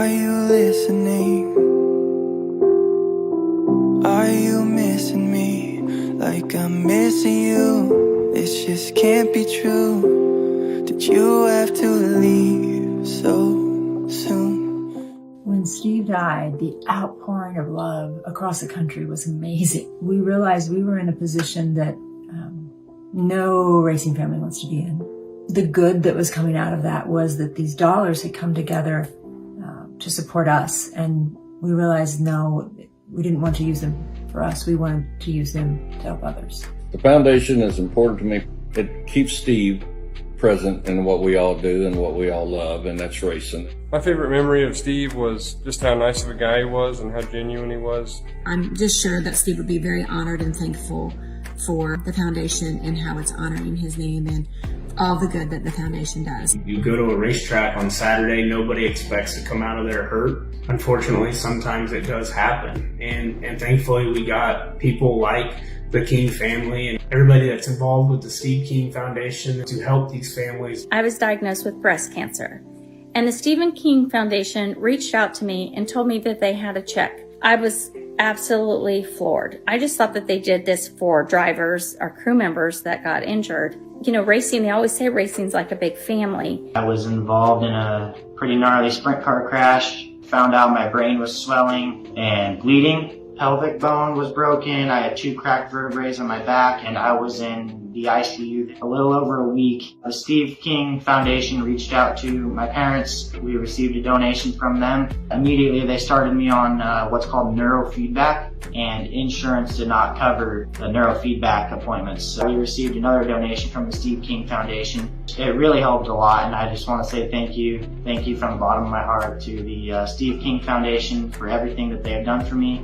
you listening? Are you missing me like I'm missing you? This just can't be true. Did you have to leave so soon? When Steve died, the outpouring of love across the country was amazing. We realized we were in a position that no racing family wants to be in. The good that was coming out of that was that these dollars had come together to support us, and we realized no, we didn't want to use them for us. We wanted to use them to help others. The foundation is important to me. It keeps Steve present in what we all do and what we all love, and that's racing. My favorite memory of Steve was just how nice of a guy he was and how genuine he was. I'm just sure that Steve would be very honored and thankful for the foundation and how it's honoring his name and all the good that the foundation does. You go to a racetrack on Saturday, nobody expects to come out of there hurt. Unfortunately, sometimes it does happen. And thankfully we got people like the King family and everybody that's involved with the Steve King Foundation to help these families. I was diagnosed with breast cancer, and the Stephen King Foundation reached out to me and told me that they had a check. I was absolutely floored. I just thought that they did this for drivers or crew members that got injured. You know, racing, they always say racing's like a big family. I was involved in a pretty gnarly sprint car crash. Found out my brain was swelling and bleeding. Pelvic bone was broken. I had 2 cracked vertebrae on my back, and I was in the ICU a little over a week. The Steve King Foundation reached out to my parents. We received a donation from them. Immediately they started me on what's called neurofeedback, and insurance did not cover the neurofeedback appointments. So we received another donation from the Steve King Foundation. It really helped a lot, and I just want to say thank you. Thank you from the bottom of my heart to the Steve King Foundation for everything that they have done for me.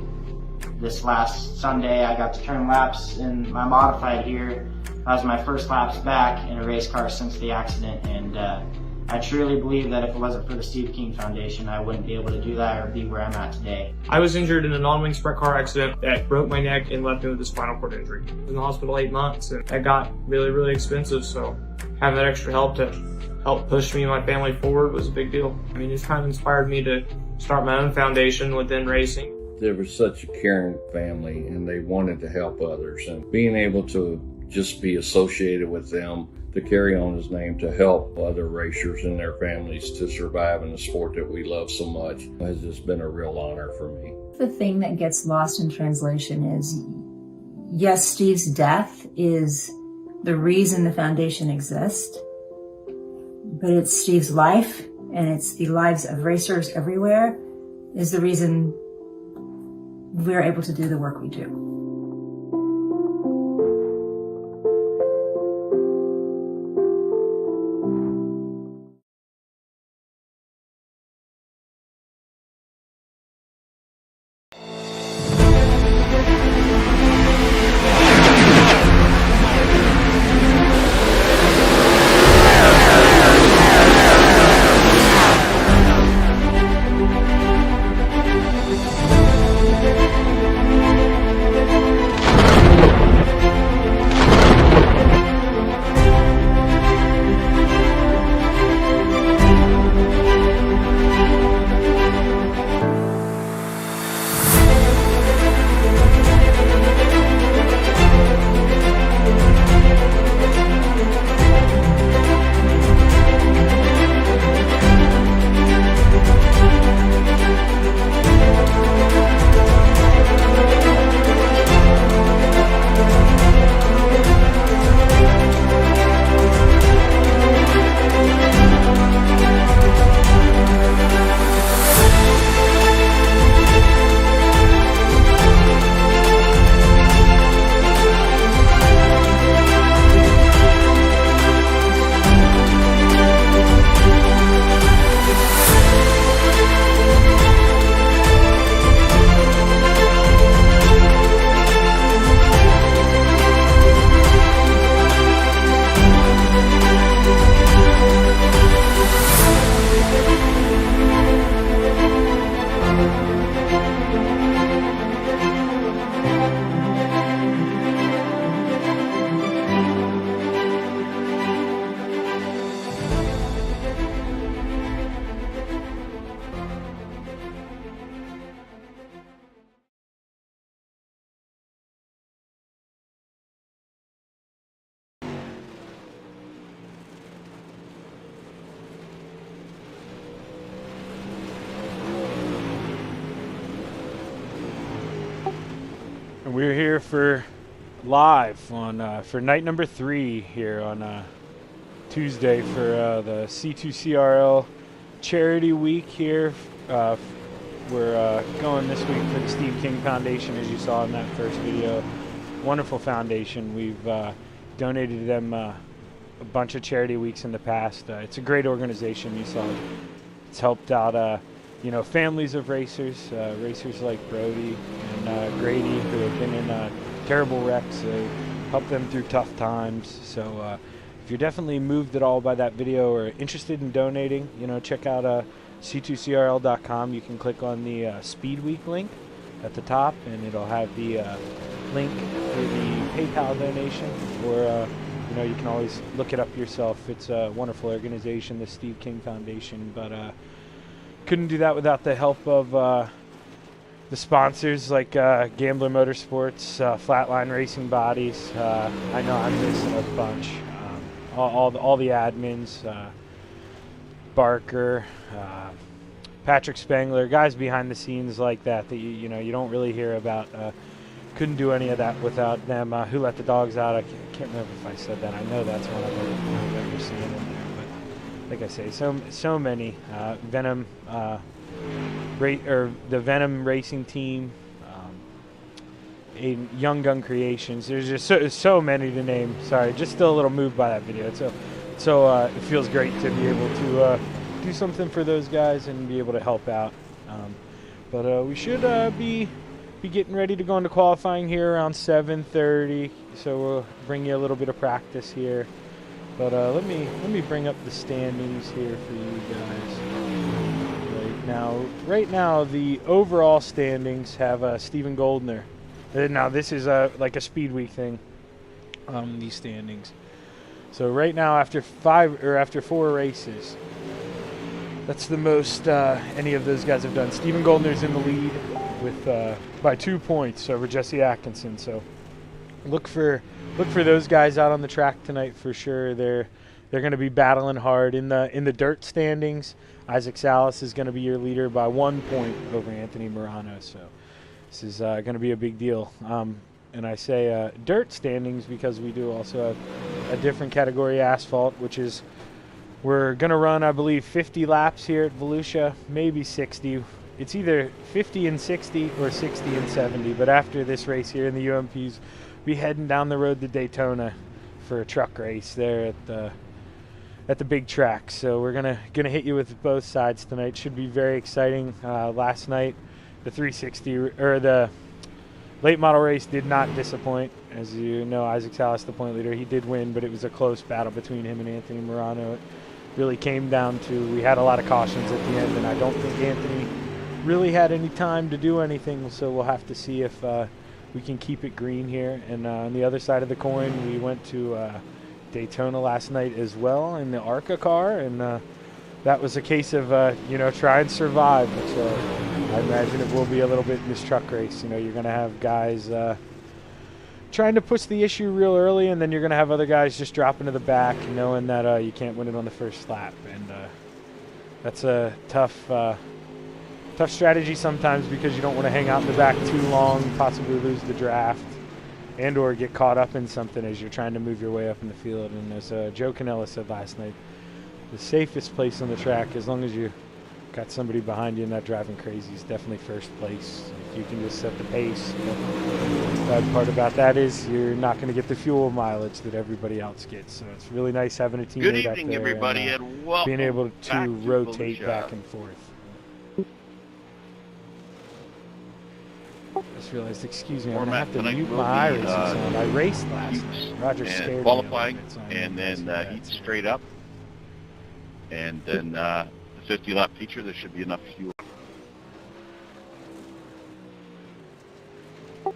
This last Sunday, I got to turn laps in my modified here. That was my first laps back in a race car since the accident, and I truly believe that if it wasn't for the Steve King Foundation, I wouldn't be able to do that or be where I'm at today. I was injured in a non-wing sprint car accident that broke my neck and left me with a spinal cord injury. I was in the hospital 8 months, and that got really, really expensive, so having that extra help to help push me and my family forward was a big deal. I mean, it's kind of inspired me to start my own foundation within racing. There was such a caring family, and they wanted to help others, and being able to just be associated with them, to carry on his name, to help other racers and their families to survive in the sport that we love so much has just been a real honor for me. The thing that gets lost in translation is, yes, Steve's death is the reason the foundation exists, but it's Steve's life, and it's the lives of racers everywhere, is the reason we're able to do the work we do. And we're here for live on for night number 3 here on Tuesday for the C2CRL charity week here. We're going this week for the Steve King Foundation, as you saw in that first video. Wonderful foundation. We've donated to them a bunch of charity weeks in the past. It's a great organization. You saw it's helped out families of racers, racers like Brody and Grady, who have been in terrible wrecks. Help them through tough times. So if you're definitely moved at all by that video or interested in donating, check out C2CRL.com. You can click on the Speed Week link at the top, and it'll have the link for the PayPal donation, or you can always look it up yourself. It's a wonderful organization, the Steve King Foundation, but couldn't do that without the help of the sponsors like Gambler Motorsports, Flatline Racing Bodies. I know I'm missing a bunch. All the admins, Barker, Patrick Spangler, guys behind the scenes like that you don't really hear about. Couldn't do any of that without them. Who Let the Dogs Out? I can't remember if I said that. I know that's one of them I've ever seen in there. But like I say, so many. Venom, the Venom Racing Team, Young Gun Creations. There's just so many to name. Sorry, just still a little moved by that video. So it feels great to be able to do something for those guys and be able to help out. But we should be getting ready to go into qualifying here around 7:30. So we'll bring you a little bit of practice here. But let me bring up the standings here for you guys. Right now, the overall standings have Stephen Goldner. Now this is like a Speed Week thing. These standings. So right now, after 4 races, that's the most any of those guys have done. Stephen Goldner's in the lead with by 2 points over Jesse Atkinson. So look for those guys out on the track tonight for sure. They're going to be battling hard in the dirt standings. Isaac Salas is going to be your leader by 1 point over Anthony Morano. So this is going to be a big deal. And I say dirt standings because we do also have a different category, asphalt, which is we're going to run, I believe, 50 laps here at Volusia, maybe 60. It's either 50 and 60 or 60 and 70. But after this race here in the UMPs, be heading down the road to Daytona for a truck race there at the big track. So we're gonna hit you with both sides tonight. Should be very exciting. Last night, the 360 or the late model race did not disappoint. As you know, Isaac Salas, the point leader, he did win, but it was a close battle between him and Anthony Morano. It really came down to, we had a lot of cautions at the end, and I don't think Anthony really had any time to do anything. So we'll have to see if we can keep it green here. And on the other side of the coin, we went to Daytona last night as well in the ARCA car, and that was a case of try and survive. So I imagine it will be a little bit in this truck race. You're going to have guys trying to push the issue real early, and then you're going to have other guys just dropping to the back, knowing that you can't win it on the first lap. And that's a tough strategy sometimes, because you don't want to hang out in the back too long, possibly lose the draft, and or get caught up in something as you're trying to move your way up in the field. And as Joe Canella said last night, the safest place on the track, as long as you got somebody behind you and not driving crazy, is definitely first place. If you can just set the pace. The bad part about that is you're not going to get the fuel mileage that everybody else gets. So it's really nice having a teammate Good up evening, there everybody, and welcome being able to rotate Volusia. back and forth. I just realized, excuse me, I'm going to have to mute my iRacing sound. I raced last night. Roger scared me. Qualifying, So and then heat straight up, and then the 50-lap feature. There should be enough fuel. All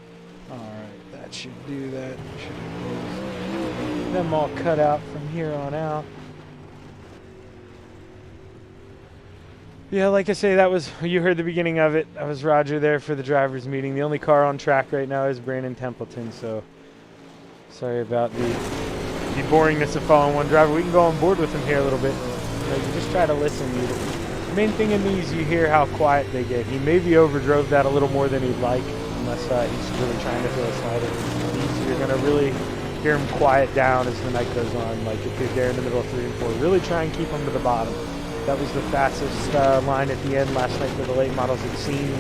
right, that should do that. Should have them all cut out from here on out. Yeah, like I say, that was, you heard the beginning of it. That was Roger there for the drivers' meeting. The only car on track right now is Brandon Templeton, so sorry about the boringness of following one driver. We can go on board with him here a little bit. You just try to listen. The main thing in these, you hear how quiet they get. He maybe overdrove that a little more than he'd like. I'm unless he's really trying to throw a slider. You're going to really hear him quiet down as the night goes on. Like if you're there in the middle of 3 and 4, really try and keep him to the bottom. That was the fastest line at the end last night for the late models, it seemed.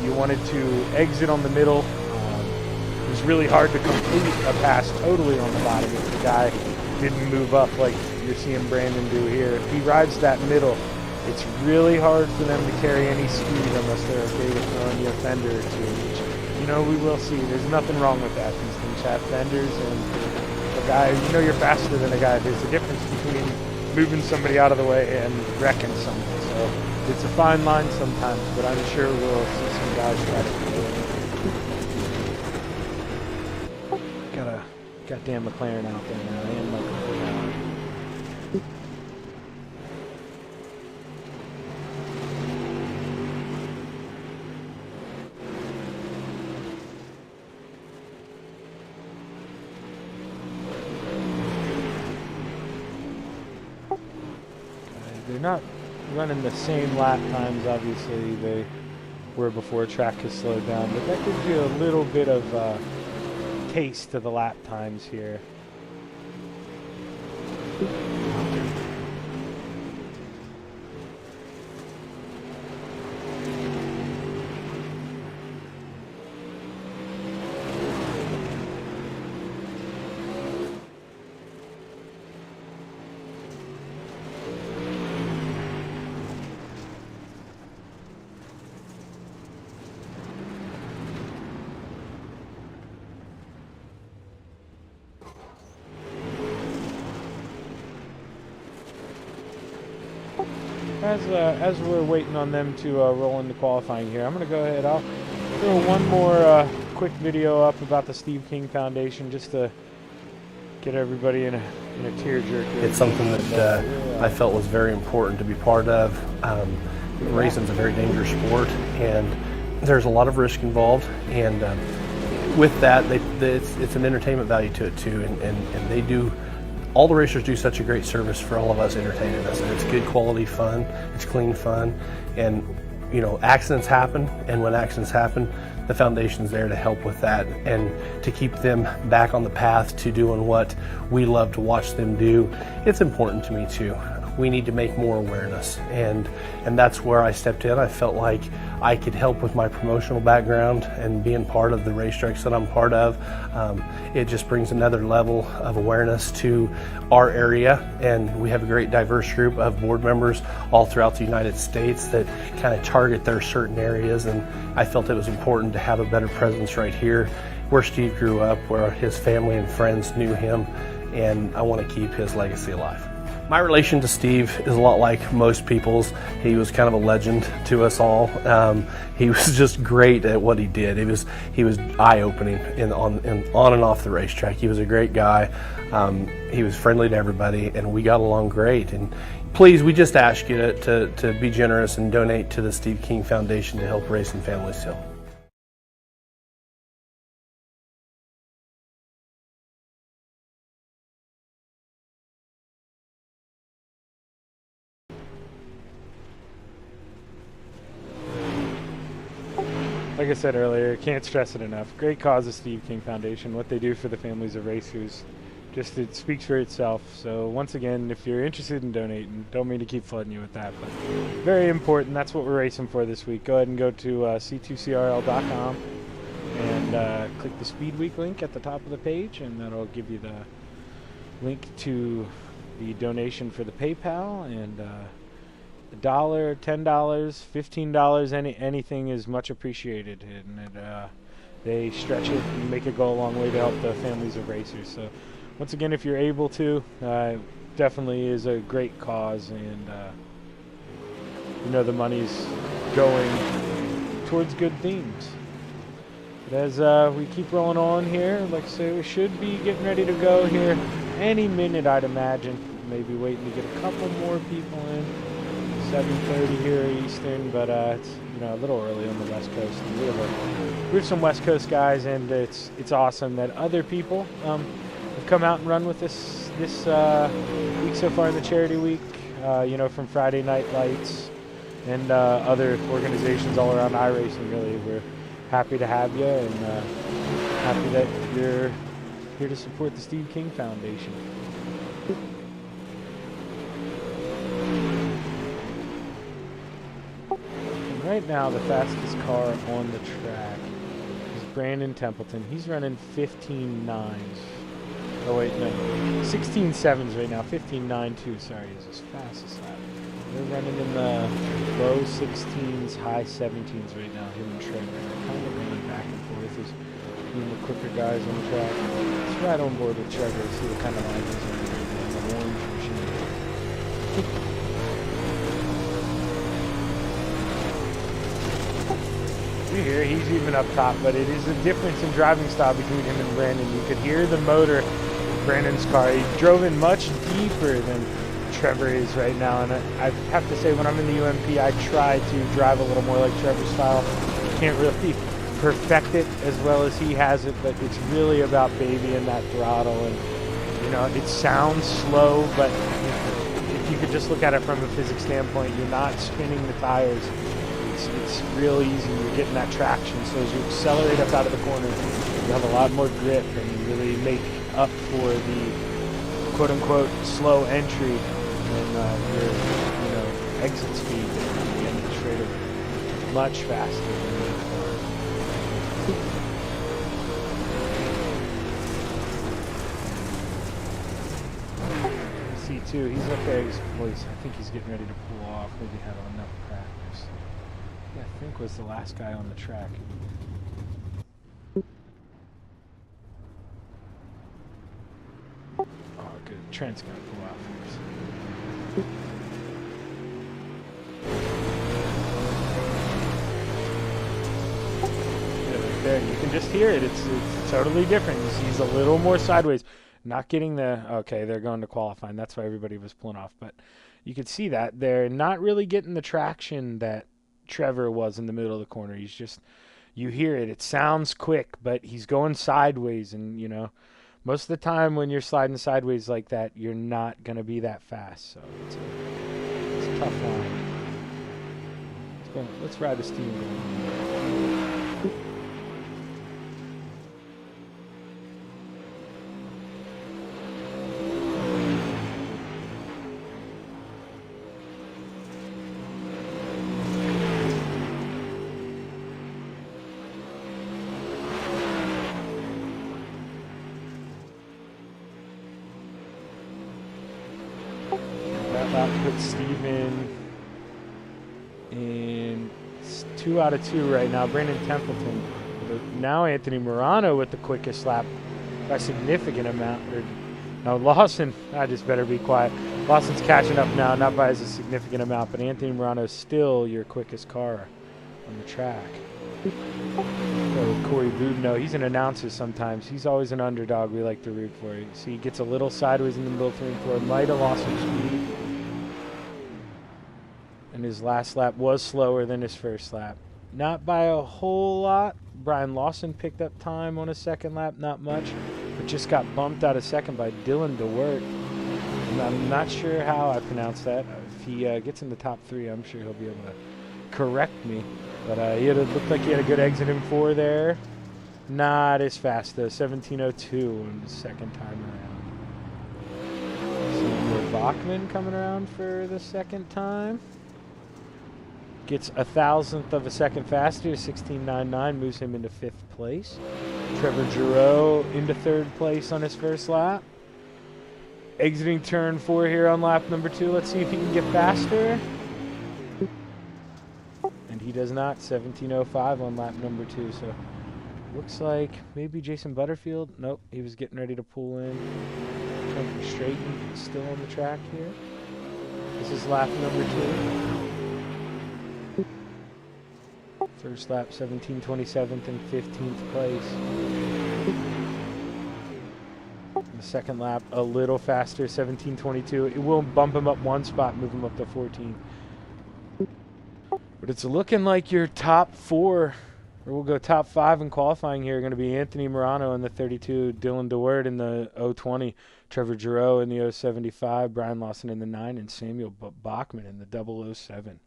You wanted to exit on the middle. It was really hard to complete a pass totally on the bottom if the guy didn't move up like you're seeing Brandon do here. If he rides that middle, it's really hard for them to carry any speed unless they're okay with throwing you a fender or two, which, you know, we will see. There's nothing wrong with that. These things have fenders, and a guy, you know, you're faster than a guy. There's a difference between moving somebody out of the way and wrecking someone. So it's a fine line sometimes, but I'm sure we'll see some guys try to do it. Got a goddamn McLaren out there now, and Michael. They're not running the same lap times, obviously, they were before track has slowed down, but that gives you a little bit of taste of the lap times here. As we're waiting on them to roll into qualifying here, I'm going to go ahead. I'll throw one more quick video up about the Steve King Foundation just to get everybody in a tearjerker. It's something that I felt was very important to be part of. Racing's a very dangerous sport, and there's a lot of risk involved. And with that, it's an entertainment value to it too, and they do. All the racers do such a great service for all of us entertaining us. It's good quality fun, it's clean fun, and you know, accidents happen, and when accidents happen, the foundation's there to help with that and to keep them back on the path to doing what we love to watch them do. It's important to me too. We need to make more awareness, and that's where I stepped in. I felt like I could help with my promotional background and being part of the racetracks that I'm part of. It just brings another level of awareness to our area, and we have a great diverse group of board members all throughout the United States that kind of target their certain areas, and I felt it was important to have a better presence right here where Steve grew up, where his family and friends knew him, and I want to keep his legacy alive. My relation to Steve is a lot like most people's. He was kind of a legend to us all. He was just great at what he did. He was eye-opening on and off the racetrack. He was a great guy. He was friendly to everybody, and we got along great. And please, we just ask you to be generous and donate to the Steve King Foundation to help racing families heal. Like I said earlier, can't stress it enough. Great cause, the Steve King Foundation. What they do for the families of racers, just it speaks for itself. So once again, if you're interested in donating, don't mean to keep flooding you with that, but very important. That's what we're racing for this week. Go ahead and go to C2CRL.com and click the Speed Week link at the top of the page, and that'll give you the link to the donation for the PayPal, and $1, $10, $15, anything is much appreciated, and they stretch it and make it go a long way to help the families of racers. So once again, if you're able to, definitely is a great cause, and you know the money's going towards good themes. But as we keep rolling on here, like I say, we should be getting ready to go here any minute, I'd imagine. Maybe waiting to get a couple more people in. 7:30 here Eastern, but it's a little early on the West Coast. And we have some West Coast guys, and it's awesome that other people have come out and run with this week so far in the charity week. From Friday Night Lights and other organizations all around iRacing. Really, we're happy to have you, and happy that you're here to support the Steve King Foundation. And right now, the fastest car on the track is Brandon Templeton. He's running 15.9s. Oh wait, no, 16.7s right now. 15.92, sorry, is his fastest lap. They're running in the low 16s, high 17s right now, him and Trevor. They're kind of going back and forth as being the quicker guys on the track. Let's ride on board with Trevor, see what kind of line he's running right now, the orange machine. You hear he's even up top, but it is a difference in driving style between him and Brandon. You could hear the motor in Brandon's car. He drove in much deeper than Trevor is right now, and I have to say, when I'm in the UMP, I try to drive a little more like Trevor's style. Can't really perfect it as well as he has it, but it's really about babying that throttle. And you know, it sounds slow, but if you could just look at it from a physics standpoint, you're not spinning the tires. It's real easy. You're getting that traction. So as you accelerate up out of the corner, you have a lot more grip and you really make up for the quote-unquote slow entry and your exit speed at the end of the straight much faster than the C2, he's up there. I think he's getting ready to pull off. Maybe had enough practice. Yeah, I think was the last guy on the track. Oh, good. Trent's gonna pull out first. Yeah, right there. You can just hear it. It's totally different. He's a little more sideways. Not getting the... Okay, they're going to qualifying. That's why everybody was pulling off. But you could see that. They're not really getting the traction that Trevor was in the middle of the corner. He's just... You hear it. It sounds quick, but he's going sideways. And, you know, most of the time when you're sliding sideways like that, you're not going to be that fast. So it's a tough line. Let's ride the steam going. That puts Steven in 2 out of 2 right now. Brandon Templeton. Now Anthony Morano with the quickest lap by a significant amount. No, Lawson, I just better be quiet. Lawson's catching up now, not by as a significant amount, but Anthony Morano is still your quickest car on the track. Corey Boudinot, he's an announcer sometimes. He's always an underdog we like to root for. You see, he gets a little sideways in the middle of 3 and 4. Might have lost some speed. And his last lap was slower than his first lap. Not by a whole lot. Brian Lawson picked up time on his second lap, not much, but just got bumped out of second by Dylan DeWert. And I'm not sure how I pronounce that. If he gets in the top 3, I'm sure he'll be able to correct me. But it looked like he had a good exit in 4 there. Not as fast though. 17:02 on the second time around. So Bachman coming around for the second time. Gets 1,000th of a second faster, 16.99, moves him into 5th place. Trevor Giroux into 3rd place on his first lap. Exiting turn 4 here on lap number 2. Let's see if he can get faster. And he does not. 17:05 on lap number 2. So looks like maybe Jason Butterfield. Nope, he was getting ready to pull in. Trevor Straighten still on the track here. This is lap number 2. First lap, 17:27th and 15th place. The second lap, a little faster, 17:22. It will bump him up 1 spot, move him up to 14. But it's looking like your top 4, or we'll go top 5 in qualifying here, are going to be Anthony Morano in the 32, Dylan DeWert in the 020, Trevor Giroux in the 075, Brian Lawson in the 9, and Samuel Bachman in the 007.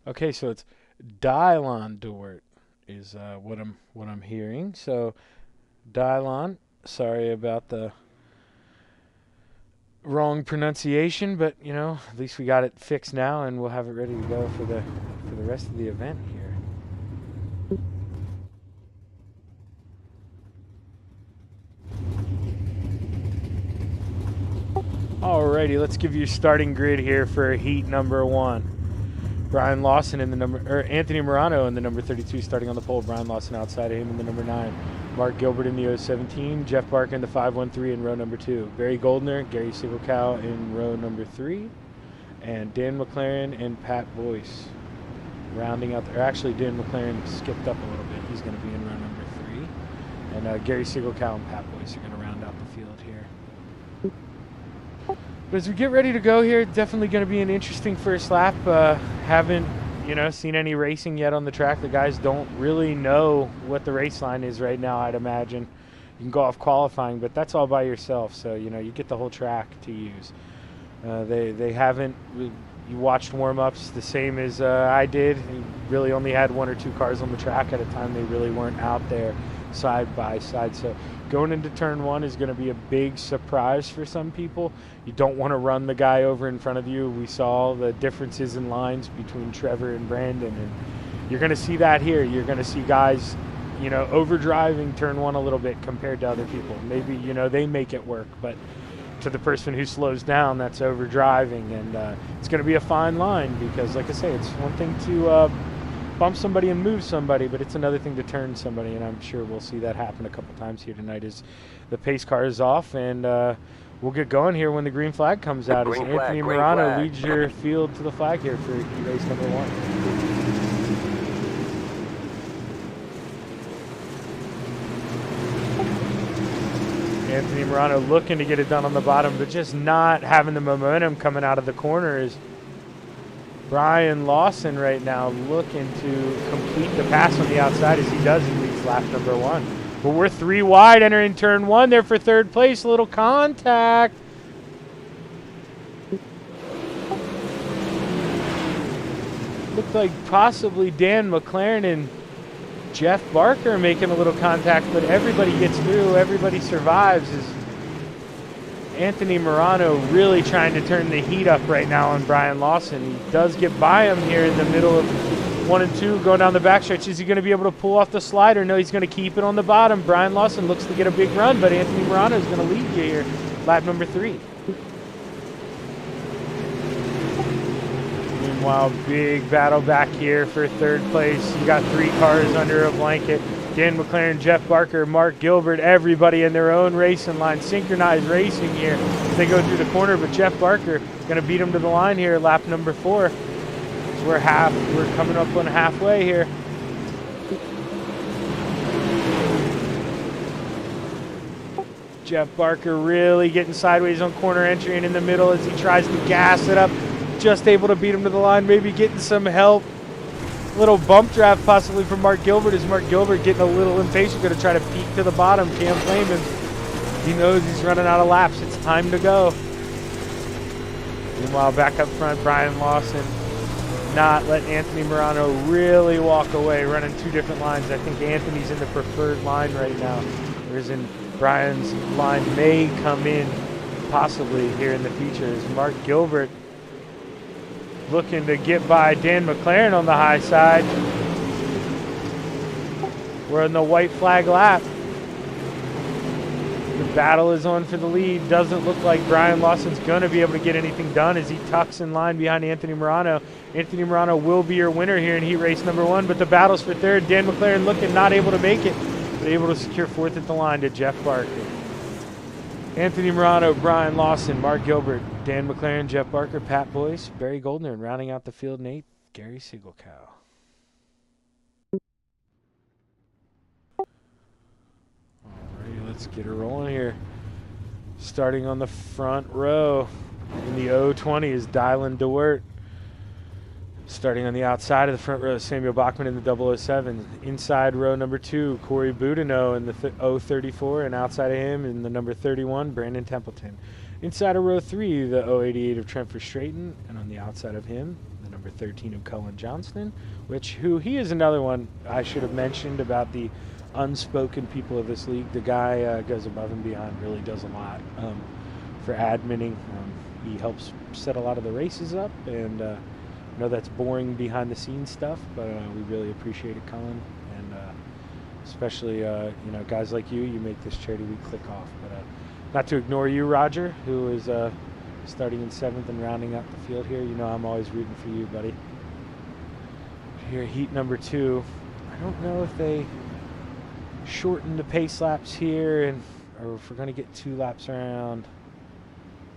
Okay, so it's Dylan Dewart is what I'm hearing. So Dylan, sorry about the wrong pronunciation, but you know, at least we got it fixed now, and we'll have it ready to go for the rest of the event here. Alrighty, let's give you starting grid here for heat number 1. Brian Lawson in the Anthony Morano in the number 32 starting on the pole. Brian Lawson outside of him in the number 9. Mark Gilbert in the 017. Jeff Barker in the 513 in row number 2. Barry Goldner, Gary Siegelkow in row number 3. And Dan McLaren and Pat Boyce rounding out there. Actually, Dan McLaren skipped up a little bit. He's going to be in row number 3. And Gary Siegelkow and Pat Boyce are going to round out the field here. But as we get ready to go here, definitely going to be an interesting first lap. Haven't, seen any racing yet on the track. The guys don't really know what the race line is right now, I'd imagine. You can go off qualifying, but that's all by yourself. So, you get the whole track to use. They haven't, you watched warm-ups the same as I did. You really only had 1 or 2 cars on the track at a time. They really weren't out there side by side. So going into turn 1 is going to be a big surprise for some people. You don't want to run the guy over in front of you. We saw the differences in lines between Trevor and Brandon, and you're going to see that here. You're going to see guys, overdriving turn 1 a little bit compared to other people. Maybe, they make it work, but to the person who slows down, that's overdriving, and it's going to be a fine line because, like I say, it's one thing to bump somebody and move somebody, but it's another thing to turn somebody, and I'm sure we'll see that happen a couple times here tonight as the pace car is off, and we'll get going here when the green flag comes out as Anthony Morano leads your field to the flag here for race number 1. Anthony Morano looking to get it done on the bottom, but just not having the momentum coming out of the corners. Brian Lawson right now looking to complete the pass on the outside as he does. He leads lap number 1. But we're 3 wide entering turn 1 there for 3rd place. A little contact. Looked like possibly Dan McLaren and Jeff Barker making a little contact, but everybody gets through. Everybody survives. As Anthony Morano really trying to turn the heat up right now on Brian Lawson. He does get by him here in the middle of 1 and 2 going down the backstretch. Is he going to be able to pull off the slider? No, he's going to keep it on the bottom. Brian Lawson looks to get a big run, but Anthony Morano is going to lead you here. Lap number 3. Meanwhile, big battle back here for 3rd place. You got 3 cars under a blanket. Dan McLaren, Jeff Barker, Mark Gilbert, everybody in their own racing line. Synchronized racing here as they go through the corner, but Jeff Barker going to beat him to the line here, lap number 4. So we're coming up on halfway here. Jeff Barker really getting sideways on corner entry and in the middle as he tries to gas it up. Just able to beat him to the line, maybe getting some help. Little bump draft possibly from Mark Gilbert. Is Mark Gilbert getting a little impatient, going to try to peek to the bottom. Can't blame him. He knows he's running out of laps. It's time to go. Meanwhile, back up front, Brian Lawson not letting Anthony Morano really walk away, running 2 different lines. I think Anthony's in the preferred line right now, whereas in Brian's line may come in possibly here in the features. Mark Gilbert looking to get by Dan McLaren on the high side. We're in the white flag lap. The battle is on for the lead. Doesn't look like Brian Lawson's going to be able to get anything done as he tucks in line behind Anthony Morano. Anthony Morano will be your winner here in heat race number 1, but the battle's for 3rd. Dan McLaren looking not able to make it, but able to secure 4th at the line to Jeff Barker. Anthony Morano, Brian Lawson, Mark Gilbert, Dan McLaren, Jeff Barker, Pat Boyce, Barry Goldner, and rounding out the field, Nate, Gary Siegelkow. Alrighty, let's get her rolling here. Starting on the front row in the 020 is Dylan DeWert. Starting on the outside of the front row, Samuel Bachman in the 007. Inside row number 2, Corey Boudinot in the 034, and outside of him in the number 31, Brandon Templeton. Inside of row 3, the 088 of Trent Verstraeten, and on the outside of him, the number 13 of Cullen Johnston, he is another one I should have mentioned about the unspoken people of this league. The guy goes above and beyond, really does a lot for adminning. He helps set a lot of the races up, and I know that's boring behind the scenes stuff, but we really appreciate it, Cullen, and especially guys like you make this charity week click off. But not to ignore you, Roger, who is starting in 7th and rounding out the field here. I'm always rooting for you, buddy. Here, heat number 2. I don't know if they shortened the pace laps here, or if we're going to get 2 laps around.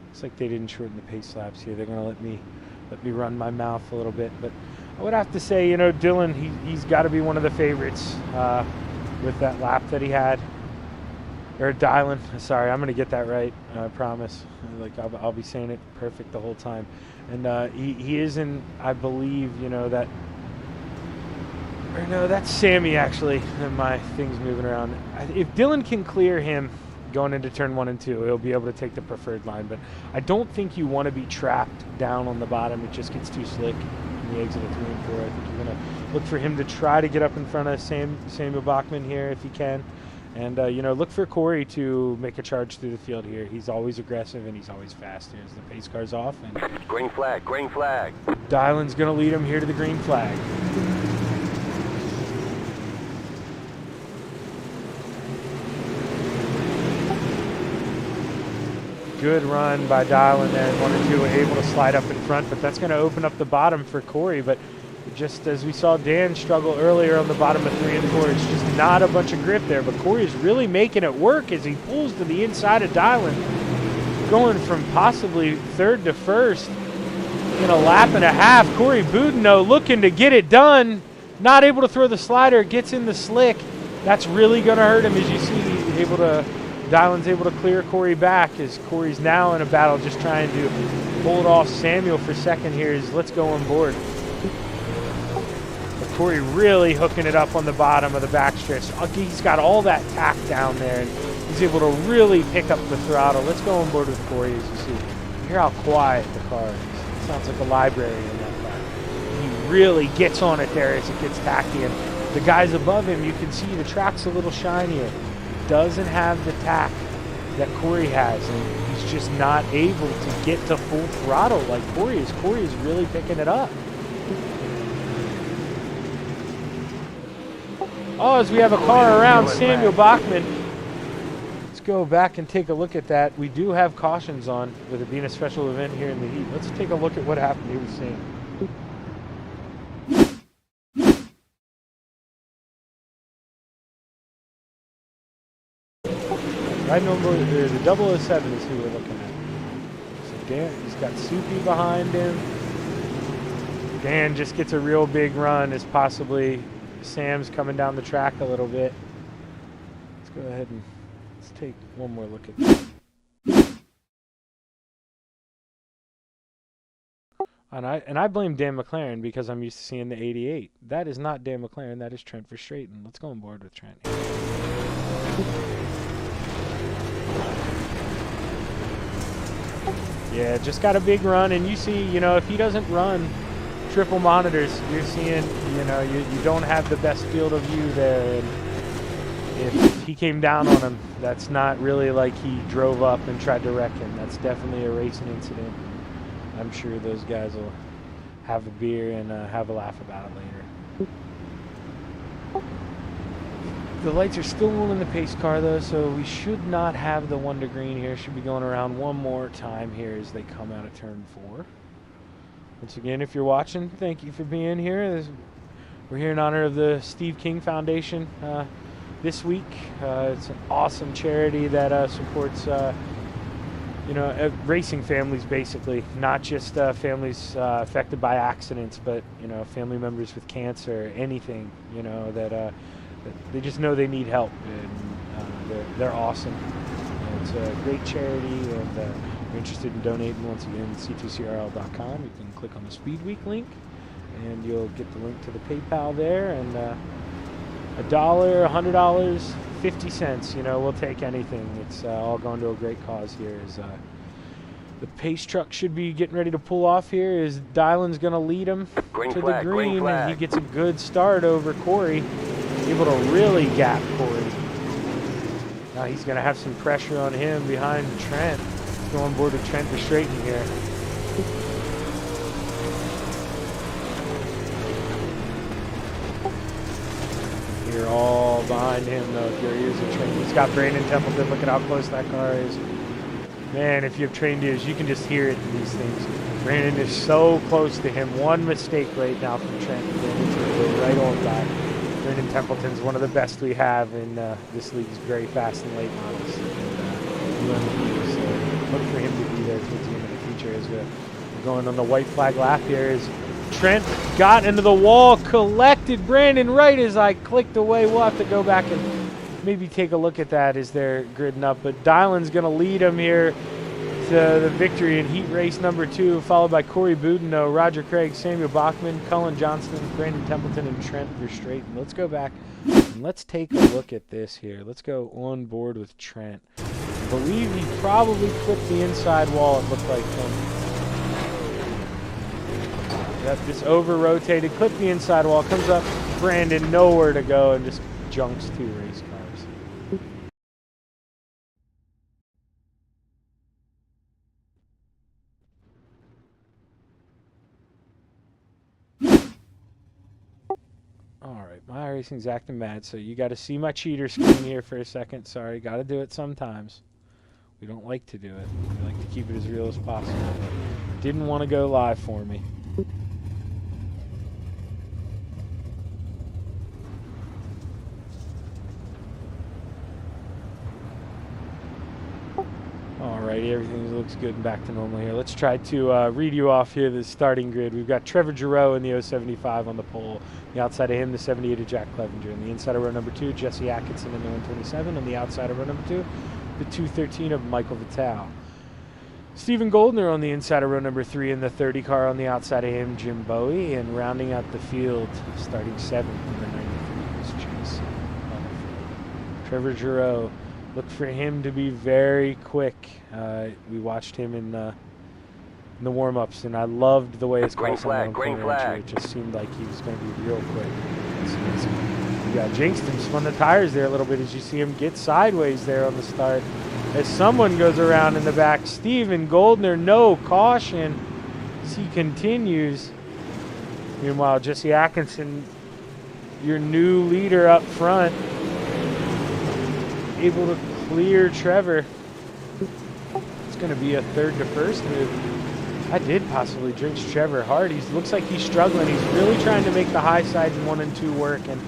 Looks like they didn't shorten the pace laps here. They're going to let me run my mouth a little bit. But I would have to say, Dylan, he's got to be one of the favorites with that lap that he had. Or Dylan. Sorry, I'm going to get that right. I promise. I'll be saying it perfect the whole time. And he is in, I believe, that. Or no, that's Sammy, actually. My thing's moving around. If Dylan can clear him going into turn 1 and 2, he'll be able to take the preferred line. But I don't think you want to be trapped down on the bottom. It just gets too slick in the exit of 3 and 4. I think you're going to look for him to try to get up in front of Samuel Bachman here if he can. And, look for Corey to make a charge through the field here. He's always aggressive and he's always fast. Here's the pace car's off. And green flag, green flag. Dylan's going to lead him here to the green flag. Good run by Dylan there. 1 and 2 able to slide up in front, but that's going to open up the bottom for Corey. But just as we saw Dan struggle earlier on the bottom of 3 and 4, it's just not a bunch of grip there. But Corey is really making it work as he pulls to the inside of Dylan, going from possibly 3rd to 1st in a lap and a half. Corey Boudinot looking to get it done, not able to throw the slider, gets in the slick. That's really going to hurt him. As you see, Dylan's able to clear Corey back as Corey's now in a battle just trying to hold off Samuel for second here as let's go on board. But Corey really hooking it up on the bottom of the backstretch. He's got all that tack down there and he's able to really pick up the throttle. Let's go on board with Corey as you see. You hear how quiet the car is. It sounds like a library in that car. He really gets on it there as it gets tacky. And the guys above him, you can see the track's a little shinier. Doesn't have the tack that Corey has, and he's just not able to get to full throttle like Corey is. Corey is really picking it up. As we have a car around Samuel Bachman. Let's go back and take a look at that. We do have cautions on with it being a special event here in the heat. Let's take a look at what happened here with Sam. Right number, the 007 is who we're looking at. So Dan, he's got Soupy behind him. Dan just gets a real big run as possibly Sam's coming down the track a little bit. Let's go ahead and let's take one more look at that. And I blame Dan McLaren because I'm used to seeing the 88. That is not Dan McLaren, that is Trent Verstraeten. Let's go on board with Trent here. Yeah, just got a big run, and you see, if he doesn't run triple monitors, you're seeing, you don't have the best field of view there, and if he came down on him, that's not really like he drove up and tried to wreck him. That's definitely a racing incident. I'm sure those guys will have a beer and have a laugh about it later. The lights are still on in the pace car though, so we should not have the 1 to green here. Should be going around one more time here as they come out of turn 4. Once again, if you're watching, thank you for being here. We're here in honor of the Steve King Foundation this week. It's an awesome charity that supports racing families, basically, not just families affected by accidents, but family members with cancer, anything, that they just know they need help, and they're awesome. It's a great charity, and if you're interested in donating, once again, C2CRL.com. You can click on the Speed Week link, and you'll get the link to the PayPal there, and $1, $100, 50 cents, we'll take anything. It's all going to a great cause here as The pace truck should be getting ready to pull off here as Dylan's going to lead him to the green, and he gets a good start over Corey, able to really gap Corey. Now he's going to have some pressure on him behind Trent. Let's go on board with Trent Verstraeten here. You're all behind him, though, if your ears are trained. He's got Brandon Templeton. Look at how close that car is. Man, if you have trained ears, you can just hear it in these things. Brandon is so close to him. One mistake right now from Trent. Brandon's going to go right on by. Brandon Templeton's one of the best we have in this league's very fast and late models. UMPs, so look for him to be there towards the end of the feature as we're going on the white flag lap here. As Trent got into the wall, collected Brandon right as I clicked away. We'll have to go back and maybe take a look at that as they're gridding up. But Dylan's going to lead him here to the victory in heat race number 2, followed by Corey Boudinot, Roger Craig, Samuel Bachman, Cullen Johnston, Brandon Templeton, and Trent Verstraeten. Let's go back and let's take a look at this here. Let's go on board with Trent. I believe he probably clipped the inside wall, it looked like from. Yep, just over-rotated, clipped the inside wall, comes up, Brandon nowhere to go, and just junks 2 race cars. Alright, my racing's acting mad, so you got to see my cheater screen here for a second. Sorry, got to do it sometimes. We don't like to do it. We like to keep it as real as possible. But didn't want to go live for me. Alrighty, everything looks good and back to normal here. Let's try to read you off here the starting grid. We've got Trevor Giroux in the 075 on the pole. On the outside of him, the 78 of Jack Clevenger. On the inside of row number 2, Jesse Atkinson in the 127. On the outside of row number 2, the 213 of Michael Vitale. Stephen Goldner on the inside of row number 3 in the 30 car. On the outside of him, Jim Bowie. And rounding out the field, starting 7th in the 93 is Chase Butterfield. Trevor Giroux. Look for him to be very quick. We watched him in the warm-ups, and I loved the way his car sounded on corner entry. It just seemed like he was going to be real quick. Yeah, Jinkston spun the tires there a little bit as you see him get sideways there on the start. As someone goes around in the back, Stephen Goldner, no caution as he continues. Meanwhile, Jesse Atkinson, your new leader up front, able to clear Trevor. It's going to be a third to first move. I did possibly drench Trevor hard. He looks like he's struggling. He's really trying to make the high sides 1 and 2 work, and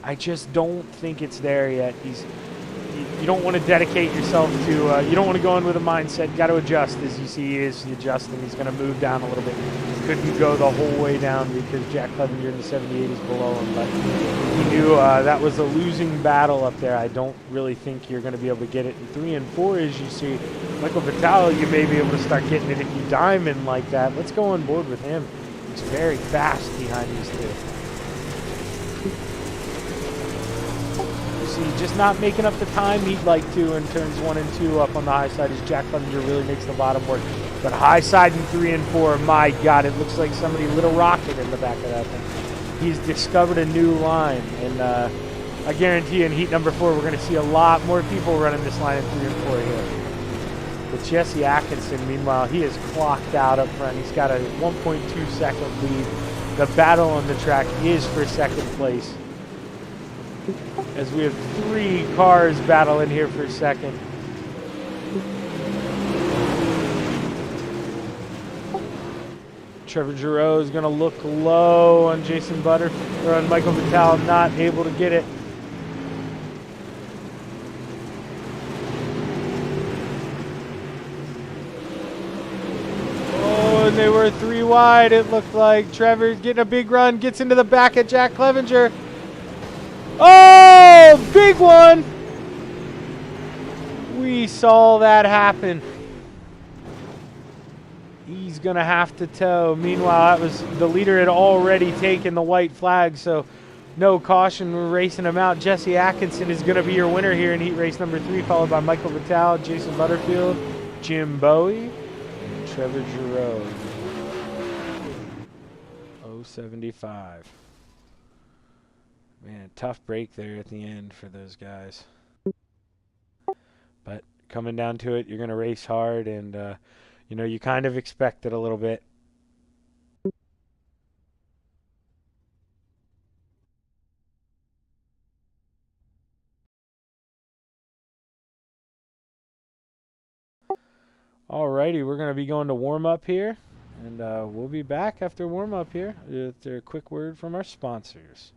I just don't think it's there yet. You don't want to dedicate yourself to, you don't want to go in with a mindset, got to adjust. As you see, he is adjusting. He's going to move down a little bit. Couldn't go the whole way down because Jack Clevenger in the 78 is below him, but he knew that was a losing battle up there. I don't really think you're going to be able to get it in 3 and 4. As you see, Michael Vitale, you may be able to start getting it if you diamond like that. Let's go on board with him. He's very fast behind these 2. See, just not making up the time he'd like to in turns 1 and 2 up on the high side as Jack Clevenger really makes the bottom work. But high side in 3 and 4, my God, it looks like somebody lit a rocket in the back of that thing. He's discovered a new line, and I guarantee in heat number 4 we're going to see a lot more people running this line in 3 and 4 here. But Jesse Atkinson, meanwhile, he is clocked out up front. He's got a 1.2 second lead. The battle on the track is for second place, as we have 3 cars battling here for second. Trevor Giroux is going to look low on Jason Butterfield, or on Michael Vitale, not able to get it. Oh, and they were 3 wide. It looked like Trevor's getting a big run, gets into the back of Jack Clevenger. Oh, big one. We saw that happen. He's going to have to tow. Meanwhile, that was the leader had already taken the white flag, so no caution. We're racing him out. Jesse Atkinson is going to be your winner here in heat race number 3, followed by Michael Vitale, Jason Butterfield, Jim Bowie, Trevor Giroux. 075. Man, tough break there at the end for those guys. But coming down to it, you're going to race hard, and you know, you kind of expect it a little bit. Alrighty, we're going to be going to warm-up here, and we'll be back after warm-up here with a quick word from our sponsors.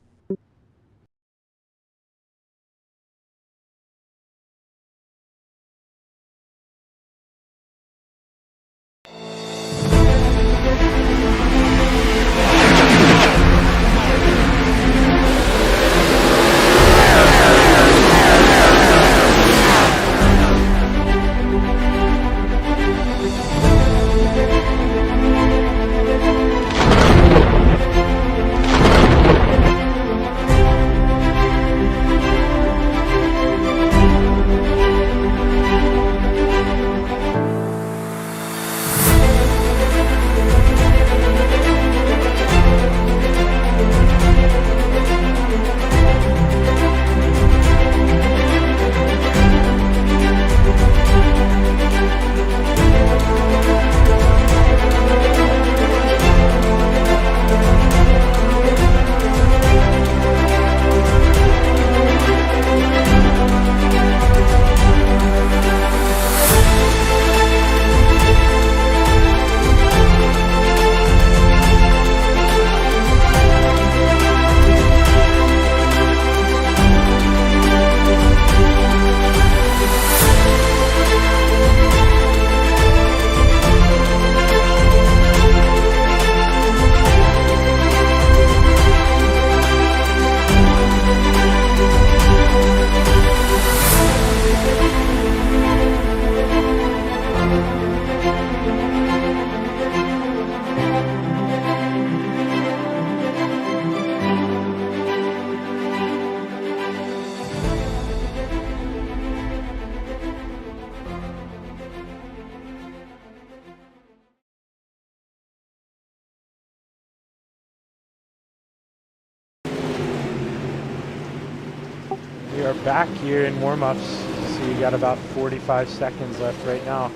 We are back here in warm-ups. So you got about 45 seconds left right now.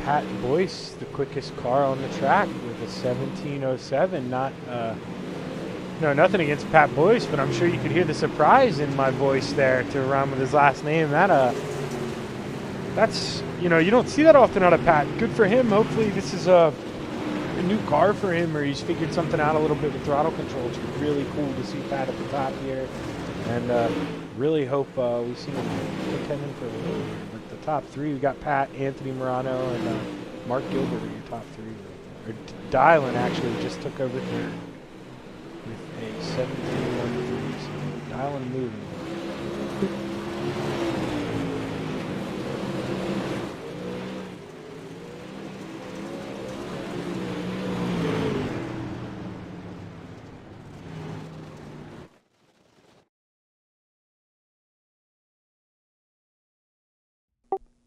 Pat Boyce, the quickest car on the track with a 17:07. Nothing against Pat Boyce, but I'm sure you could hear the surprise in my voice there to rhyme with his last name. That's you don't see that often out of Pat. Good for him. Hopefully this is a new car for him, or he's figured something out a little bit with throttle control. It's really cool to see Pat at the top here, and really hope we see him contending for a little here. But the top three, we got Pat, Anthony Morano, and Mark Gilbert are your top three. Or Dylan actually just took over third with a 17:13. So Dylan moving.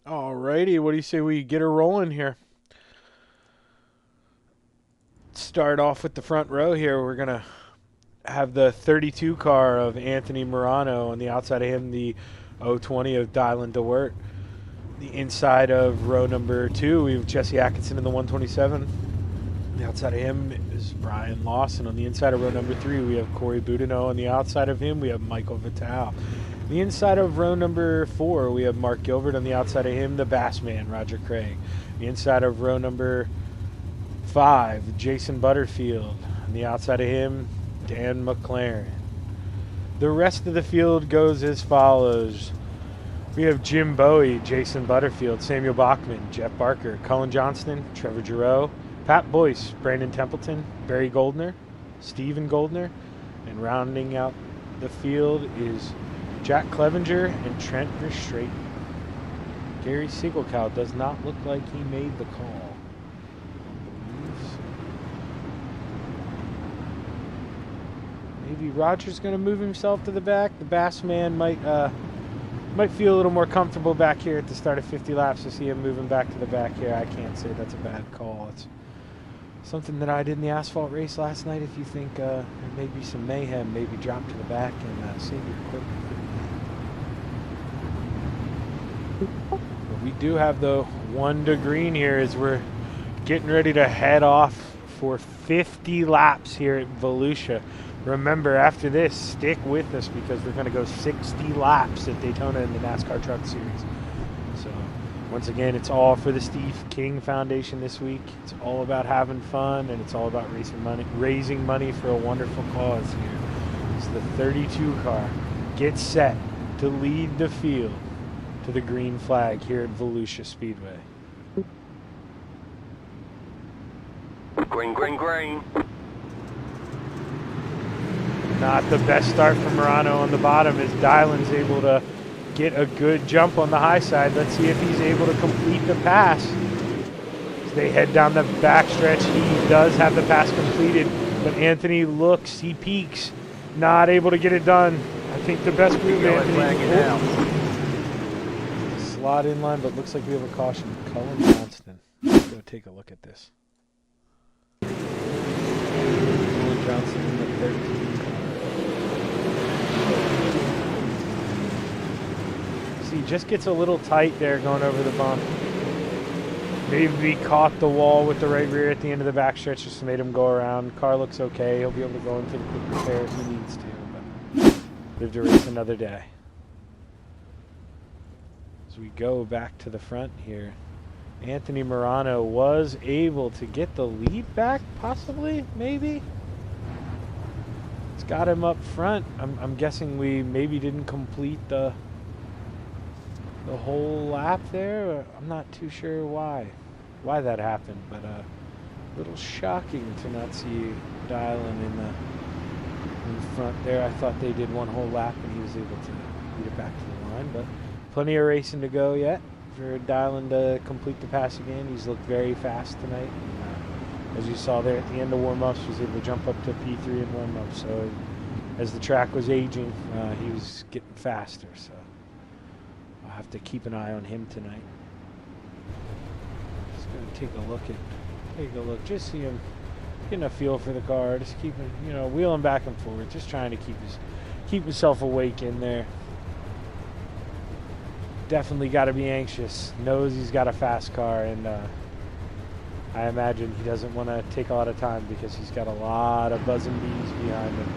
Alrighty, what do you say we get her rolling here? Start off with the front row here. We're going to have the 32 car of Anthony Morano. On the outside of him, the 020 of Dylan DeWert. The inside of row number 2, we have Jesse Atkinson in the 127. On the outside of him is Brian Lawson. On the inside of row number 3, we have Corey Boudinot. On the outside of him, we have Michael Vitale. The inside of row number 4, we have Mark Gilbert. On the outside of him, the Bass Man, Roger Craig. The inside of row number 5, Jason Butterfield. On the outside of him, Dan McLaren. The rest of the field goes as follows. We have Jim Bowie, Jason Butterfield, Samuel Bachman, Jeff Barker, Cullen Johnston, Trevor Giroux, Pat Boyce, Brandon Templeton, Barry Goldner, Stephen Goldner, and rounding out the field is Jack Clevenger and Trent Verstraeten. Gary Siegelkow does not look like he made the call. Maybe Roger's going to move himself to the back. The Bass Man might Might feel a little more comfortable back here at the start of 50 laps to see him moving back to the back here. I can't say that's a bad call. It's something that I did in the asphalt race last night. If you think there may be some mayhem, maybe drop to the back and save your equipment. But we do have the 1 to green here as we're getting ready to head off for 50 laps here at Volusia. Remember, after this, stick with us because we're going to go 60 laps at Daytona in the NASCAR Truck Series. So, once again, it's all for the Steve King Foundation this week. It's all about having fun, and it's all about raising money for a wonderful cause here. It's the 32 car. Get set to lead the field to the green flag here at Volusia Speedway. Green, green, green. Not the best start for Morano on the bottom as Dylan's able to get a good jump on the high side. Let's see if he's able to complete the pass. As they head down the backstretch, he does have the pass completed, but Anthony looks, he peeks, not able to get it done. I think the best move, Anthony. Slot in line, but looks like we have a caution. Cullen Johnston. Let's go take a look at this. Cullen Johnston in the 13. See, just gets a little tight there going over the bump. Maybe caught the wall with the right rear at the end of the backstretch, just made him go around. Car looks okay. He'll be able to go in for the quick repair if he needs to, but live to race another day. As we go back to the front here, Anthony Morano was able to get the lead back, possibly, maybe. It's got him up front. I'm guessing we maybe didn't complete the whole lap there. I'm not too sure why that happened, but a little shocking to not see Dylan in front there. I thought they did one whole lap and he was able to lead it back to the line, but plenty of racing to go yet for Dylan to complete the pass again. He's looked very fast tonight. And, as you saw there at the end of warm-ups, was able to jump up to P3 in warm-ups. So as the track was aging, he was getting faster. So I'll have to keep an eye on him tonight. Just gonna take a look, just see him getting a feel for the car, just keeping, wheeling back and forth, just trying to keep himself awake in there. Definitely got to be anxious. Knows he's got a fast car, and I imagine he doesn't want to take a lot of time because he's got a lot of buzzing bees behind him.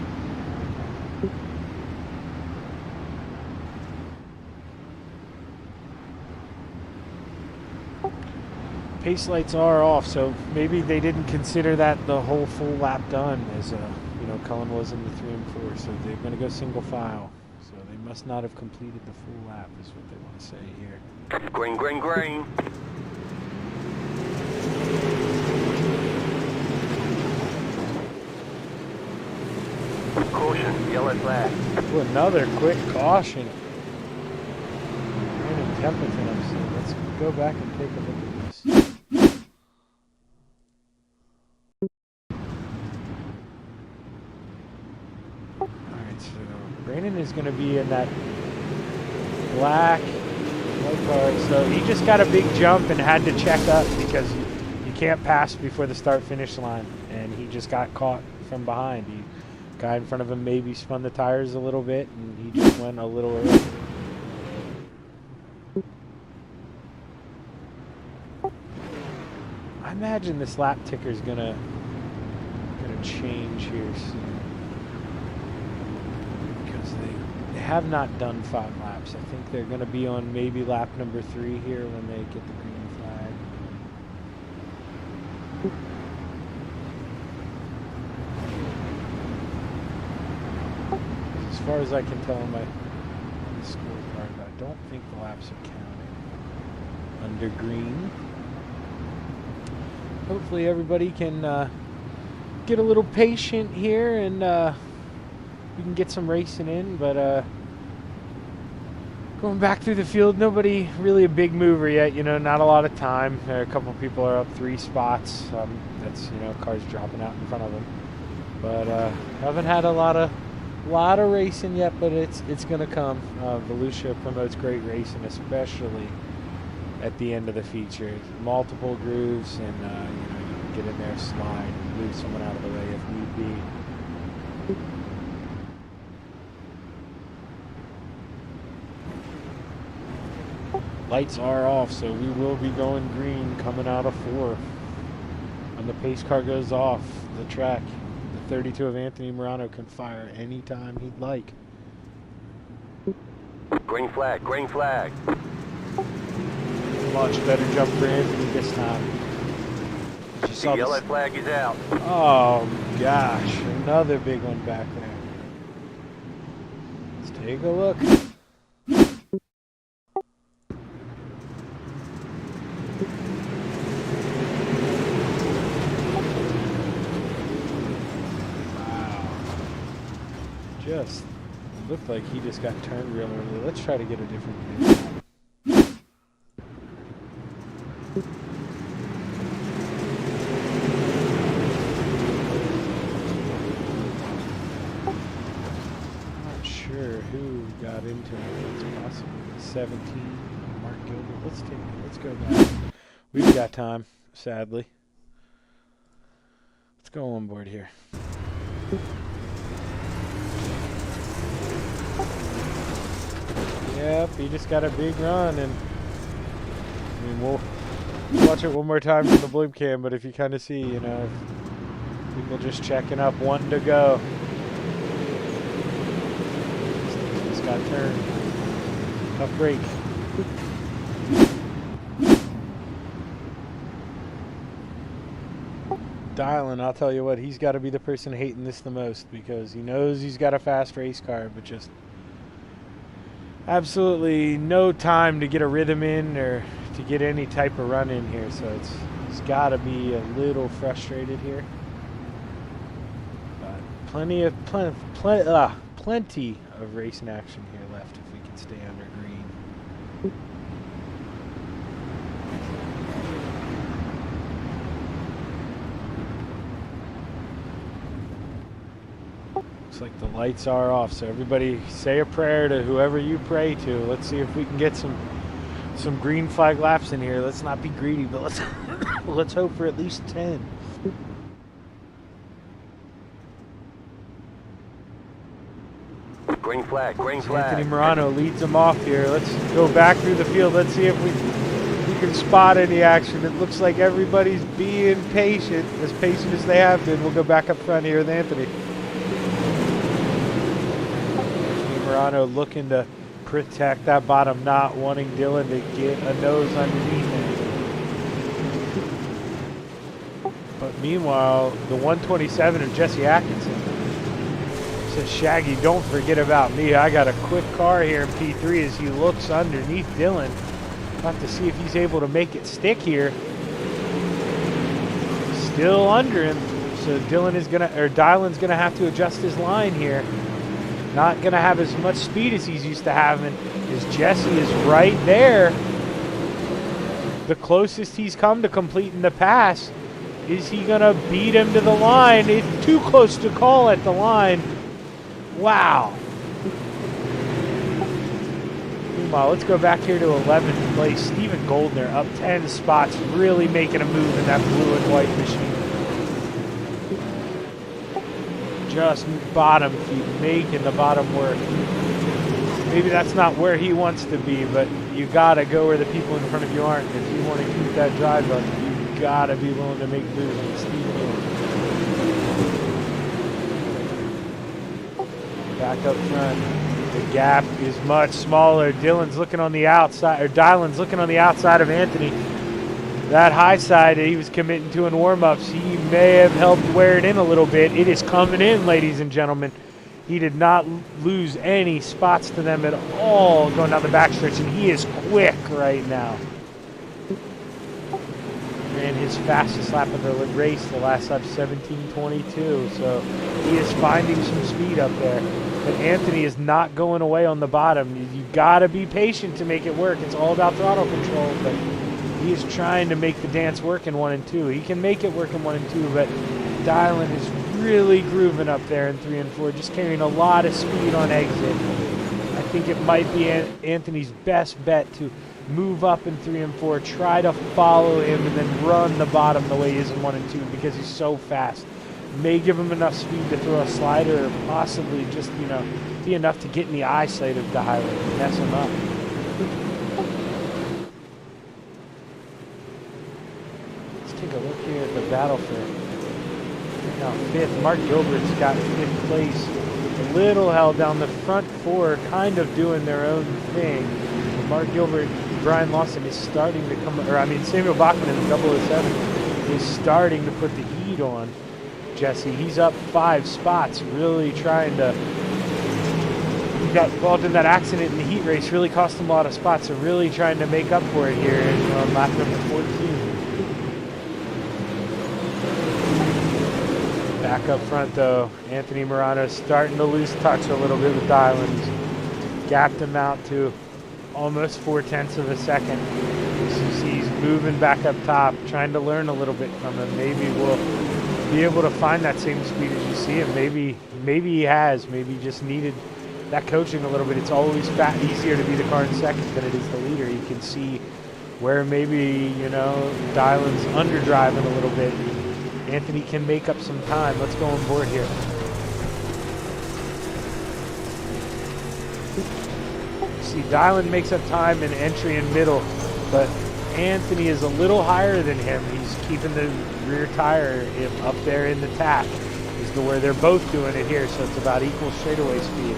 Pace lights are off, so maybe they didn't consider that the whole full lap done, as Cullen was in the 3 and 4, so they're going to go single file. So they must not have completed the full lap, is what they want to say here. Green, green, green. Caution, yellow flag. Ooh, another quick caution. Brandon Templeton, I'm seeing. Let's go back and take a look at this. Alright, so Brandon is going to be in that black white car. So he just got a big jump and had to check up because you can't pass before the start-finish line. And he just got caught from behind. Guy in front of him maybe spun the tires a little bit, and he just went a little early. I imagine this lap ticker is gonna change here soon because they have not done 5 laps. I think they're gonna be on maybe lap number 3 here when they get the green flag. As far as I can tell on the scorecard, I don't think the laps are counted under green. Hopefully everybody can get a little patient here and we can get some racing in, but going back through the field, nobody really a big mover yet, not a lot of time. A couple people are up 3 spots. That's, cars dropping out in front of them. But haven't had a lot of A lot of racing yet, but it's going to come. Volusia promotes great racing, especially at the end of the feature. Multiple grooves, and you can get in there, slide, and move someone out of the way if need be. Lights are off, so we will be going green coming out of 4. When the pace car goes off the track, the 32 of Anthony Morano can fire anytime he'd like. Green flag, green flag. Much better jump for Anthony this time. You saw The yellow flag is out. Oh gosh, another big one back there. Let's take a look. Just looked like he just got turned real early. Let's try to get a different view. Not sure who got into it. It's possibly 17. Mark Gilbert. Let's take it. Let's go back. We've got time, sadly. Let's go on board here. Yep, he just got a big run, and I mean, we'll watch it one more time from the bloop cam, but if you kind of see, you know, people just checking up, one to go. Just got turned. Tough break. Dylan, I'll tell you what, he's got to be the person hating this the most, because he knows he's got a fast race car, but just absolutely no time to get a rhythm in or to get any type of run in here, so he's got to be a little frustrated here. But plenty of racing action here left if we can stay under green. Looks like the lights are off, so everybody say a prayer to whoever you pray to. Let's see if we can get some green flag laps in here. Let's not be greedy, but let's hope for at least 10. Green flag, green flag. Anthony Morano leads them off here. Let's go back through the field. Let's see if we can spot any action. It looks like everybody's being patient as they have been. We'll go back up front here with Anthony. Morano looking to protect that bottom, not wanting Dylan to get a nose underneath it. But meanwhile, the 127 of Jesse Atkinson says, Shaggy, don't forget about me. I got a quick car here in P3 as he looks underneath Dylan. About to see if he's able to make it stick here. Still under him. So Dylan's gonna have to adjust his line here. Not going to have as much speed as he's used to having, as Jesse is right there. The closest he's come to completing the pass. Is he going to beat him to the line? It's too close to call at the line. Wow. Meanwhile, let's go back here to 11th place. Steven Goldner up 10 spots, really making a move in that blue and white machine. Just bottom feed, making the bottom work. Maybe that's not where he wants to be, but you gotta go where the people in front of you aren't. If you want to keep that drive up, you gotta be willing to make moves. Back up front, the gap is much smaller. Dylan's looking on the outside, or Dylan's looking on the outside of Anthony. That high side that he was committing to in warm-ups, he may have helped wear it in a little bit. It is coming in, ladies and gentlemen. He did not lose any spots to them at all going down the backstretch, and he is quick right now. Ran his fastest lap of the race, the last lap, 17:22. So he is finding some speed up there. But Anthony is not going away on the bottom. You got to be patient to make it work. It's all about throttle control, but he is trying to make the dance work in 1 and 2. He can make it work in 1 and 2, but Dylan is really grooving up there in 3 and 4, just carrying a lot of speed on exit. I think it might be Anthony's best bet to move up in 3 and 4, try to follow him, and then run the bottom the way he is in 1 and 2 because he's so fast. May give him enough speed to throw a slider, or possibly just, be enough to get in the eyesight of Dylan and mess him up. Let's take a look here at the battle for now 5th. Mark Gilbert's got 5th place. A little held down. The front 4 kind of doing their own thing. Mark Gilbert, Brian Lawson is starting to come, Samuel Bachman in the 007 is starting to put the heat on Jesse. He's up 5 spots, really trying to, he got involved in that accident in the heat race, really cost him a lot of spots, so really trying to make up for it here in lap number 14. Back up front though, Anthony Morano starting to lose touch a little bit with Dylan. Gapped him out to almost 0.4 of a second. So you see he's moving back up top, trying to learn a little bit from him. Maybe we'll be able to find that same speed as you see him. Maybe he has. Maybe he just needed that coaching a little bit. It's always easier to be the car in second than it is the leader. You can see where maybe, Dylan's underdriving a little bit. Anthony can make up some time. Let's go on board here. See, Dylan makes up time in entry and middle, but Anthony is a little higher than him. He's keeping the rear tire up there in the tack is the where they're both doing it here, so it's about equal straightaway speed.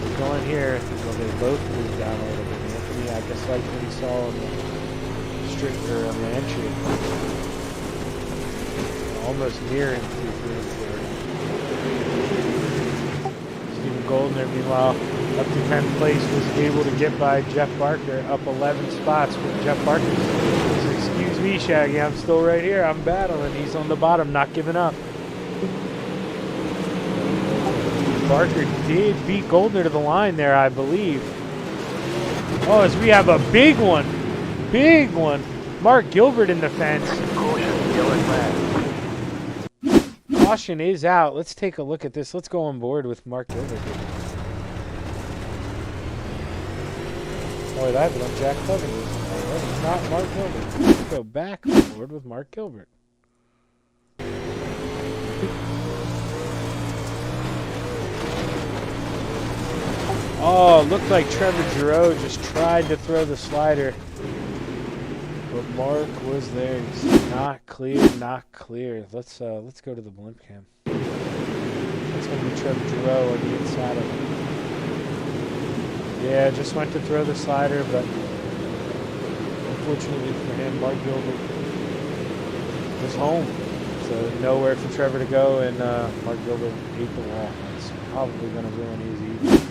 We're going here, they both move down a little bit. Anthony, I guess like what he saw on the straight or on the entry. Almost nearing 2, 3, and 4. Stephen Goldner, meanwhile, up to 10th place, was able to get by Jeff Barker, up 11 spots. With Jeff Barker says, excuse me, Shaggy, I'm still right here. I'm battling. He's on the bottom, not giving up. Barker did beat Goldner to the line there, I believe. Oh, as we have a big one. Big one. Mark Gilbert in the fence. Caution, yellow flag. Caution is out. Let's take a look at this. Let's go on board with Mark Gilbert. Oh, I have it on Jack Covington. That is not Mark Gilbert. Let's go back on board with Mark Gilbert. Oh, looked like Trevor Giroux just tried to throw the slider. But Mark was there. He's not clear, not clear. Let's go to the blimp cam. That's going to be Trevor Giroux on the inside of it. Yeah, just went to throw the slider, but unfortunately for him, Mark Gilbert was home. So nowhere for Trevor to go, and Mark Gilbert ate the wall. It's probably going to ruin his evening.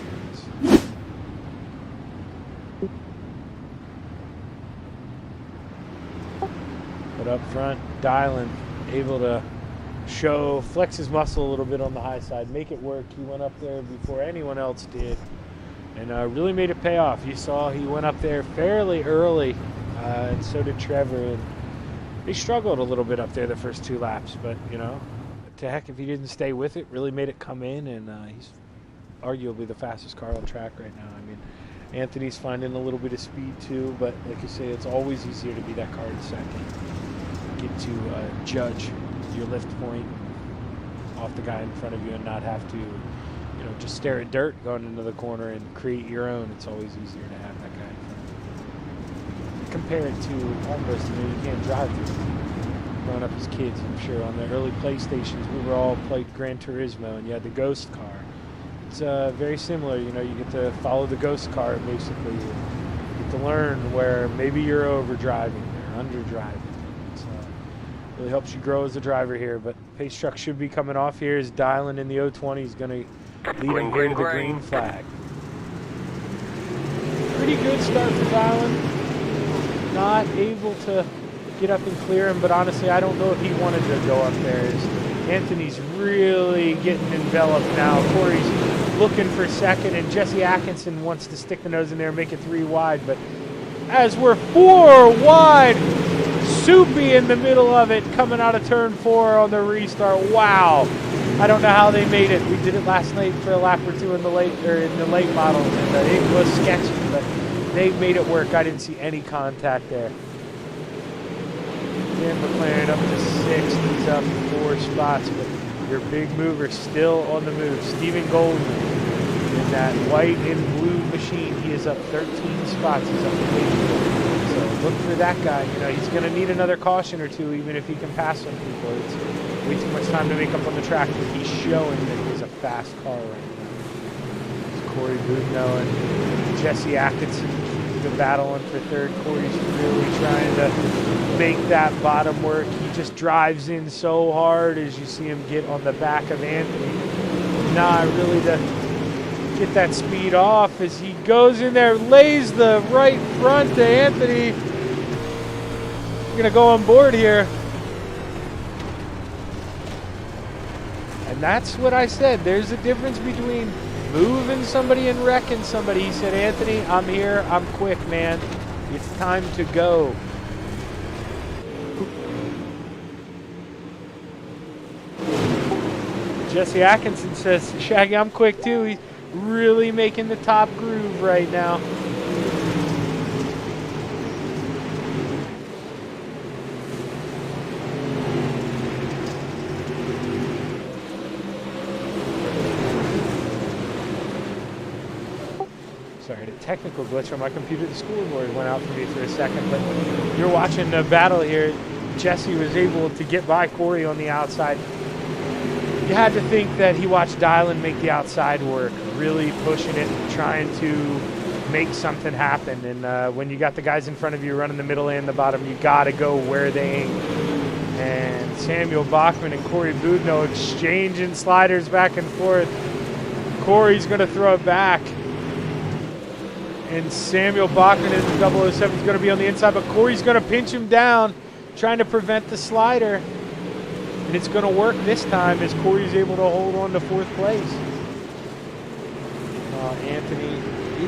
But up front, Dylan able to flex his muscle a little bit on the high side, make it work. He went up there before anyone else did, and really made it pay off. You saw he went up there fairly early, and so did Trevor. And they struggled a little bit up there the first 2 laps, but to heck if he didn't stay with it, really made it come in, and he's arguably the fastest car on track right now. I mean, Anthony's finding a little bit of speed too, but like you say, it's always easier to be that car in second. Get to judge your lift point off the guy in front of you and not have to, just stare at dirt going into the corner and create your own. It's always easier to have that guy in front of you. Compare it to almost, you can't drive through. Growing up as kids, I'm sure on the early PlayStations, we were all played Gran Turismo, and you had the Ghost car. It's very similar, you get to follow the Ghost car, basically. You get to learn where maybe you're overdriving or underdriving. Really helps you grow as a driver here, but pace truck should be coming off here as Dylan in the 020 is going to lead him here to the green flag. Pretty good start for Dylan. Not able to get up and clear him, but honestly, I don't know if he wanted to go up there. Anthony's really getting enveloped now. Corey's looking for second, and Jesse Atkinson wants to stick the nose in there and make it 3 wide, but as we're 4 wide, Soupy in the middle of it, coming out of turn 4 on the restart. Wow. I don't know how they made it. We did it last night for a lap or two in the late models, and it was sketchy, but they made it work. I didn't see any contact there. Dan McLaren up to 6th. He's up 4 spots, but your big mover still on the move. Stephen Golden in that white and blue machine. He is up 13 spots. He's up 8. So look for that guy. You know, he's going to need another caution or two, even if he can pass some people. It's way too much time to make up on the track, but he's showing that he's a fast car right now. It's Corey Boudneau and Jesse Atkinson the battling for third. Corey's really trying to make that bottom work. He just drives in so hard as you see him get on the back of Anthony. Not really to get that speed off as he goes in there, lays the right front to Anthony. We're gonna go on board here. And that's what I said. There's a difference between moving somebody and wrecking somebody. He said, Anthony, I'm here. I'm quick, man. It's time to go. Jesse Atkinson says, Shaggy, I'm quick too. He's really making the top groove right now. Sorry, the technical glitch on my computer. The scoreboard went out for me for a second, but you're watching the battle here. Jesse was able to get by Corey on the outside. You had to think that he watched Dylan make the outside work, really pushing it, trying to make something happen. And when you got the guys in front of you running the middle and the bottom, you got to go where they aim. And Samuel Bachman and Corey Boudneau exchanging sliders back and forth. Corey's going to throw it back. And Samuel Bachman in the 007 is going to be on the inside, but Corey's going to pinch him down, trying to prevent the slider. And it's going to work this time as Corey's able to hold on to 4th place. Anthony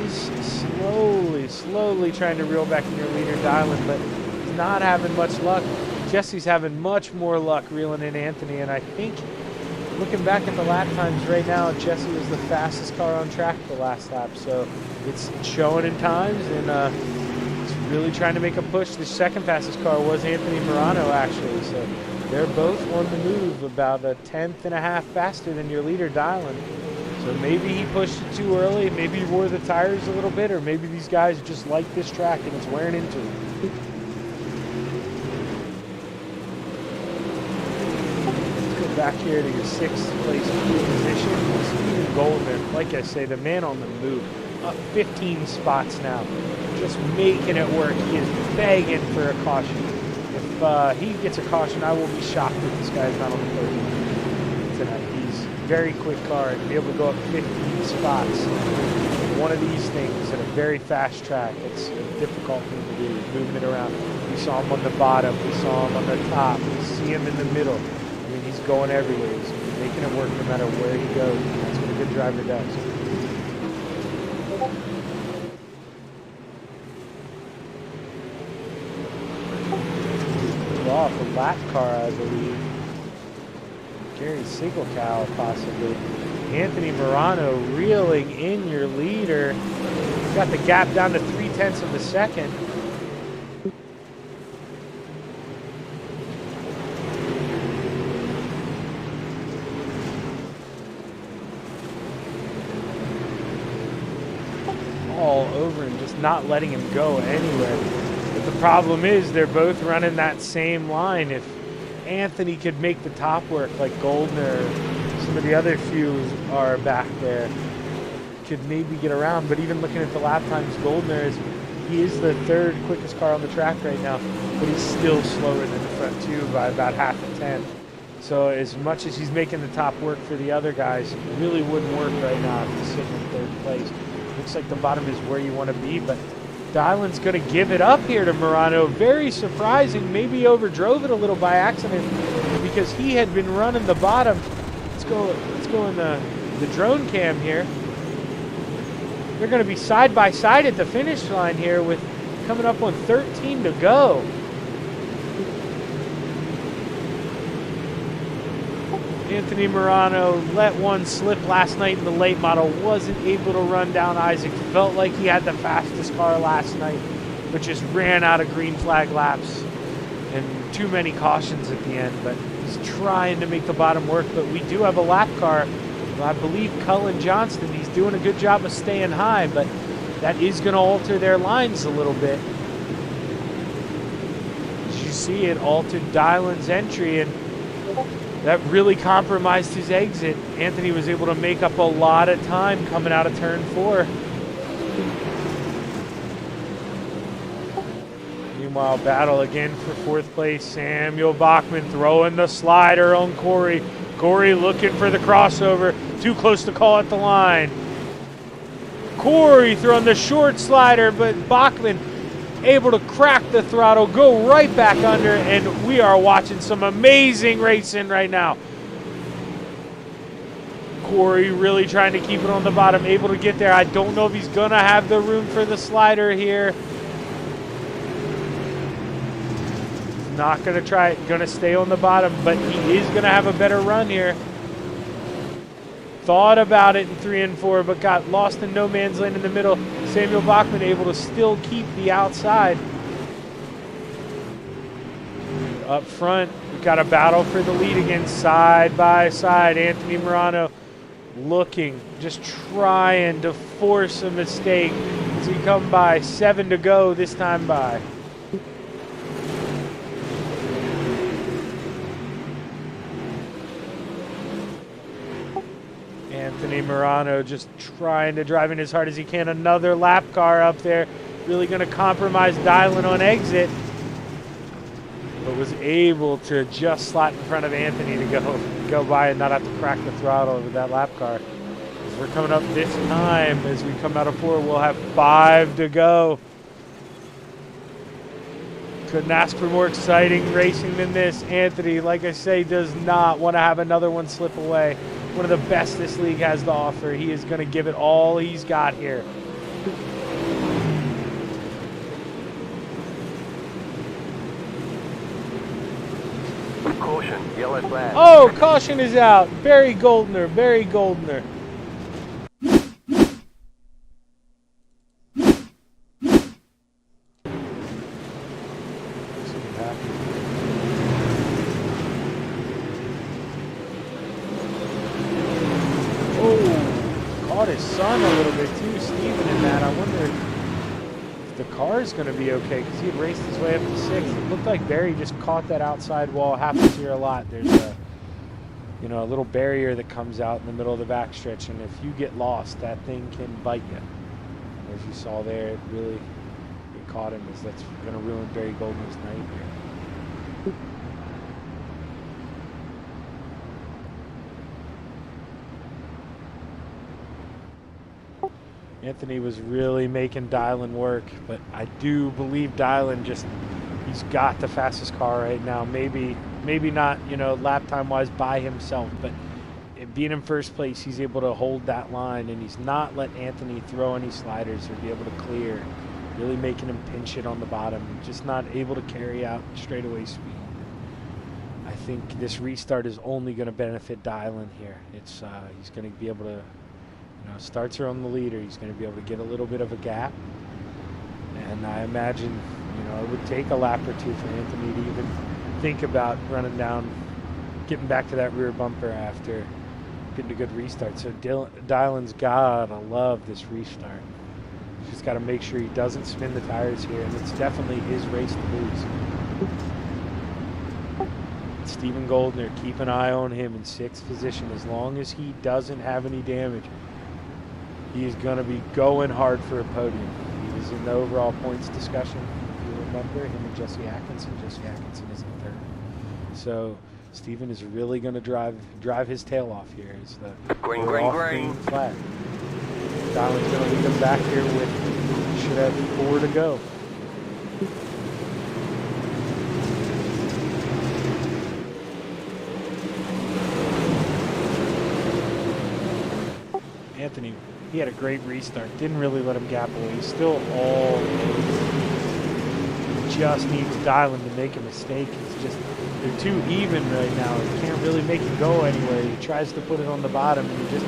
is slowly trying to reel back in your leader, Dylan, but he's not having much luck. Jesse's having much more luck reeling in Anthony, and I think, looking back at the lap times right now, Jesse was the fastest car on track the last lap, so it's showing in times, and it's really trying to make a push. The second fastest car was Anthony Morano, actually, so they're both on the move, about a 1/10.5 faster than your leader, Dylan. So maybe he pushed it too early, maybe he wore the tires a little bit, or maybe these guys just like this track and it's wearing into them. Let's go back here to your 6th place position. Stephen Goldner, like I say, the man on the move. Up 15 spots now, just making it work. He is begging for a caution. If he gets a caution, I will be shocked if this guy's not on the podium tonight. He's a very quick car, and to be able to go up 15 spots in one of these things at a very fast track, it's a difficult thing to do, moving it around. We saw him on the bottom, we saw him on the top, we see him in the middle. I mean, he's going everywhere. He's making it work no matter where he goes. That's what a good driver does. Off a lap car, I believe. Gary Siegelkow, possibly. Anthony Morano reeling in your leader. Got the gap down to 0.3 of a second. All over him, just not letting him go anywhere. The problem is they're both running that same line. If Anthony could make the top work like Goldner, some of the other few are back there, could maybe get around. But even looking at the lap times, Goldner he is the 3rd quickest car on the track right now, but he's still slower than the front 2 by about 0.5 So as much as he's making the top work for the other guys, it really wouldn't work right now if he's sitting in 3rd place. Looks like the bottom is where you want to be, but Dylan's going to give it up here to Morano. Very surprising. Maybe overdrove it a little by accident because he had been running the bottom. Let's go in the drone cam here. They're going to be side by side at the finish line here with coming up on 13 to go. Anthony Morano let one slip last night in the late model. Wasn't able to run down Isaac. Felt like he had the fastest car last night, but just ran out of green flag laps and too many cautions at the end. But he's trying to make the bottom work. But we do have a lap car. I believe Cullen Johnston. He's doing a good job of staying high, but that is going to alter their lines a little bit. As you see, it altered Dylan's entry, and that really compromised his exit. Anthony was able to make up a lot of time coming out of turn 4. Meanwhile, battle again for 4th place. Samuel Bachman throwing the slider on Corey. Corey looking for the crossover. Too close to call at the line. Corey throwing the short slider, but Bachman able to crack the throttle, go right back under, and we are watching some amazing racing right now. Corey really trying to keep it on the bottom, able to get there. I don't know if he's going to have the room for the slider here. He's not going to try it, going to stay on the bottom, but he is going to have a better run here. Thought about it in 3 and 4, but got lost in no man's land in the middle. Samuel Bachman able to still keep the outside. Up front, we've got a battle for the lead again, side by side. Anthony Morano looking, just trying to force a mistake as we come by. 7 to go this time by. Anthony Morano just trying to drive in as hard as he can. Another lap car up there. Really going to compromise Dylan on exit. But was able to just slot in front of Anthony to go by and not have to crack the throttle with that lap car. As we're coming up this time, as we come out of 4, we'll have 5 to go. Couldn't ask for more exciting racing than this. Anthony, like I say, does not want to have another one slip away. One of the best this league has to offer. He is going to give it all he's got here. Caution, yellow flag. Oh, caution is out. Barry Goldner, Barry Goldner. Caught his son a little bit too, Steven, in that. I wonder if the car is going to be okay, because he had raced his way up to 6th. It looked like Barry just caught that outside wall. Happens here a lot. There's a little barrier that comes out in the middle of the backstretch, and if you get lost, that thing can bite you. And as you saw there, it caught him, as that's going to ruin Barry Goldner's night here. Anthony was really making Dylan work, but I do believe Dylan he's got the fastest car right now. Maybe not, lap time wise by himself, but being in first place, he's able to hold that line, and he's not let Anthony throw any sliders or be able to clear, really making him pinch it on the bottom, just not able to carry out straightaway speed. I think this restart is only going to benefit Dylan here. He's going to be able to, starts her on the leader. He's going to be able to get a little bit of a gap. And I imagine, it would take a lap or 2 for Anthony to even think about running down, getting back to that rear bumper after getting a good restart. So Dylan's got to love this restart. He's just got to make sure he doesn't spin the tires here, and it's definitely his race to lose. Steven Goldner, keep an eye on him in 6th position. As long as he doesn't have any damage, he is going to be going hard for a podium. He was in the overall points discussion, if you remember, him and Jesse Atkinson. Jesse Atkinson is in 3rd. So Steven is really going to drive his tail off here. Is the green flag. Dylan's going to lead him back here with, should have 4 to go. Anthony, he had a great restart. Didn't really let him gap away. He's still all just needs Dylan to make a mistake. He's just They're too even right now. He can't really make it go anywhere. He tries to put it on the bottom, and he just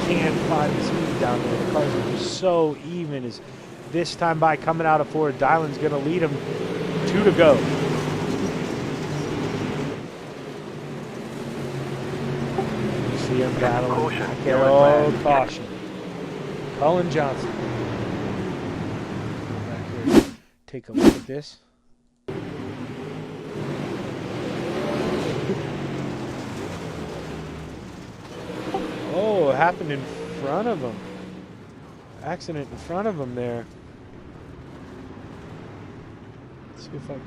can't find the speed down there. The cars are just so even. As this time by coming out of fourth, Dylan's going to lead him. 2 to go. You see him battling. Caution. Caution. Cullen Johnson. Back here. Take a look at this. Oh, it happened in front of him. Accident in front of him there. Let's see if I can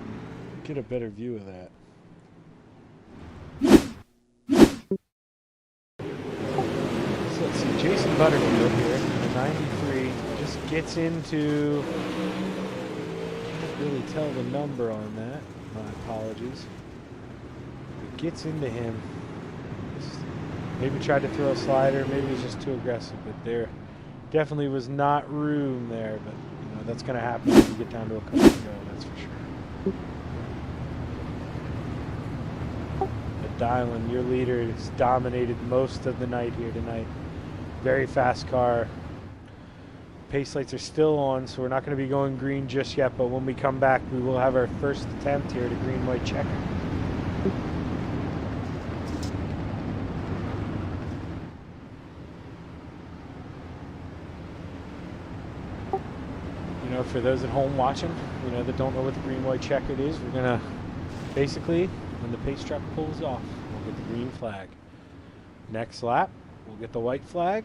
get a better view of that. So let's see, Jason Butterfield here, the 93, just gets into, can't really tell the number on that, my apologies. It gets into him. Just maybe tried to throw a slider, maybe he's just too aggressive, but there definitely was not room there, but you know, that's going to happen when you get down to a couple to go, that's for sure. But Dylan, your leader, has dominated most of the night here tonight. Very fast car. Pace lights are still on, so we're not going to be going green just yet, but when we come back, we will have our first attempt here to green-white checker. You know, for those at home watching, you know, that don't know what the green-white checkered is, we're going to basically, when the pace truck pulls off, we'll get the green flag. Next lap, we'll get the white flag,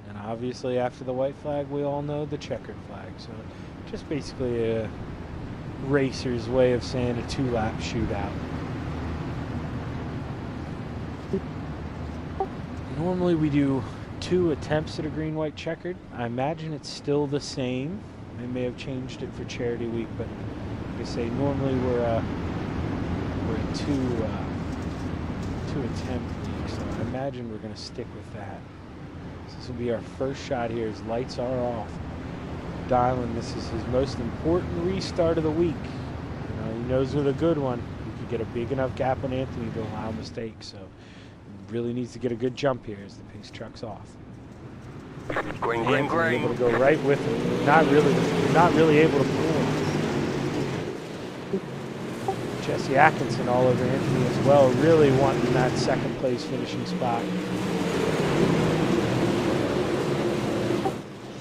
and obviously after the white flag, we all know the checkered flag. So just basically a racer's way of saying a 2-lap shootout. Normally we do 2 attempts at a green-white checkered. I imagine it's still the same. They may have changed it for Charity Week, but like I say, normally we're a 2 attempt league, so I imagine we're going to stick with that. So this will be our first shot here. His lights are off. Dylan, this is his most important restart of the week. You know, he knows with a good one, he could get a big enough gap on Anthony to allow mistakes. So he really needs to get a good jump here as the pace truck's off. Green, Anthony green, able green. to go right with him. Not really able to pull him. Jesse Atkinson all over Anthony as well, really wanting that second place finishing spot.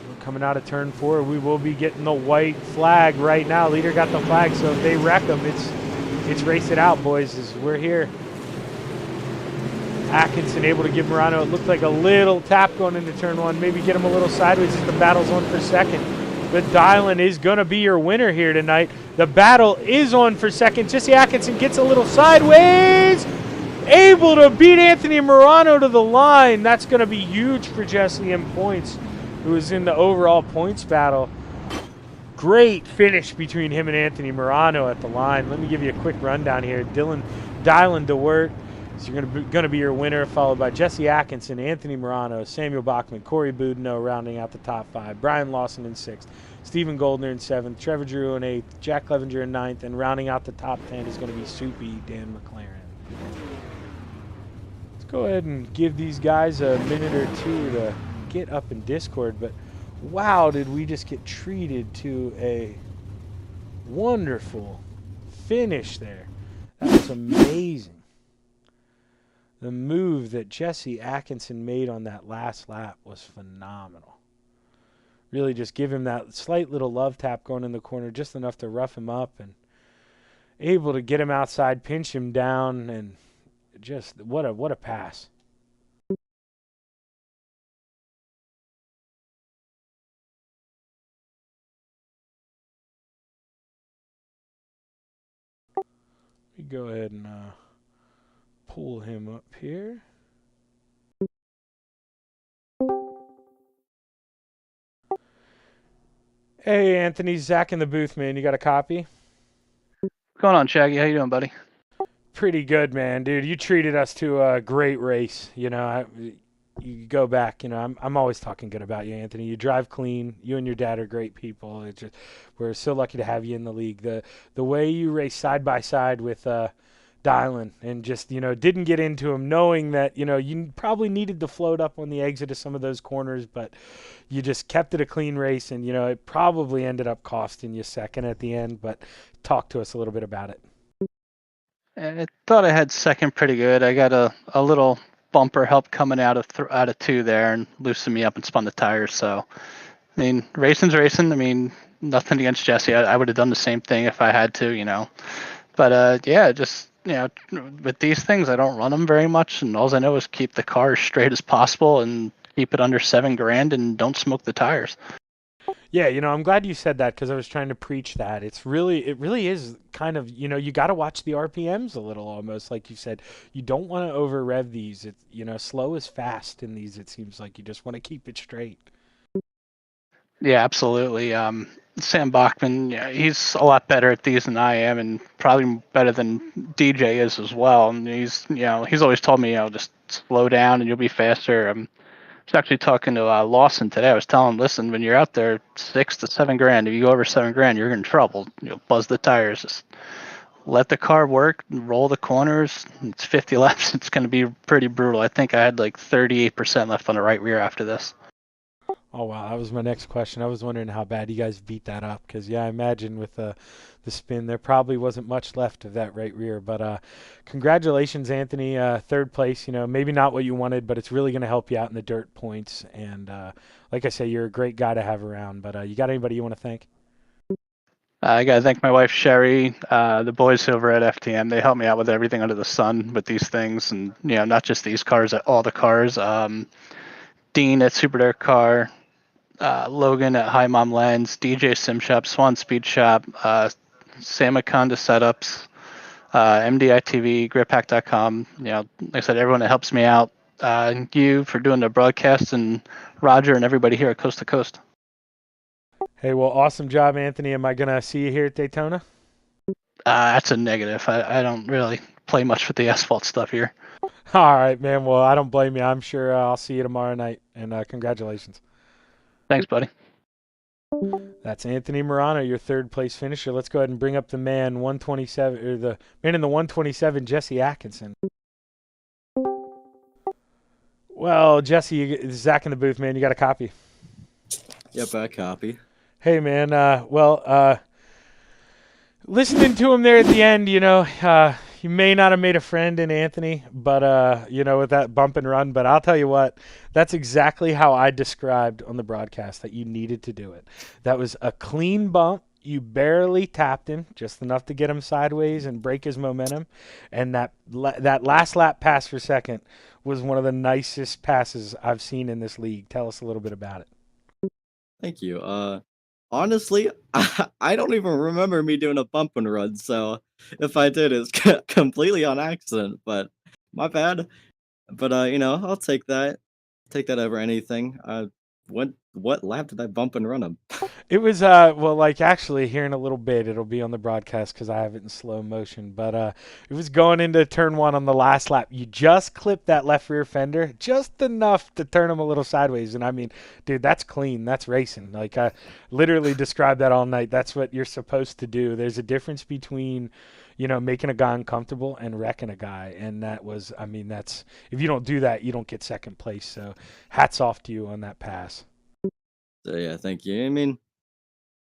We're coming out of turn 4. We will be getting the white flag right now. Leader got the flag, so if they wreck them, it's race it out, boys, as we're here. Atkinson able to give Morano, it looked like a little tap going into turn 1, maybe get him a little sideways as the battle's on for second. But Dylan is going to be your winner here tonight. The battle is on for second. Jesse Atkinson gets a little sideways. Able to beat Anthony Morano to the line. That's going to be huge for Jesse in points, who is in the overall points battle. Great finish between him and Anthony Morano at the line. Let me give you a quick rundown here. Dylan DeWert is going to be your winner, followed by Jesse Atkinson, Anthony Morano, Samuel Bachman, Corey Boudinot rounding out the top 5, Brian Lawson in 6th, Stephen Goldner in 7th, Trevor Drew in 8th, Jack Clevenger in 9th, and rounding out the top 10 is going to be Soupy Dan McLaren. Let's go ahead and give these guys a minute or two to get up in Discord, but wow, did we just get treated to a wonderful finish there. That was amazing. The move that Jesse Atkinson made on that last lap was phenomenal. Really just give him that slight little love tap going in the corner, just enough to rough him up, and able to get him outside, pinch him down, and just what a pass. We go ahead and pull him up here. Hey, Anthony, Zach in the booth, man. You got a copy? What's going on, Shaggy? How you doing, buddy? Pretty good, man, dude. You treated us to a great race. You know, you go back. You know, I'm always talking good about you, Anthony. You drive clean. You and your dad are great people. It's just, we're so lucky to have you in the league. The way you race side by side with dialing and just, didn't get into them, knowing that, you probably needed to float up on the exit of some of those corners, but you just kept it a clean race, and, it probably ended up costing you second at the end. But talk to us a little bit about it. I thought I had second pretty good. I got a little bumper help coming out of two there and loosened me up and spun the tires. So, I mean, racing's racing. I mean, nothing against Jesse. I would have done the same thing if I had to. But yeah, just with these things, I don't run them very much, and all I know is keep the car as straight as possible and keep it under $7,000 and don't smoke the tires. Yeah, I'm glad you said that, because I was trying to preach that. It really is kind of, you got to watch the RPMs a little, almost like you said. You don't want to over rev these. It's, slow is fast in these. It seems like you just want to keep it straight. Yeah, absolutely. Sam Bachman, yeah, he's a lot better at these than I am, and probably better than DJ is as well. And he's always told me, just slow down and you'll be faster. I was actually talking to Lawson today. I was telling him, listen, when you're out there, $6,000 to $7,000, if you go over $7,000, you're in trouble. Buzz the tires. Just let the car work, roll the corners. It's 50 laps. It's going to be pretty brutal. I think I had like 38% left on the right rear after this. Oh, wow. That was my next question. I was wondering how bad you guys beat that up, because, yeah, I imagine with the spin, there probably wasn't much left of that right rear. But congratulations, Anthony. Third place, maybe not what you wanted, but it's really going to help you out in the dirt points. And like I say, you're a great guy to have around. But you got anybody you want to thank? I got to thank my wife, Sherry, the boys over at FTM. They help me out with everything under the sun with these things. And, not just these cars, all the cars. Dean at Super Dirt Car, Logan at Hi Mom Lens, DJ Sim Shop, Swan Speed Shop, Sam Akonda Setups, MDI TV, GripHack.com. Like I said, everyone that helps me out. You for doing the broadcast, and Roger and everybody here at Coast to Coast. Hey, well, awesome job, Anthony. Am I going to see you here at Daytona? That's a negative. I don't really play much with the asphalt stuff here. All right, man. Well, I don't blame you. I'm sure I'll see you tomorrow night. And congratulations. Thanks, buddy. That's Anthony Morano, your third place finisher. Let's go ahead and bring up the man 127, or the man in the 127, Jesse Atkinson. Well, Jesse, Zach in the booth, man. You got a copy? Yep, I copy. Hey, man. Listening to him there at the end, you may not have made a friend in Anthony, but, with that bump and run. But I'll tell you what, that's exactly how I described on the broadcast that you needed to do it. That was a clean bump. You barely tapped him, just enough to get him sideways and break his momentum. And that last lap pass for second was one of the nicest passes I've seen in this league. Tell us a little bit about it. Thank you. Honestly, I don't even remember me doing a bump and run, so if I did, it's completely on accident, but my bad. But, I'll take that. Take that over anything. What lap did I bump and run him? It was, actually, here in a little bit, it'll be on the broadcast because I have it in slow motion. But it was going into turn one on the last lap. You just clipped that left rear fender just enough to turn him a little sideways. And I mean, dude, that's clean. That's racing. Like, I literally described that all night. That's what you're supposed to do. There's a difference between, making a guy uncomfortable and wrecking a guy. And that was, if you don't do that, you don't get second place. So hats off to you on that pass. So, yeah, thank you. I mean,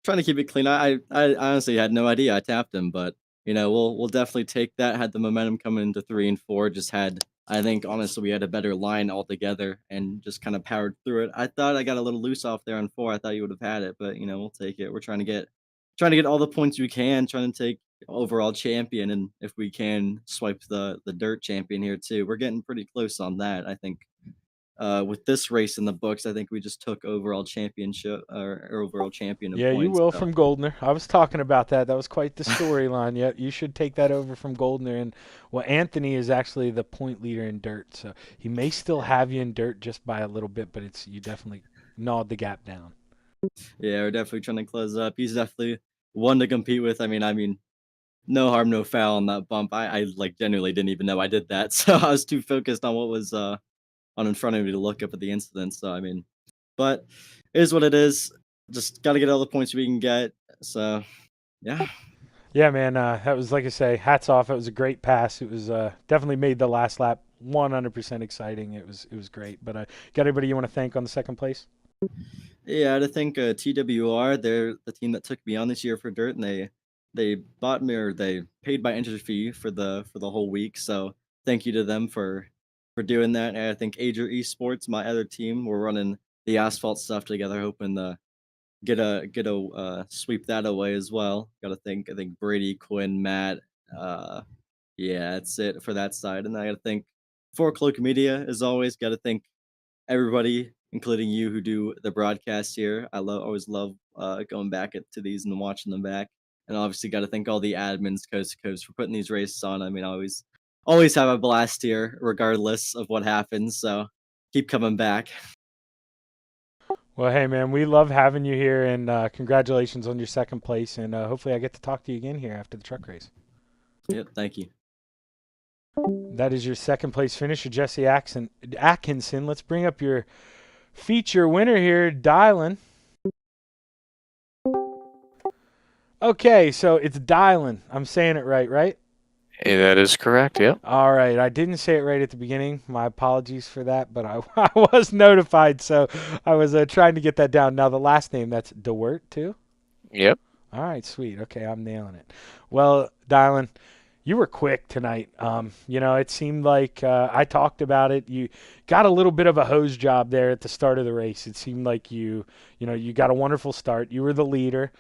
trying to keep it clean. I honestly had no idea I tapped him, but we'll definitely take that. Had the momentum coming into 3 and 4. I think honestly we had a better line altogether and just kind of powered through it. I thought I got a little loose off there on 4. I thought you would have had it, but we'll take it. We're trying to get all the points we can, trying to take overall champion, and if we can swipe the dirt champion here too. We're getting pretty close on that. I think with this race in the books, I think we just took overall championship or overall champion. Yeah, points, you will so. From Goldner. I was talking about that. That was quite the storyline. Yeah, you should take that over from Goldner. And Anthony is actually the point leader in dirt, so he may still have you in dirt just by a little bit, but you definitely gnawed the gap down. Yeah, we're definitely trying to close up. He's definitely one to compete with. I mean, no harm, no foul on that bump. I genuinely didn't even know I did that, so I was too focused on what was on in front of me to look up at the incident. So but it is what it is. Just got to get all the points we can get. So yeah. Yeah, man, that was, like I say, hats off. It was a great pass. It was definitely made the last lap 100% exciting. It was great. But got anybody you want to thank on the second place? Yeah, I think TWR, they're the team that took me on this year for dirt, and they bought me, or they paid my entry fee for the whole week. So thank you to them for doing that. And I think Ager Esports, my other team, we're running the asphalt stuff together, hoping to get a sweep that away as well. Got to think, I think Brady, Quinn, Matt. Yeah, that's it for that side. And I got to think for Cloak Media, as always. Got to think everybody, including you who do the broadcast here. Always love going back to these and watching them back. And obviously got to thank all the admins coast to coast for putting these races on. I mean, I always have a blast here, regardless of what happens. So keep coming back. Well, hey, man, we love having you here, and congratulations on your second place. And hopefully I get to talk to you again here after the truck race. Yep, thank you. That is your second place finisher, Jesse Atkinson. Let's bring up your feature winner here, Dylan. Okay, so it's Dylan. I'm saying it right, right? Hey, that is correct, yep. All right, I didn't say it right at the beginning. My apologies for that, but I was notified, so I was trying to get that down. Now, the last name, that's DeWert, too? Yep. All right, sweet. Okay, I'm nailing it. Well, Dylan, you were quick tonight. It seemed like I talked about it. You got a little bit of a hose job there at the start of the race. It seemed like you got a wonderful start. You were the leader.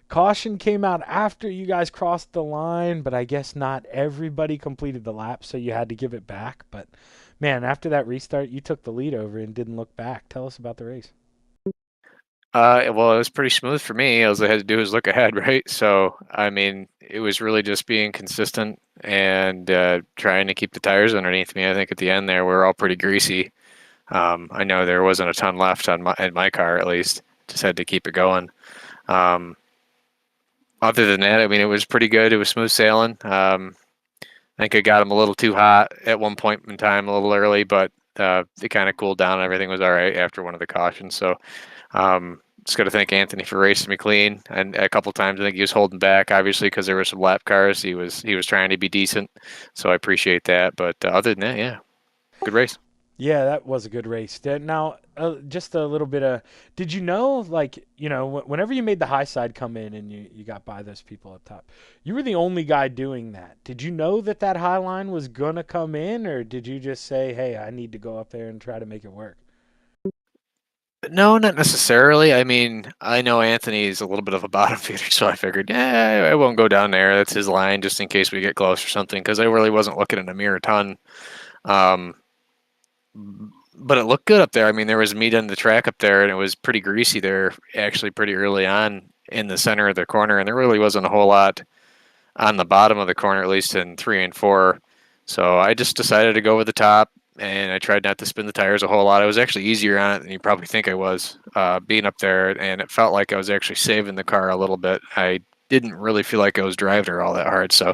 Caution came out after you guys crossed the line, but I guess not everybody completed the lap, so you had to give it back. But, man, after that restart, you took the lead over and didn't look back. Tell us about the race. Well, it was pretty smooth for me. All I had to do was look ahead, right? So, I mean, it was really just being consistent and trying to keep the tires underneath me. I think at the end there, we were all pretty greasy. I know there wasn't a ton left in my car, at least. Just had to keep it going. Other than that, I mean, it was pretty good. It was smooth sailing. I think I got them a little too hot at one point in time, a little early, but it kind of cooled down and everything was all right after one of the cautions. So just got to thank Anthony for racing me clean. And a couple times I think he was holding back, obviously, because there were some lap cars. He was trying to be decent, so I appreciate that. But other than that, yeah, good race. Yeah, that was a good race. Now, just a little bit of, did you know, whenever you made the high side come in and you got by those people up top, you were the only guy doing that. Did you know that high line was going to come in, or did you just say, hey, I need to go up there and try to make it work? No, not necessarily. I mean, I know Anthony's a little bit of a bottom feeder, so I figured, I won't go down there. That's his line, just in case we get close or something, because I really wasn't looking in the mirror a ton. But it looked good up there. I mean, there was meat on the track up there, and it was pretty greasy there, actually, pretty early on in the center of the corner, and there really wasn't a whole lot on the bottom of the corner, at least in 3 and 4. So I just decided to go over the top, and I tried not to spin the tires a whole lot. I was actually easier on it than you probably think I was, being up there, and it felt like I was actually saving the car a little bit. I didn't really feel like I was driving her all that hard, so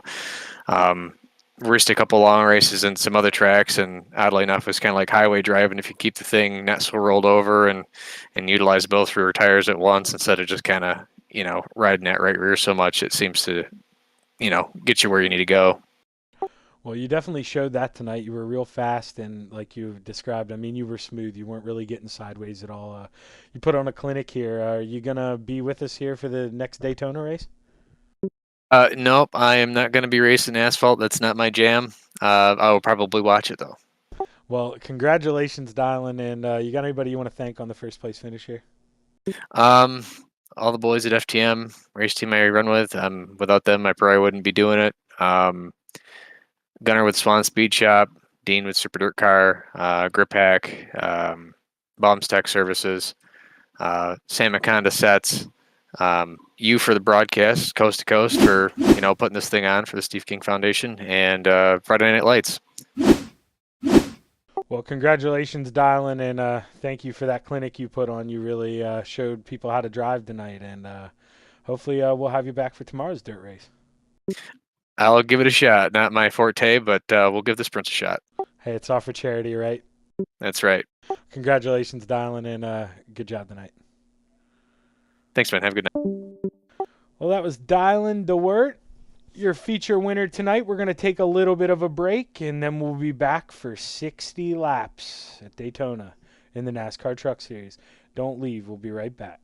raced a couple long races and some other tracks, and oddly enough, it's kind of like highway driving if you keep the thing not so rolled over and utilize both rear tires at once instead of just kind of riding that right rear so much. It seems to get you where you need to go. Well, you definitely showed that tonight. You were real fast, and like you described, I mean, you were smooth. You weren't really getting sideways at all. You put on a clinic here. Are you going to be with us here for the next Daytona race? Nope, I am not going to be racing asphalt. That's not my jam. I will probably watch it, though. Well, congratulations, Dylan, and you got anybody you want to thank on the first place finish here? All the boys at FTM, race team I run with. Without them, I probably wouldn't be doing it. Gunner with Swan Speed Shop, Dean with Super Dirt Car, Grip Hack, Bombs Tech Services, Sam Maconda Sets, you for the broadcast, Coast to Coast, for putting this thing on for the Steve King Foundation, and Friday Night Lights. Well, congratulations, Dylan, and thank you for that clinic you put on. You really showed people how to drive tonight, and hopefully we'll have you back for tomorrow's dirt race. I'll give it a shot. Not my forte, but we'll give the sprints a shot. Hey, it's all for charity, right? That's right. Congratulations, Dylan, and good job tonight. Thanks, man. Have a good night. Well, that was Dylan DeWert. your feature winner tonight. We're going to take a little bit of a break, and then we'll be back for 60 laps at Daytona in the NASCAR Truck Series. Don't leave. We'll be right back.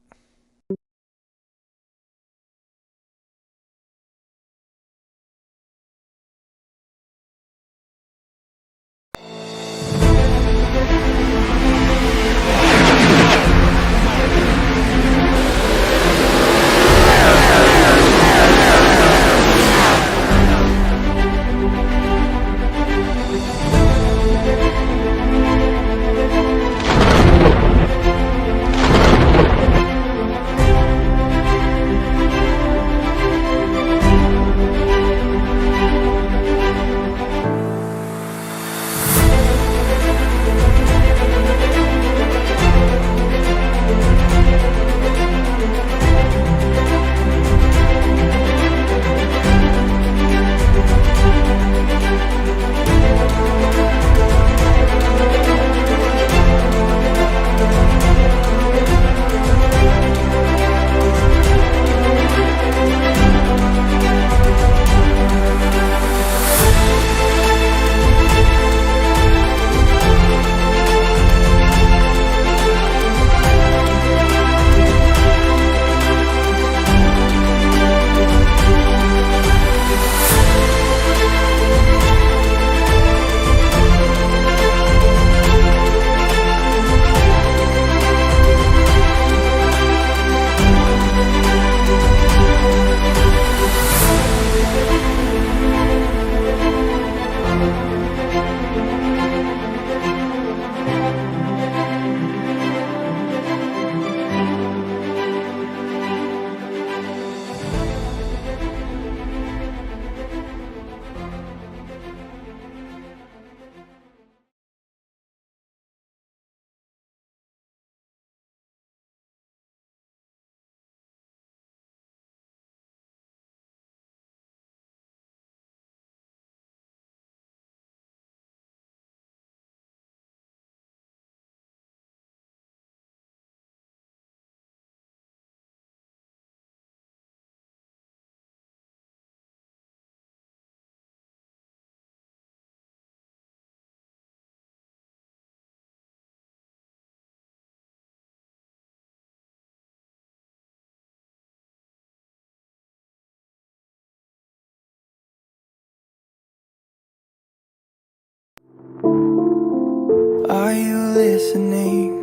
Are you listening?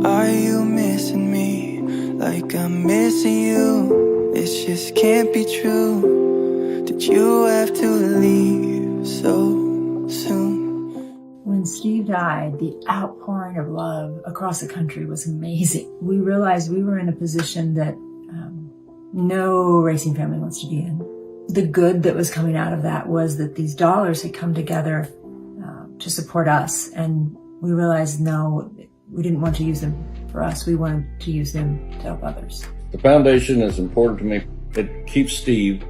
Are you missing me like I'm missing you? This just can't be true. Did you have to leave so soon? When Steve died, the outpouring of love across the country was amazing. We realized we were in a position that no racing family wants to be in. The good that was coming out of that was that these dollars had come together to support us, and we realized no, we didn't want to use them for us. We wanted to use them to help others. The foundation is important to me. It keeps Steve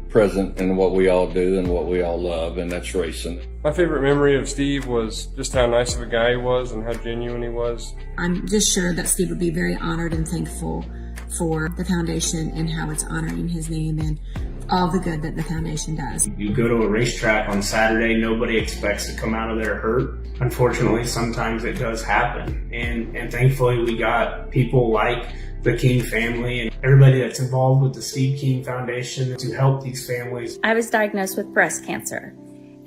present in what we all do and what we all love, and that's racing. My favorite memory of Steve was just how nice of a guy he was and how genuine he was. I'm just sure that Steve would be very honored and thankful for the foundation and how it's honoring his name and all the good that the foundation does. You go to a racetrack on Saturday, nobody expects to come out of there hurt. Unfortunately, sometimes it does happen. And thankfully we got people like the King family and everybody that's involved with the Steve King Foundation to help these families. I was diagnosed with breast cancer,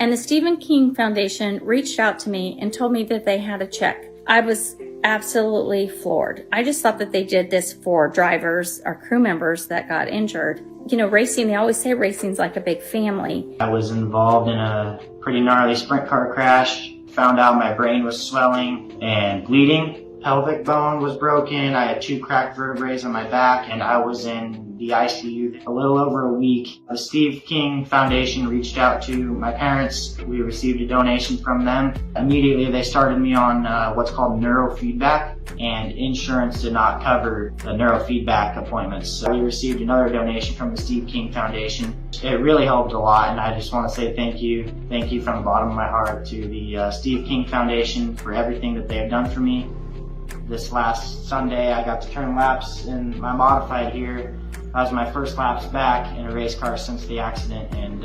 and the Stephen King Foundation reached out to me and told me that they had a check. I was absolutely floored. I just thought that they did this for drivers or crew members that got injured. You know, racing, they always say racing's like a big family. I was involved in a pretty gnarly sprint car crash. Found out my brain was swelling and bleeding. Pelvic bone was broken. I had 2 cracked vertebrae on my back, and I was in the ICU a little over a week. The Steve King Foundation reached out to my parents. We received a donation from them. Immediately they started me on what's called neurofeedback, and insurance did not cover the neurofeedback appointments. So we received another donation from the Steve King Foundation. It really helped a lot, and I just want to say thank you. Thank you from the bottom of my heart to the Steve King Foundation for everything that they have done for me. This last Sunday, I got to turn laps in my modified here, was my first laps back in a race car since the accident, and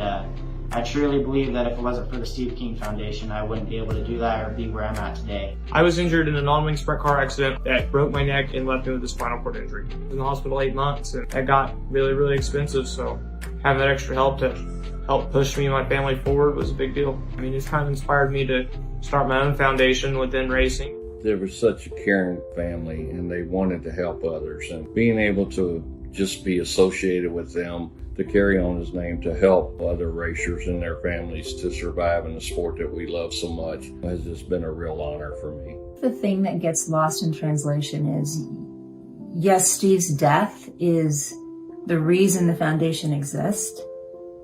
I truly believe that if it wasn't for the Steve King Foundation, I wouldn't be able to do that or be where I'm at today. I was injured in a non-wing sprint car accident that broke my neck and left me with a spinal cord injury. I was in the hospital 8 months, and that got really, really expensive, so having that extra help to help push me and my family forward was a big deal. I mean, it's kind of inspired me to start my own foundation within racing. There was such a caring family, and they wanted to help others, and being able to just be associated with them, to carry on his name, to help other racers and their families to survive in the sport that we love so much, has just been a real honor for me. The thing that gets lost in translation is, yes, Steve's death is the reason the foundation exists,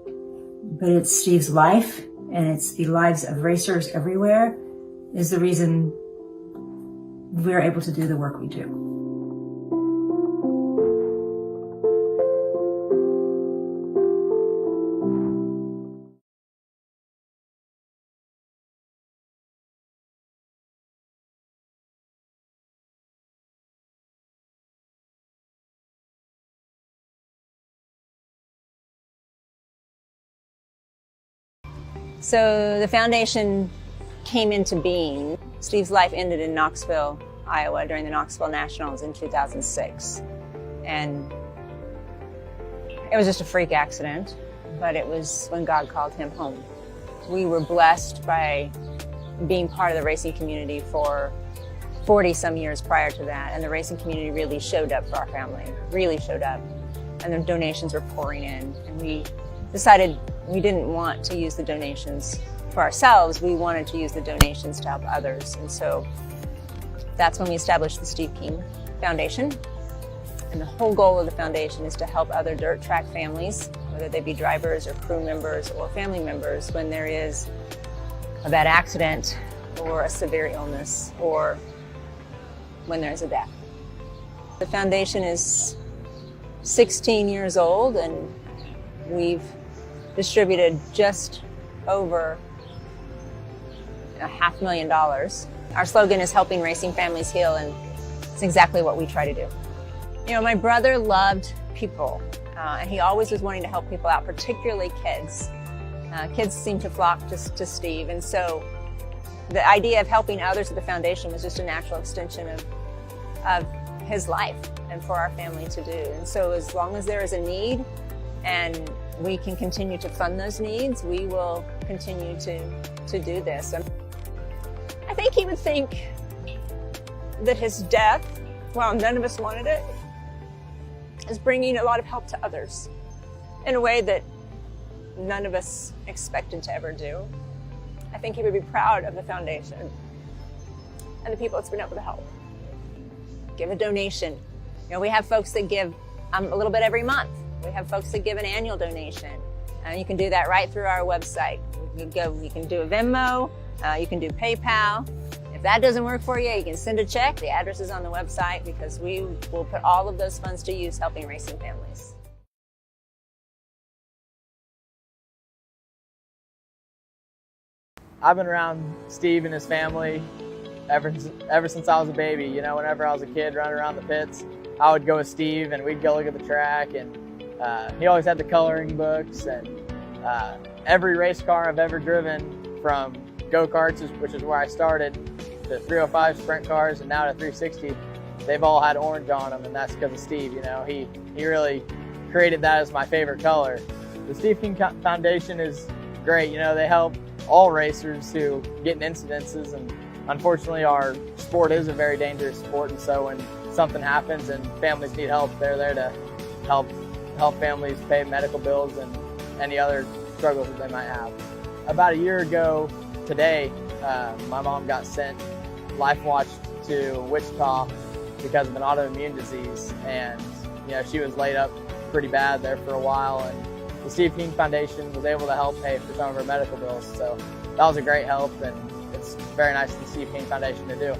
but it's Steve's life, and it's the lives of racers everywhere, is the reason we're able to do the work we do. So the foundation came into being. Steve's life ended in Knoxville, Iowa during the Knoxville Nationals in 2006. And it was just a freak accident, but it was when God called him home. We were blessed by being part of the racing community for 40 some years prior to that, and the racing community really showed up for our family, really showed up. And the donations were pouring in, and we decided we didn't want to use the donations for ourselves. We wanted to use the donations to help others. And so that's when we established the Steve King Foundation. And the whole goal of the foundation is to help other dirt track families, whether they be drivers or crew members or family members, when there is a bad accident or a severe illness or when there is a death. The foundation is 16 years old, and we've distributed just over $500,000. Our slogan is helping racing families heal, and it's exactly what we try to do. You know, my brother loved people, and he always was wanting to help people out, particularly kids. Kids seem to flock to Steve, and so the idea of helping others at the foundation was just a natural extension of his life and for our family to do. And so as long as there is a need and we can continue to fund those needs, we will continue to do this. I think he would think that his death, while none of us wanted it, is bringing a lot of help to others in a way that none of us expected to ever do. I think he would be proud of the foundation and the people it's been able to help. Give a donation. You know, we have folks that give a little bit every month. We have folks that give an annual donation. You can do that right through our website. You can do a Venmo, you can do PayPal. If that doesn't work for you, you can send a check. The address is on the website, because we will put all of those funds to use helping racing families. I've been around Steve and his family ever since I was a baby. You know, whenever I was a kid running around the pits, I would go with Steve and we'd go look at the track, and he always had the coloring books, and every race car I've ever driven, from go-karts, which is where I started, to 305 sprint cars, and now to 360, they've all had orange on them, and that's because of Steve. You know, he really created that as my favorite color. The Steve King Foundation is great. You know, they help all racers who get in incidences, and unfortunately our sport is a very dangerous sport, and so when something happens and families need help, they're there to help families pay medical bills and any other struggles that they might have. About a year ago today, my mom got sent Life Watch to Wichita because of an autoimmune disease, and you know, she was laid up pretty bad there for a while, and the Steve King Foundation was able to help pay for some of her medical bills. So that was a great help, and it's very nice of the Steve King Foundation to do.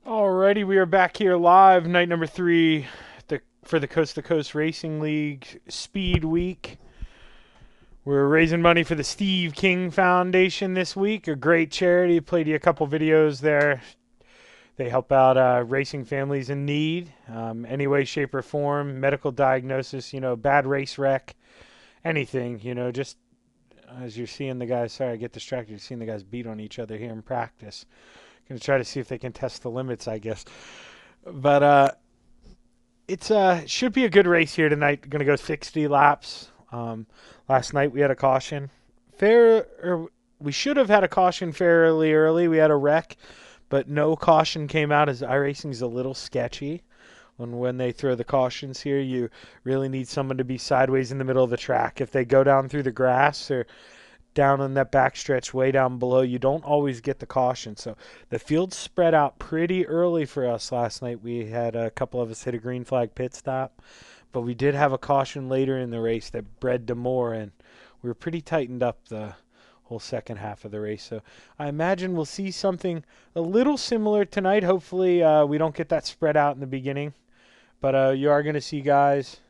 Alrighty, we are back here live, night number 3 for the Coast to Coast Racing League Speed Week. We're raising money for the Steve King Foundation this week, a great charity. Played you a couple videos there. They help out racing families in need, any way, shape, or form, medical diagnosis, bad race wreck, anything, just as you're seeing the guys, sorry I get distracted, you're seeing the guys beat on each other here in practice. Going to try to see if they can test the limits, I guess. But it's should be a good race here tonight. Going to go 60 laps. Last night we had a caution. We should have had a caution fairly early. We had a wreck, but no caution came out as iRacing is a little sketchy. When they throw the cautions here, you really need someone to be sideways in the middle of the track. If they go down through the grass or down on that backstretch way down below, you don't always get the caution. So the field spread out pretty early for us last night. We had a couple of us hit a green flag pit stop, but we did have a caution later in the race that bred to more, and we were pretty tightened up the whole second half of the race. So I imagine we'll see something a little similar tonight. Hopefully we don't get that spread out in the beginning, but you are going to see guys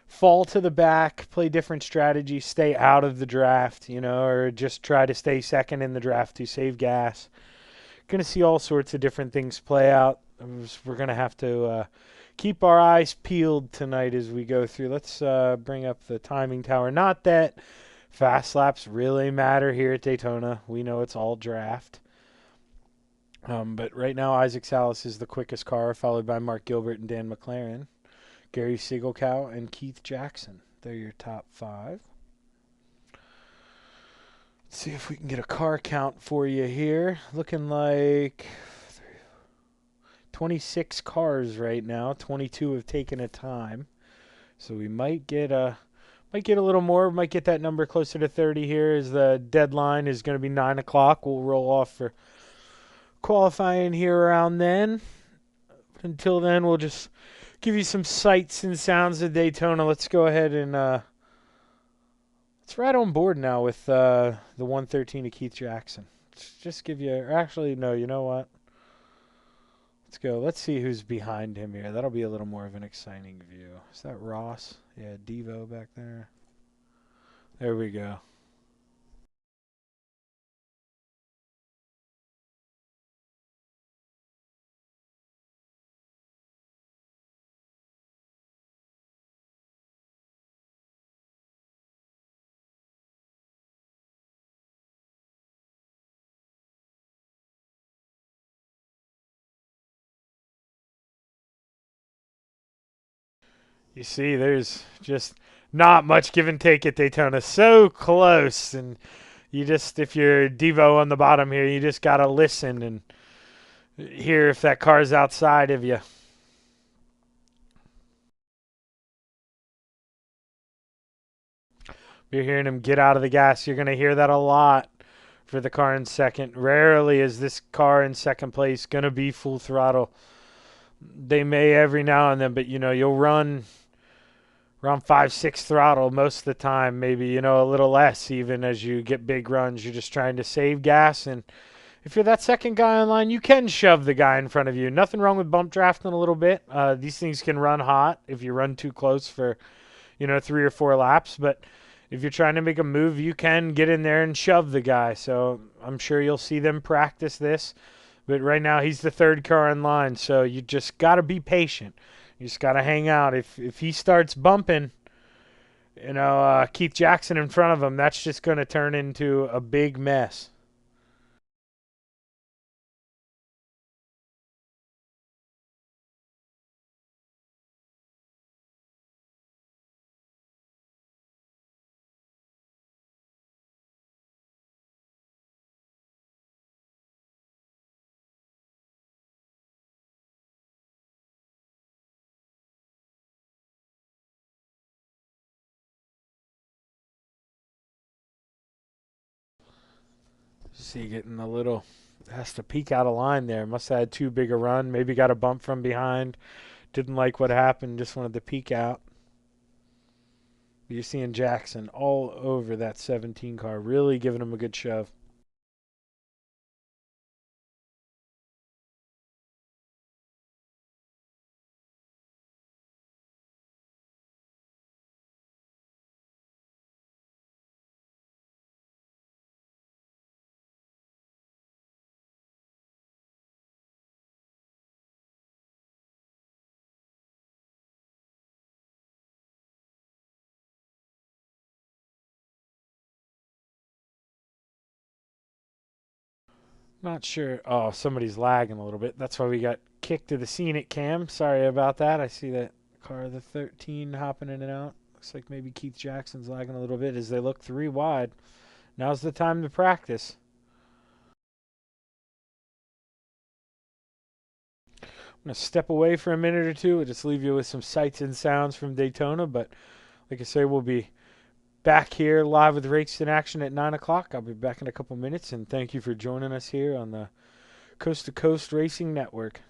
fall to the back, play different strategies, stay out of the draft, or just try to stay second in the draft to save gas. Going to see all sorts of different things play out. We're going to have to keep our eyes peeled tonight as we go through. Let's bring up the timing tower. Not that fast laps really matter here at Daytona. We know it's all draft. But right now, Isaac Salas is the quickest car, followed by Mark Gilbert and Dan McLaren. Gary Siegelkow and Keith Jackson. They're your top 5. Let's see if we can get a car count for you here. Looking like 26 cars right now. 22 have taken a time. So we might get a little more. Might get that number closer to 30 here as the deadline is going to be 9 o'clock. We'll roll off for qualifying here around then. Until then, we'll just give you some sights and sounds of Daytona. Let's go ahead and let's ride on board now with the 113 of Keith Jackson. Let's just give you, or actually, no, you know what? Let's go. Let's see who's behind him here. That'll be a little more of an exciting view. Is that Ross? Yeah, Devo back there. There we go. You see, there's just not much give and take at Daytona. So close. And you just, if you're Devo on the bottom here, you just got to listen and hear if that car's outside of you. You're hearing him get out of the gas. You're going to hear that a lot for the car in second. Rarely is this car in second place going to be full throttle. They may every now and then, but, you'll run around 5-6 throttle most of the time, maybe, a little less even as you get big runs. You're just trying to save gas, and if you're that second guy on line, you can shove the guy in front of you. Nothing wrong with bump drafting a little bit. These things can run hot if you run too close for, 3 or 4 laps, but if you're trying to make a move, you can get in there and shove the guy. So I'm sure you'll see them practice this, but right now he's the third car in line, so you just got to be patient. You just got to hang out. If he starts bumping, Keith Jackson in front of him, that's just going to turn into a big mess. See, getting a little, has to peek out of line there. Must have had too big a run. Maybe got a bump from behind. Didn't like what happened. Just wanted to peek out. You're seeing Jackson all over that 17 car, really giving him a good shove. Not sure. Oh, somebody's lagging a little bit. That's why we got kicked to the scenic cam. Sorry about that. I see that car, the 13, hopping in and out. Looks like maybe Keith Jackson's lagging a little bit as they look 3 wide. Now's the time to practice. I'm going to step away for a minute or two. We'll just leave you with some sights and sounds from Daytona. But like I say, we'll be back here live with Rakes in Action at 9 o'clock. I'll be back in a couple minutes. And thank you for joining us here on the Coast to Coast Racing Network.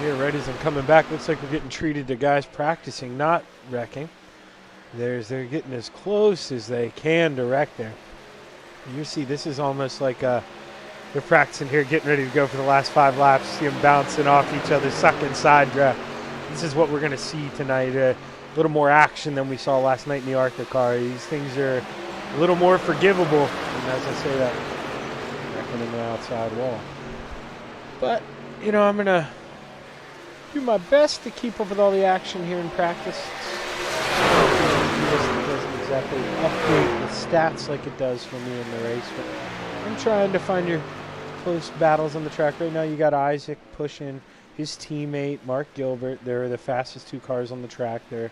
Here, right as I'm coming back, looks like we're getting treated to guys practicing, not wrecking. They're getting as close as they can to wreck there. You see, this is almost like they're practicing here, getting ready to go for the last 5 laps. See them bouncing off each other, sucking side draft. This is what we're going to see tonight. A little more action than we saw last night in the Arthur car. These things are a little more forgivable. And as I say that, wrecking in the outside wall. But, you know, I'm going to do my best to keep up with all the action here in practice. It doesn't exactly update the stats like it does for me in the race, but I'm trying to find your close battles on the track. Right now you got Isaac pushing his teammate, Mark Gilbert. They're the fastest 2 cars on the track. They're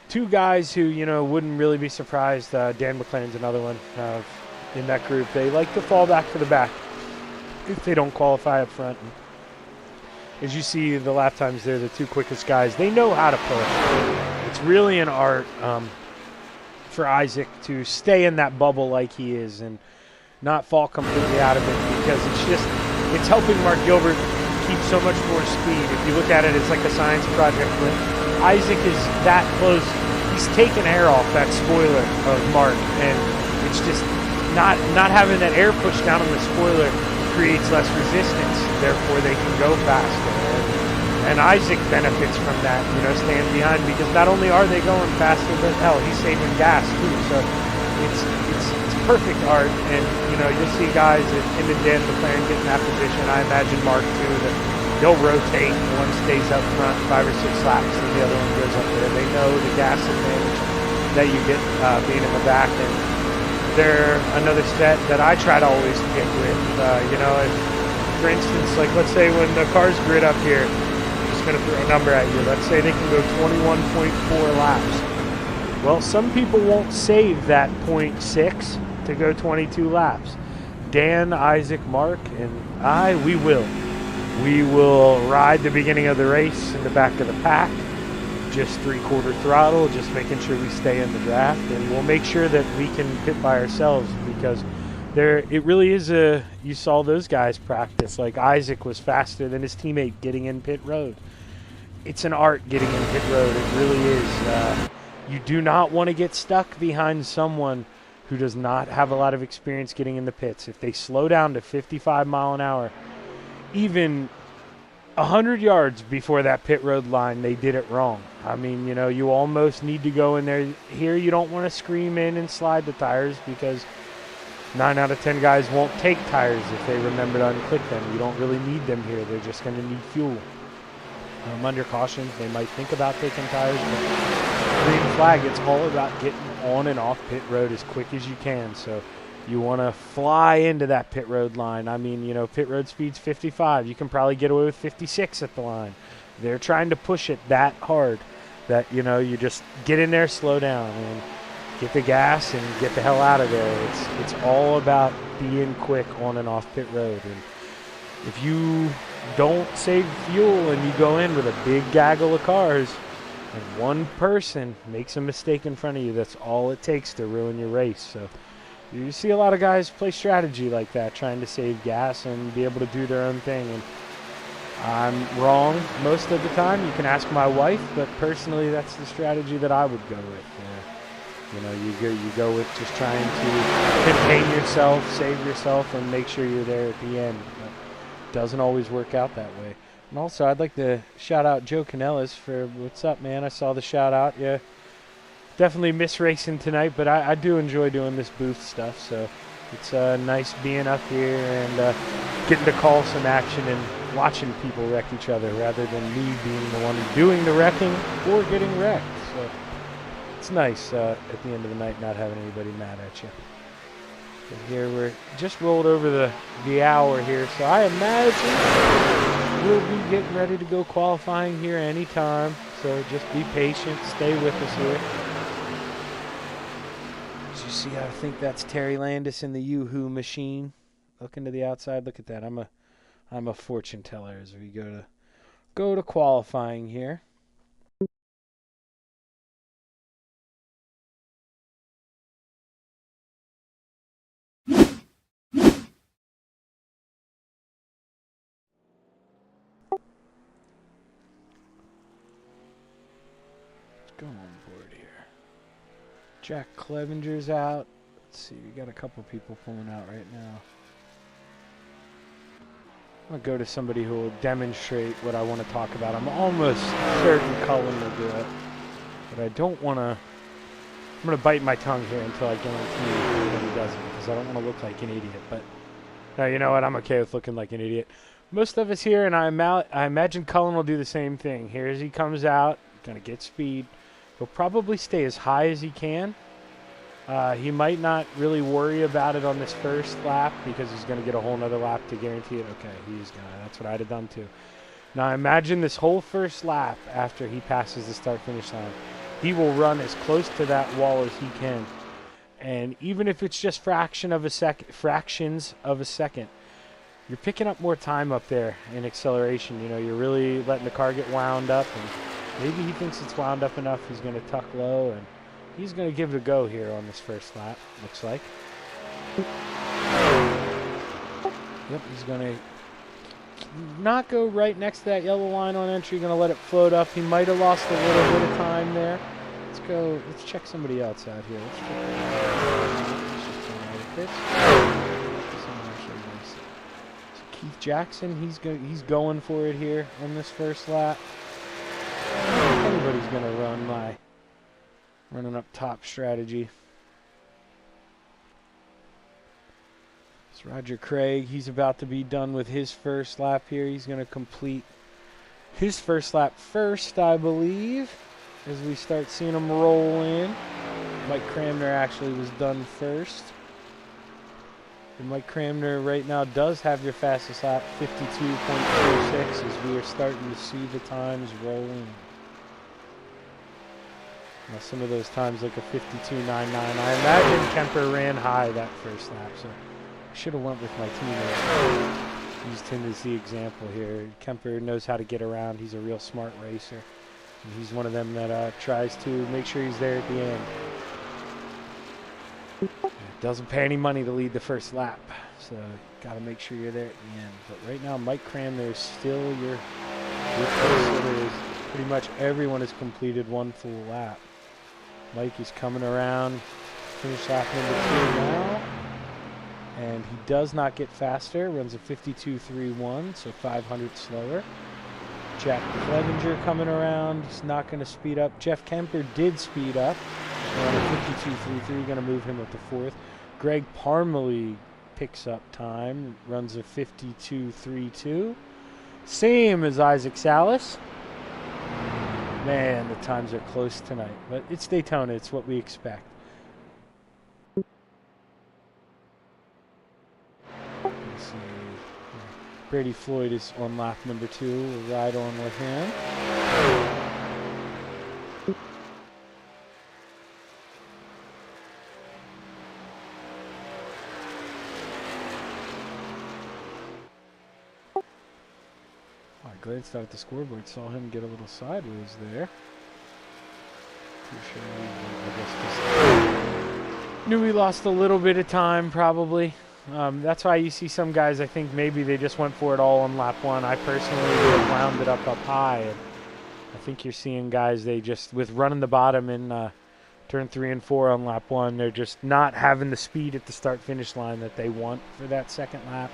2 guys who, you know, wouldn't really be surprised. Dan McLaren's another one in that group. They like to fall back to the back if they don't qualify up front. And as you see, the lap times, they're the 2 quickest guys. They know how to push. It's really an art for Isaac to stay in that bubble like he is and not fall completely out of it, because it's just it's helping Mark Gilbert keep so much more speed. If you look at it, it's like a science project. When Isaac is that close, he's taken air off that spoiler of Mark, and it's just not having that air push down on the spoiler creates less resistance. Therefore, they can go faster. And Isaac benefits from that, staying behind, because not only are they going faster, but hell, he's saving gas too. So it's perfect art, and you'll see guys in the Den McLaren get in that position. I imagine Mark too, that they'll rotate. One stays up front 5 or 6 laps, and the other one goes up there. They know the gas advantage that you get being in the back, and they're another set that I try to always pick with. If, for instance, like let's say when the cars grid up here, I'm just going to throw a number at you. Let's say they can go 21.4 laps. Well, some people won't save that 0.6 to go 22 laps. Dan, Isaac, Mark, and we will. We will ride the beginning of the race in the back of the pack, just 3/4 throttle, just making sure we stay in the draft, and we'll make sure that we can pit by ourselves, because it really is you saw those guys practice. Like Isaac was faster than his teammate getting in pit road. It's an art getting in pit road. It really is. You do not want to get stuck behind someone who does not have a lot of experience getting in the pits. If they slow down to 55 mile an hour, even 100 yards before that pit road line, they did it wrong. I mean, you almost need to go in there. Here, you don't want to scream in and slide the tires, because 9 out of 10 guys won't take tires if they remember to unclick them. You don't really need them here. They're just going to need fuel. Under caution, they might think about taking tires, but green flag, it's all about getting on and off pit road as quick as you can. So you want to fly into that pit road line. I mean, pit road speed's 55. You can probably get away with 56 at the line. They're trying to push it that hard that, you just get in there, slow down, and get the gas and get the hell out of there. It's all about being quick on and off pit road. And if you don't save fuel and you go in with a big gaggle of cars and one person makes a mistake in front of you, that's all it takes to ruin your race. So you see a lot of guys play strategy like that, trying to save gas and be able to do their own thing. And I'm wrong most of the time. You can ask my wife, but personally, that's the strategy that I would go with. You go with just trying to contain yourself, save yourself, and make sure you're there at the end. But it doesn't always work out that way. And also, I'd like to shout out Joe Canellis for what's up, man. I saw the shout out. Yeah, definitely miss racing tonight, but I do enjoy doing this booth stuff. So it's nice being up here and getting to call some action and watching people wreck each other rather than me being the one doing the wrecking or getting wrecked. So it's nice at the end of the night not having anybody mad at you. But here we're just rolled over the hour here, so I imagine we'll be getting ready to go qualifying here anytime. So just be patient, stay with us here. As you see, I think that's Terry Landis in the Yoo-Hoo machine. Looking to the outside, look at that. I'm a fortune teller as we go to qualifying here. Go on board here. Jack Clevenger's out. Let's see, we got a couple people pulling out right now. I'm going to go to somebody who will demonstrate what I want to talk about. I'm almost certain Cullen will do it. But I don't want to... I'm going to bite my tongue here until I guarantee that he doesn't, because I don't want to look like an idiot. But no, you know what? I'm okay with looking like an idiot. Most of us here, and I imagine Cullen will do the same thing. Here as he comes out, going to get speed. He'll probably stay as high as he can. He might not really worry about it on this first lap because he's going to get a whole nother lap to guarantee it. Okay, he's going to. That's what I'd have done too. Now imagine this whole first lap after he passes the start-finish line. He will run as close to that wall as he can. And even if it's just fractions of a second, you're picking up more time up there in acceleration. You're really letting the car get wound up, and maybe he thinks it's wound up enough. He's going to tuck low, and he's going to give it a go here on this first lap, looks like. Yep, he's going to not go right next to that yellow line on entry. Going to let it float up. He might have lost a little bit of time there. Let's check somebody else out here. Let's check so Keith Jackson, he's going for it here on this first lap. Everybody's going to run my running up top strategy. It's Roger Craig. He's about to be done with his first lap here. He's going to complete his first lap first, I believe, as we start seeing him roll in. Mike Cramner actually was done first. And Mike Cramner right now does have your fastest lap, 52.46, as we are starting to see the times roll in. Now some of those times like a 52.99. I imagine Kemper ran high that first lap, so I should have went with my teammate. Used him as the example here. Kemper knows how to get around. He's a real smart racer. And he's one of them that tries to make sure he's there at the end. It doesn't pay any money to lead the first lap, so got to make sure you're there at the end. But right now, Mike Cramner is still your first hitter. Pretty much everyone has completed one full lap. Mike is coming around, finish lap number 2 now. And he does not get faster, runs a 52.31, so 500 slower. Jack Clevenger coming around, he's not going to speed up. Jeff Kemper did speed up, on a 52.33, going to move him up to 4th. Greg Parmalee picks up time, runs a 52.32. Same as Isaac Salas. Man, the times are close tonight, but it's Daytona, it's what we expect. Brady Floyd is on lap number 2. We'll ride on with him. I glanced out at the scoreboard, saw him get a little sideways there. Pretty sure knew he lost a little bit of time, probably. That's why you see some guys, I think maybe they just went for it all on lap 1. I personally would have wound it up high. And I think you're seeing guys, they just, with running the bottom in turn 3 and 4 on lap 1, they're just not having the speed at the start-finish line that they want for that second lap.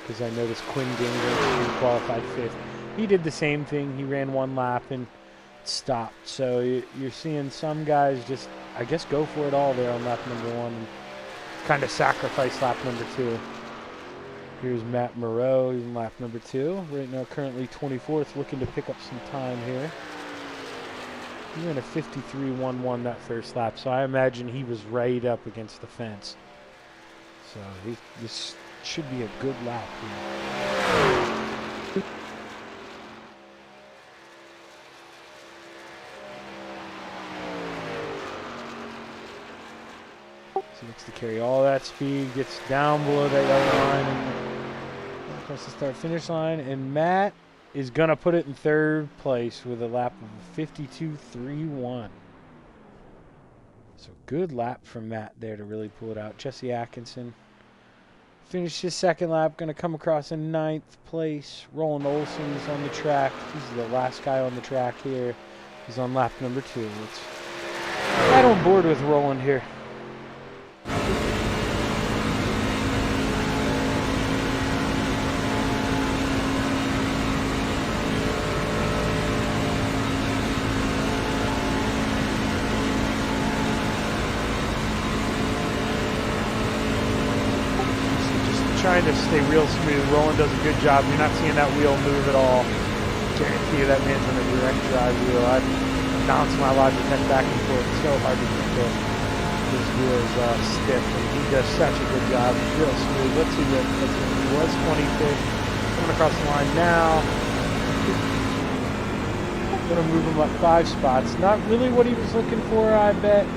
Because I noticed Quinn Gingrich, who qualified 5th, he did the same thing. He ran 1 lap and stopped. So you're seeing some guys just, I guess, go for it all there on lap number 1. And kind of sacrifice lap number 2. Here's Matt Moreau, he's in lap number 2. Right now, currently 24th, looking to pick up some time here. He ran a 53.11 that first lap, so I imagine he was right up against the fence. So this should be a good lap here. So looks to carry all that speed, gets down below that yellow line and across the start-finish line. And Matt is going to put it in 3rd place with a lap of 52.31. So good lap from Matt there to really pull it out. Jesse Atkinson finished his 2nd lap, going to come across in 9th place. Roland Olson is on the track. He's the last guy on the track here. He's on lap number 2. Let's right on board with Roland here. Trying to stay real smooth. Roland does a good job. You're not seeing that wheel move at all. Guarantee you that man's on a direct drive wheel. I bounce my Logitech back and forth. It's so hard to get his wheels stiff, and he does such a good job. Real smooth. Let's see what he was 25th. Coming across the line now. Gonna move him up 5 spots. Not really what he was looking for, I bet.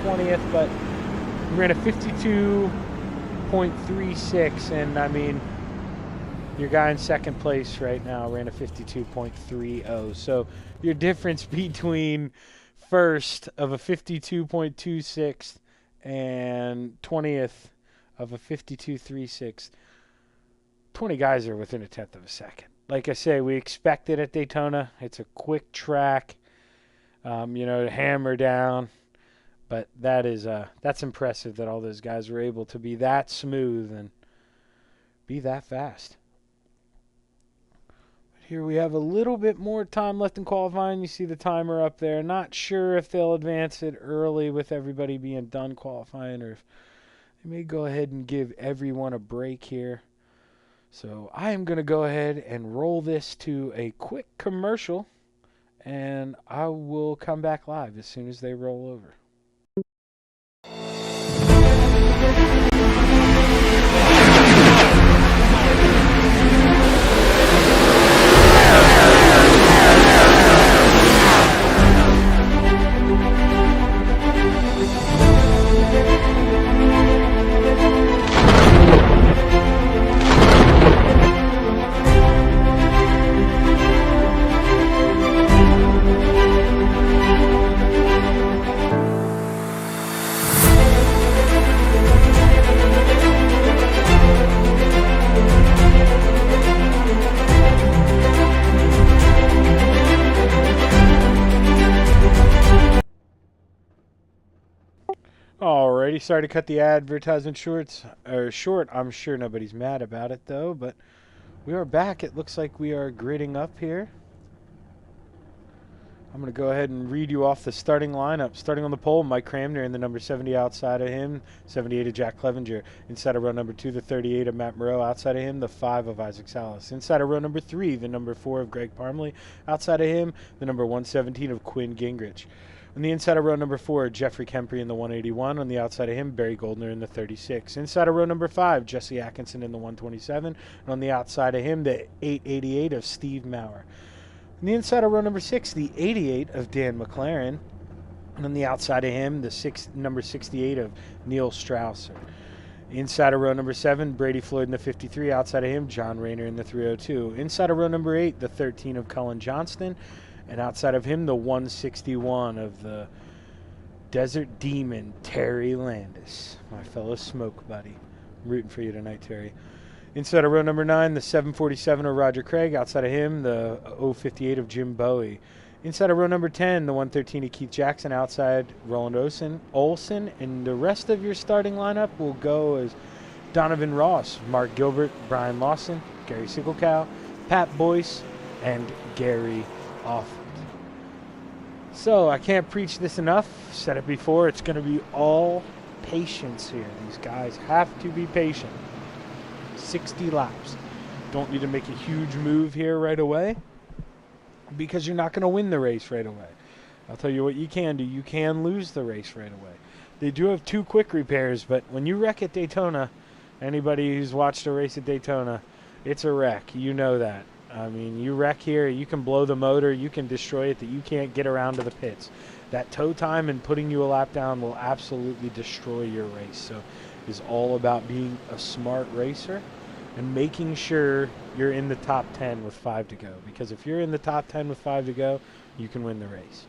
20th, but he ran a 52.36, and I mean, your guy in 2nd place right now ran a 52.30. So your difference between 1st of a 52.26 and 20th of a 52.36 20 guys are within a tenth of a second. Like I say, we expect it at Daytona. It's a quick track, to hammer down. But that's impressive that all those guys were able to be that smooth and be that fast. Here we have a little bit more time left in qualifying. You see the timer up there. Not sure if they'll advance it early with everybody being done qualifying, or if they may go ahead and give everyone a break here. So I am going to go ahead and roll this to a quick commercial, and I will come back live as soon as they roll over. Alrighty, sorry to cut the advertisement short. I'm sure nobody's mad about it though, but we are back. It looks like we are gridding up here. I'm going to go ahead and read you off the starting lineup. Starting on the pole, Mike Cramner in the number 70 outside of him, 78 of Jack Clevenger. Inside of row number 2, the 38 of Matt Moreau. Outside of him, the 5 of Isaac Salas. Inside of row number 3, the number 4 of Greg Parmley. Outside of him, the number 117 of Quinn Gingrich. On the inside of row number 4, Jeffrey Kemprey in the 181. On the outside of him, Barry Goldner in the 36. Inside of row number 5, Jesse Atkinson in the 127. And on the outside of him, the 888 of Steve Maurer. On the inside of row number 6, the 88 of Dan McLaren. And on the outside of him, the number 68 of Neil Strausser. Inside of row number 7, Brady Floyd in the 53. Outside of him, John Rayner in the 302. Inside of row number 8, the 13 of Cullen Johnston. And outside of him, the 161 of the Desert Demon, Terry Landis, my fellow smoke buddy. I'm rooting for you tonight, Terry. Inside of row number 9, the 747 of Roger Craig. Outside of him, the 058 of Jim Bowie. Inside of row number 10, the 113 of Keith Jackson. Outside, Roland Olson. And the rest of your starting lineup will go as Donovan Ross, Mark Gilbert, Brian Lawson, Gary Sickelcow, Pat Boyce, and Gary Offord. So I can't preach this enough. Said it before. It's going to be all patience here. These guys have to be patient. 60 laps. Don't need to make a huge move here right away, because you're not going to win the race right away. I'll tell you what you can do. You can lose the race right away. They do have 2 quick repairs, but when you wreck at Daytona, anybody who's watched a race at Daytona, it's a wreck. You know that. I mean, you wreck here, you can blow the motor, you can destroy it, that you can't get around to the pits. That tow time and putting you a lap down will absolutely destroy your race. So it's all about being a smart racer and making sure you're in the top 10 with 5 to go. Because if you're in the top 10 with 5 to go, you can win the race.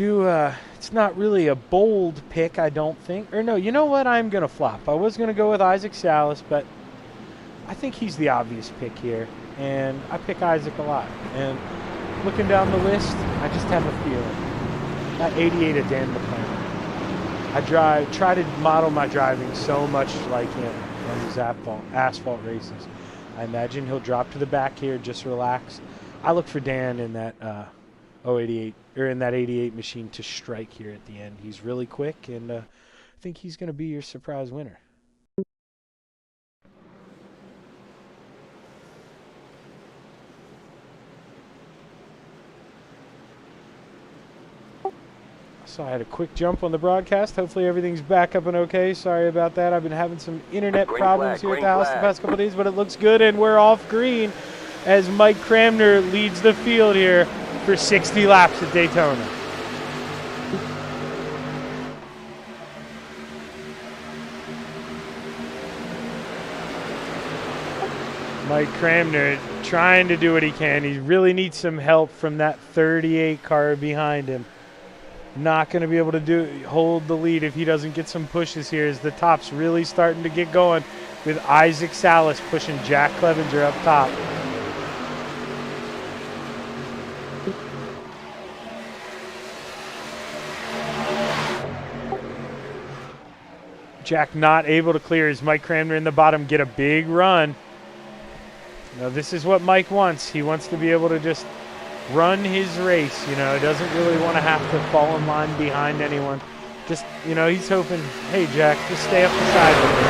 It's not really a bold pick, I don't think. Or no, you know what? I'm going to flop. I was going to go with Isaac Salas, but I think he's the obvious pick here. And I pick Isaac a lot. And looking down the list, I just have a feeling. That 88 of Dan McLaren. I try to model my driving so much like him on these asphalt races. I imagine he'll drop to the back here, just relax. I look for Dan in that 088 or in that 88 machine to strike here at the end. He's really quick, and I think he's going to be your surprise winner. So I had a quick jump on the broadcast. Hopefully everything's back up and okay. Sorry about that. I've been having some internet problems here at the house the past couple of days, but it looks good, and we're off green as Mike Cramner leads the field here for 60 laps at Daytona. Mike Cramner trying to do what he can. He really needs some help from that 38 car behind him. not going to be able to hold the lead if he doesn't get some pushes here, as the top's really starting to get going with Isaac Salas pushing Jack Clevenger up top. Jack not able to clear as Mike Cranmer in the bottom get a big run. Now this is what Mike wants. He wants to be able to just run his race. He doesn't really want to have to fall in line behind anyone. Just, he's hoping, hey Jack, just stay up the side with me.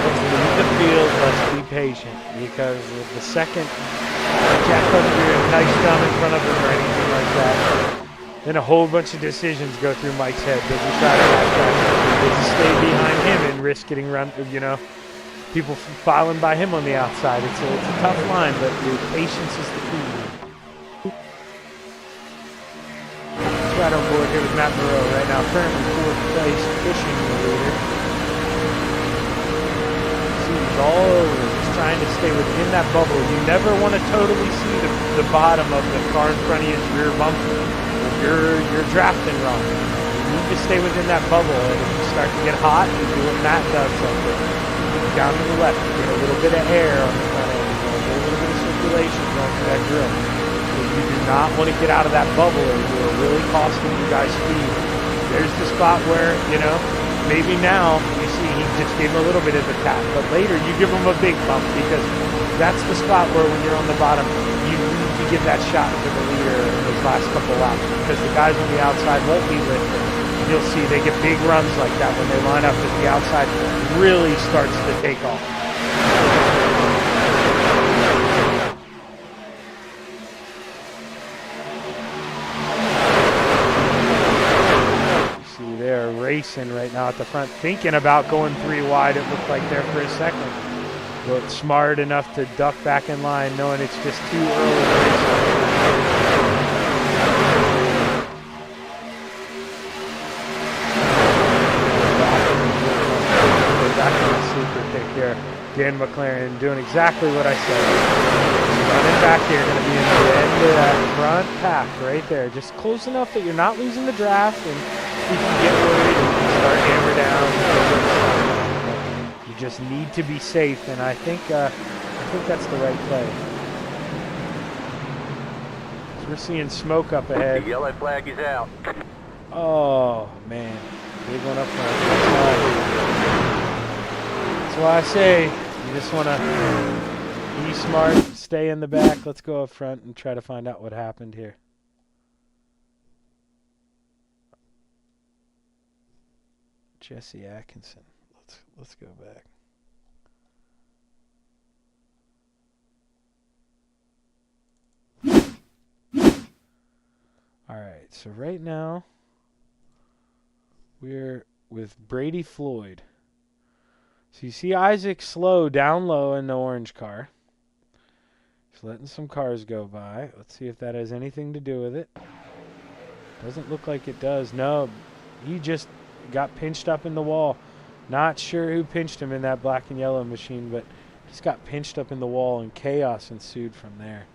Let's leave the field, let's be patient. Because the second Jack Clevenger a nice dumb in front of him or anything like that, then a whole bunch of decisions go through Mike's head. Does he try to does he stay behind him and risk getting run, people filing by him on the outside? It's a tough line, but the patience is the key. Let's ride on board here with Matt Moreau right now, currently 4th place, pushing the leader. He's all over, just trying to stay within that bubble. You never want to totally see the bottom of the car in front of you's rear bumper. You're drafting wrong. You need to stay within that bubble, and if you start to get hot, you do what Matt does up there. Down to the left, get a little bit of air on the front end, a little bit of circulation going through that grill. So you do not want to get out of that bubble, or you're really costing you guys speed. There's the spot where, maybe now you see he just gave him a little bit of a tap, but later you give him a big bump, because that's the spot where when you're on the bottom, you need to give that shot to the leader in those last couple laps, because the guys on the outside won't be lifting. You'll see they get big runs like that when they line up, as the outside really starts to take off. See, they're racing right now at the front, thinking about going 3 wide, it looked like there for a second. But smart enough to duck back in line, knowing it's just too early to race. Here, Dan McLaren doing exactly what I said. Running back here, going to be in the end of that front pack right there. Just close enough that you're not losing the draft, and you can get worried and start hammer down. You just need to be safe, and I think that's the right play. So we're seeing smoke up ahead. The yellow flag is out. Oh man, big one up front. That's why I say you just want to be smart, stay in the back. Let's go up front and try to find out what happened here. Jesse Atkinson. Let's go back. All right, so right now we're with Brady Floyd. So you see Isaac slow down low in the orange car. Just letting some cars go by. Let's see if that has anything to do with it. Doesn't look like it does. No, he just got pinched up in the wall. Not sure who pinched him in that black and yellow machine, but just got pinched up in the wall, and chaos ensued from there.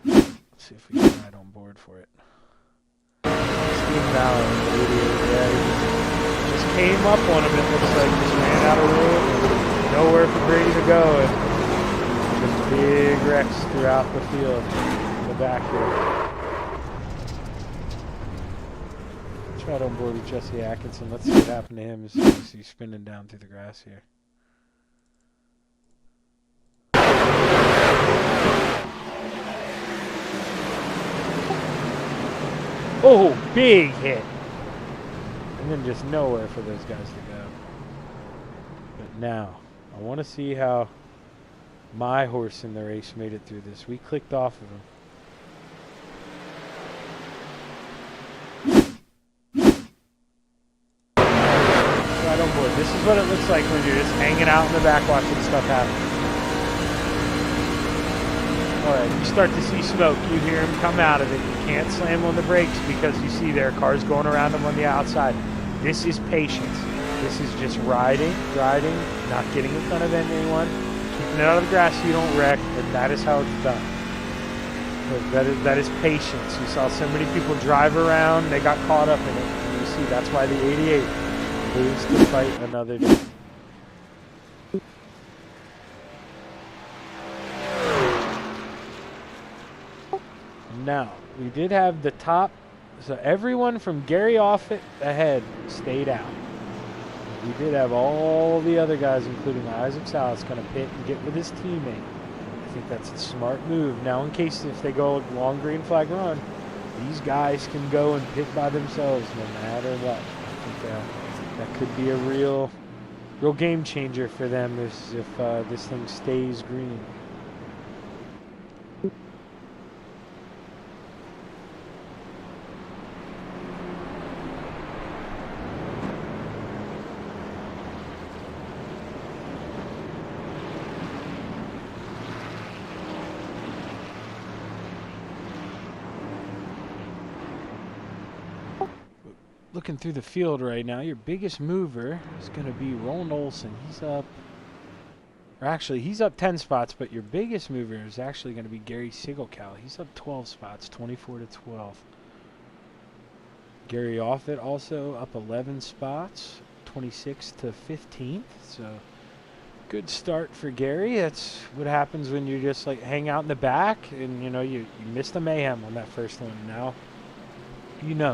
Let's see if we can ride on board for it. Yeah, just came up on him, it looks like. Just ran out of room. Nowhere for Brady to go. And just big wrecks throughout the field in the back here. Let's ride on board with Jesse Atkinson. Let's see what happened to him as he's spinning down through the grass here. Oh, big hit. And then just nowhere for those guys to go. But now, I want to see how my horse in the race made it through this. We clicked off of him. Right on board. This is what it looks like when you're just hanging out in the back watching stuff happen. Alright, you start to see smoke. You hear him come out of it. You can't slam on the brakes because you see there are cars going around him on the outside. This is patience. This is just riding, not getting in front of anyone, keeping it out of the grass so you don't wreck, and that is how it's done. But that is patience. You saw so many people drive around, they got caught up in it. And you see, that's why the 88 lives to fight another day. Now, we did have the top, so everyone from Gary Offit ahead stayed out. We did have all the other guys, including Isaac Salas, going to pit and get with his teammate. I think that's a smart move. Now, in case if they go long green flag run, these guys can go and pit by themselves no matter what. I think that could be a real game changer for them if this thing stays green. Looking through the field right now, your biggest mover is going to be Roland Olson. He's up, or actually he's up 10 spots, but your biggest mover is actually going to be Gary Sigelkow. He's up 12 spots, 24 to 12. Gary Offit also up 11 spots, 26 to 15th. So good start for Gary. That's what happens when you just like hang out in the back and you missed the mayhem on that first one. Now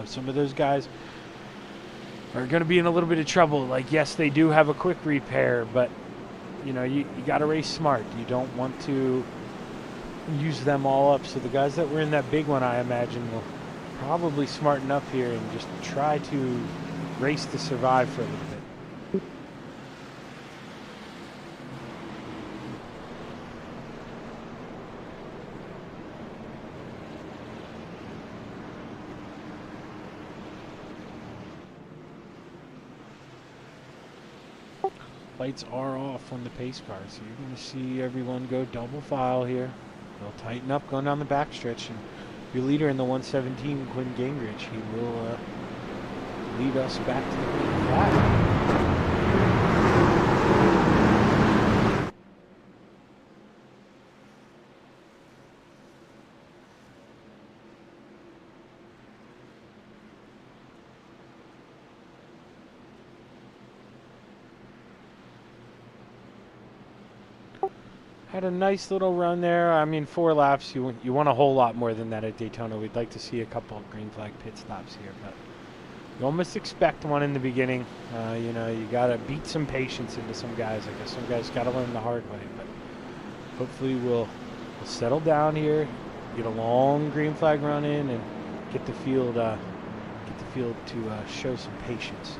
some of those guys are going to be in a little bit of trouble. Like, yes, they do have a quick repair, but you got to race smart. You don't want to use them all up. So the guys that were in that big one, I imagine, will probably smarten up here and just try to race to survive for a little bit. Lights are off on the pace car, so you're going to see everyone go double file here. They'll tighten up going down the backstretch, and your leader in the 117, Quinn Gingrich, he will lead us back to the green flag. Had a nice little run there. I mean, 4 laps. You want a whole lot more than that at Daytona. We'd like to see a couple of green flag pit stops here, but you almost expect one in the beginning. You got to beat some patience into some guys. I guess some guys got to learn the hard way, but hopefully we'll settle down here, get a long green flag run in, and get the field to show some patience.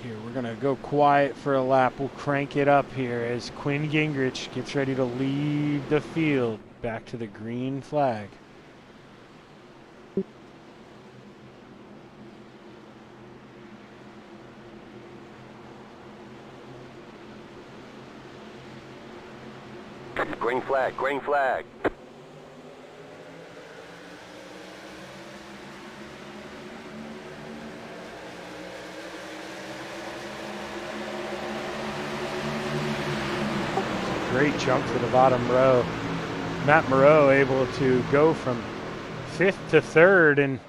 Here, we're going to go quiet for a lap. We'll crank it up here as Quinn Gingrich gets ready to leave the field back to the green flag. Green flag, green flag. Great jump to the bottom row. Matt Moreau able to go from 5th to 3rd and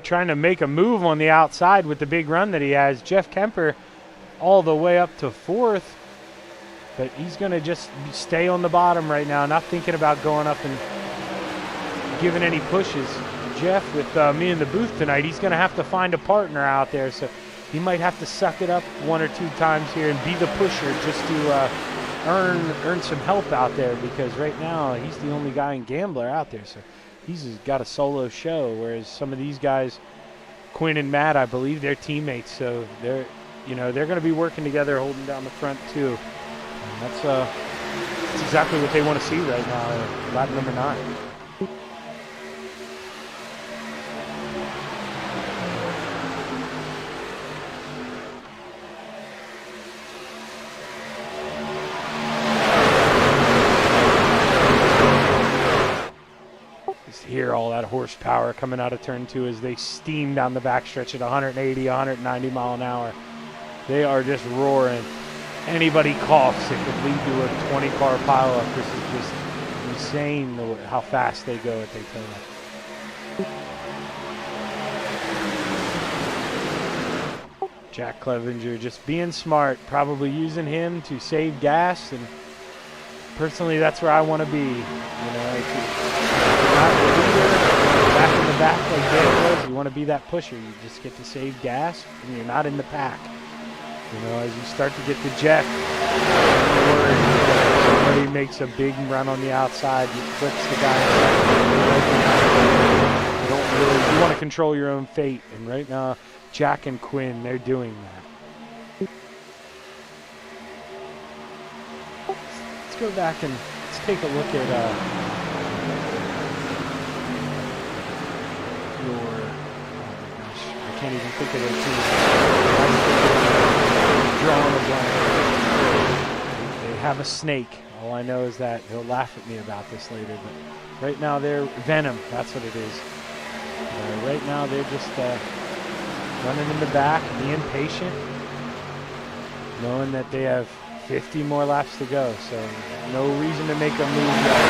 trying to make a move on the outside with the big run that he has. Jeff Kemper all the way up to 4th, but he's going to just stay on the bottom right now, not thinking about going up and giving any pushes. Jeff, with me in the booth tonight, he's going to have to find a partner out there, so he might have to suck it up 1 or 2 times here and be the pusher just to earn some help out there, because right now he's the only guy in Gambler out there, so he's got a solo show, whereas some of these guys, Quinn and Matt, I believe they're teammates, so they're going to be working together, holding down the front too. And that's exactly what they want to see right now, lap number 9. all that horsepower coming out of turn 2 as they steam down the backstretch at 180, 190 mile an hour. They are just roaring. Anybody coughs, it could lead to a 20-car pileup. This is just insane how fast they go at Daytona. Jack Clevenger just being smart, probably using him to save gas, and personally, that's where I want to be. You know, if you're not the leader, back in the back like Dan was, you want to be that pusher. You just get to save gas, and you're not in the pack. You know, as you start to get dejected, somebody makes a big run on the outside, you clips the guy. You don't really. You want to control your own fate, and right now, Jack and Quinn, they're doing that. Let's go back and let's take a look at your. Oh my gosh, I can't even think of their team. Drawing a blank. They have a snake. All I know is that he'll laugh at me about this later. But right now they're Venom. That's what it is. Right now they're just running in the back, being patient, knowing that they have 50 more laps to go. So no reason to make a move yet.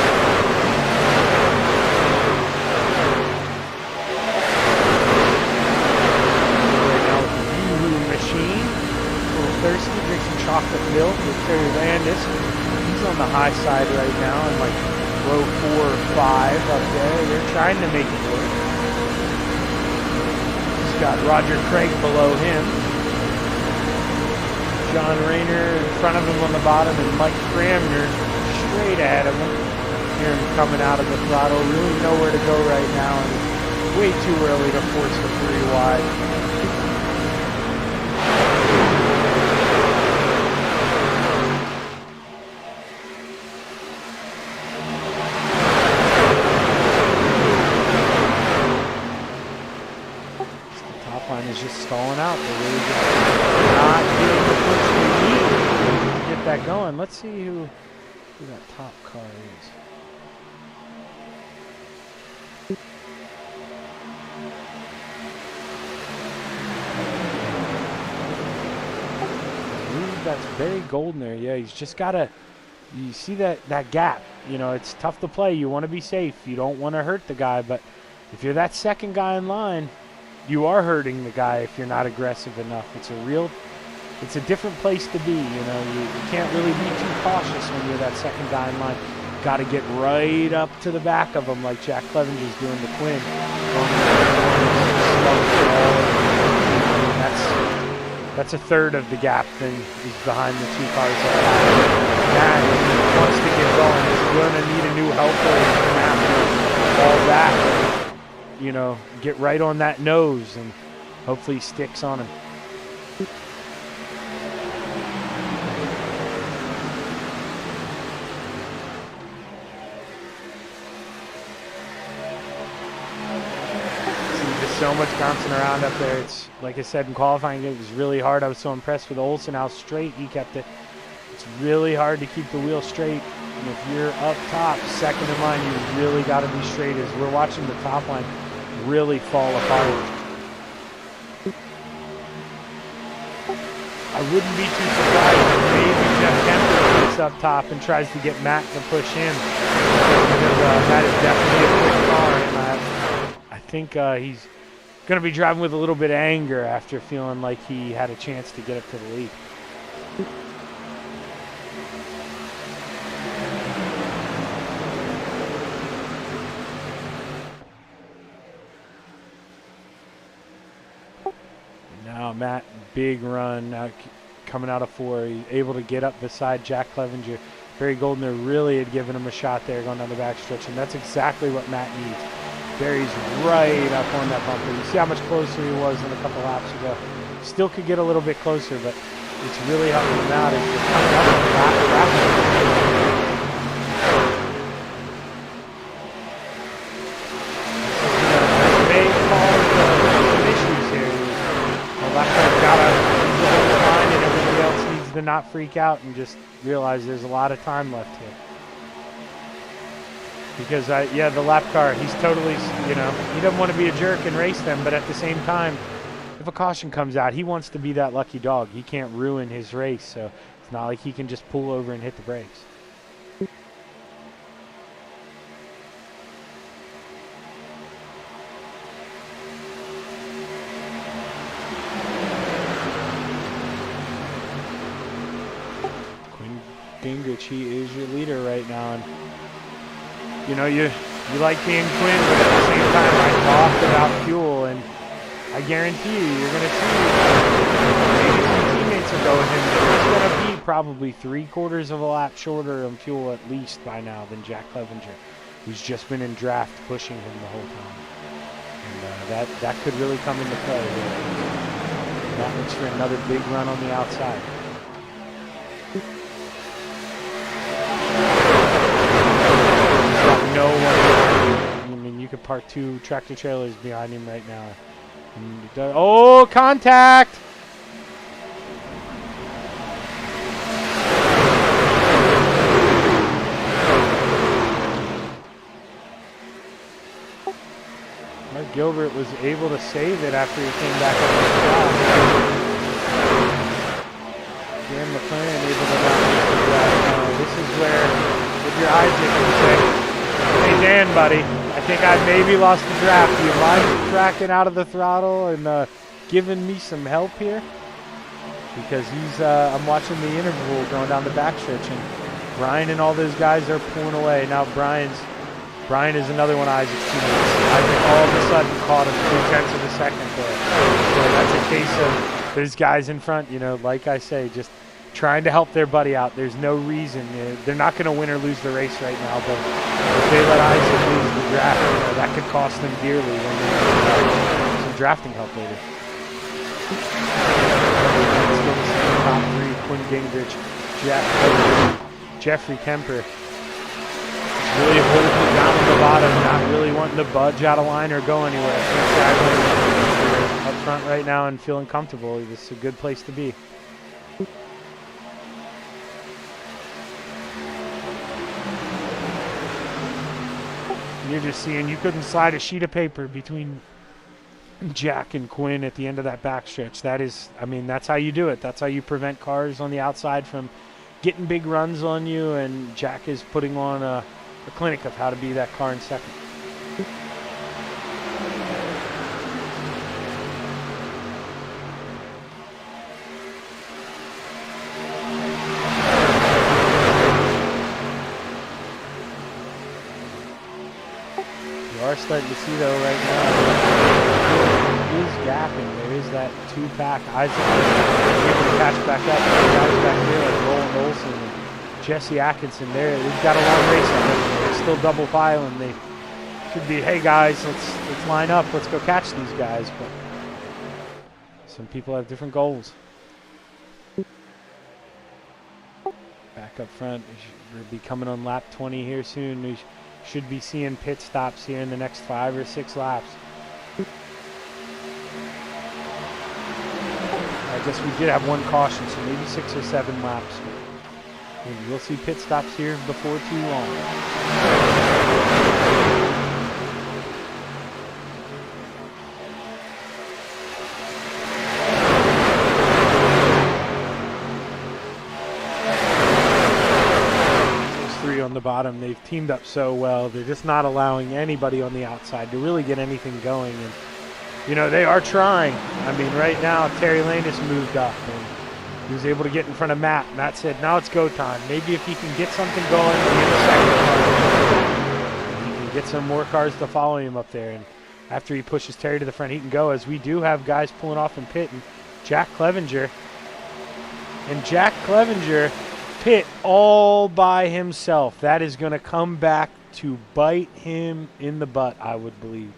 Right now with the Yoo-Hoo machine. Thirsty, drink some chocolate milk with Terry Landis. He's on the high side right now in like row 4 or 5 up there. They're trying to make it work. He's got Roger Craig below him. John Rayner in front of him on the bottom, and Mike Cramner straight ahead of him. Hear him coming out of the throttle. Really nowhere to go right now, and way too early to force the 3 wide. Is just stalling out. They're really just not getting the push they need to get that going. Let's see who that top car is. I believe that's Barry Goldner. Yeah, he's just got to. You see that gap. You know, it's tough to play. You want to be safe. You don't want to hurt the guy, but if you're that second guy in line, you are hurting the guy if you're not aggressive enough. It's a different place to be. You know, you can't really be too cautious when you're that second guy in line. Got to get right up to the back of him like Jack Clevenger's doing to Quinn. That's a third of the gap then is behind the 2 cars that Matt wants to get going. He's going to need a new helper. He's going to have to fall back. You know, get right on that nose and hopefully sticks on him. See, just so much bouncing around up there. It's like I said in qualifying, it was really hard. I was so impressed with Olsen how straight he kept it. It's really hard to keep the wheel straight. And if you're up top, second in line, you really got to be straight. As we're watching the top line really fall apart. I wouldn't be too surprised if maybe Jeff Kemper picks up top and tries to get Matt to push him, because that is definitely a quick car, and I think he's going to be driving with a little bit of anger after feeling like he had a chance to get up to the lead. Now Matt, big run now coming out of 4. He's able to get up beside Jack Clevenger. Barry Goldner really had given him a shot there going down the backstretch, and that's exactly what Matt needs. Barry's right up on that bumper. You see how much closer he was than a couple laps ago. Still could get a little bit closer, but it's really helping him out as they're coming up on the back. To not freak out and just realize there's a lot of time left here. Because yeah, the lap car, he's totally, you know, he doesn't want to be a jerk and race them, but at the same time, if a caution comes out, he wants to be that lucky dog. He can't ruin his race, so it's not like he can just pull over and hit the brakes. Quinn Gingrich, he is your leader right now, and you know, you like being Quinn, but at the same time, I talked about fuel, and I guarantee you're going to see maybe some teammates will go with him, but he's going to be probably 3/4 of a lap shorter on fuel at least by now than Jack Clevenger, who's just been in draft pushing him the whole time. And that could really come into play here. That looks for another big run on the outside. No one. I mean, you could park 2 tractor trailers behind him right now. And, oh, contact! Mark Gilbert was able to save it after he came back up the top. Dan McLaren able to not miss the draft. This is where, with your eyes, you can say, hey Dan, buddy, I think I've maybe lost the draft. Do you mind tracking out of the throttle and giving me some help here? Because he's, I'm watching the interval going down the backstretch, and Brian and all those guys are pulling away. Now Brian is another one of Isaac's teammates. Isaac all of a sudden caught him 0.2 of a second there. So that's a case of those guys in front, you know, like I say, just trying to help their buddy out. There's no reason. They're not going to win or lose the race right now, but if they let Isaac lose the draft, you know, that could cost them dearly when they need some drafting help later. Let's go to the top 3. Quinn Gingrich, Jeffrey Kemper. Really holding it down on the bottom, not really wanting to budge out of line or go anywhere. Up front right now and feeling comfortable. This is a good place to be. You're just seeing you couldn't slide a sheet of paper between Jack and Quinn at the end of that backstretch. That is, I mean, that's how you do it. That's how you prevent cars on the outside from getting big runs on you, and Jack is putting on a clinic of how to be that car in second. You are starting to see though right now, he is gapping. There is that 2-pack. Isaac is able to catch back up. Guys back here like Roland Olsen and Jesse Atkinson. They've got a long race on them. They're still double filing. They should be, hey guys, let's line up. Let's go catch these guys. But some people have different goals. Back up front, we'll be coming on lap 20 here soon. We should be seeing pit stops here in the next 5 or 6 laps. I guess we did have one caution, so maybe 6 or 7 laps. And we'll see pit stops here before too long. On the bottom, they've teamed up so well. They're just not allowing anybody on the outside to really get anything going, and you know they are trying. I mean, right now Terry Landis moved up and he was able to get in front of Matt. Matt said, now it's go time. Maybe if he can get something going in the second car, he can get some more cars to follow him up there, and after he pushes Terry to the front, he can go, as we do have guys pulling off in pit, and Jack Clevenger pit all by himself. That is going to come back to bite him in the butt, I would believe.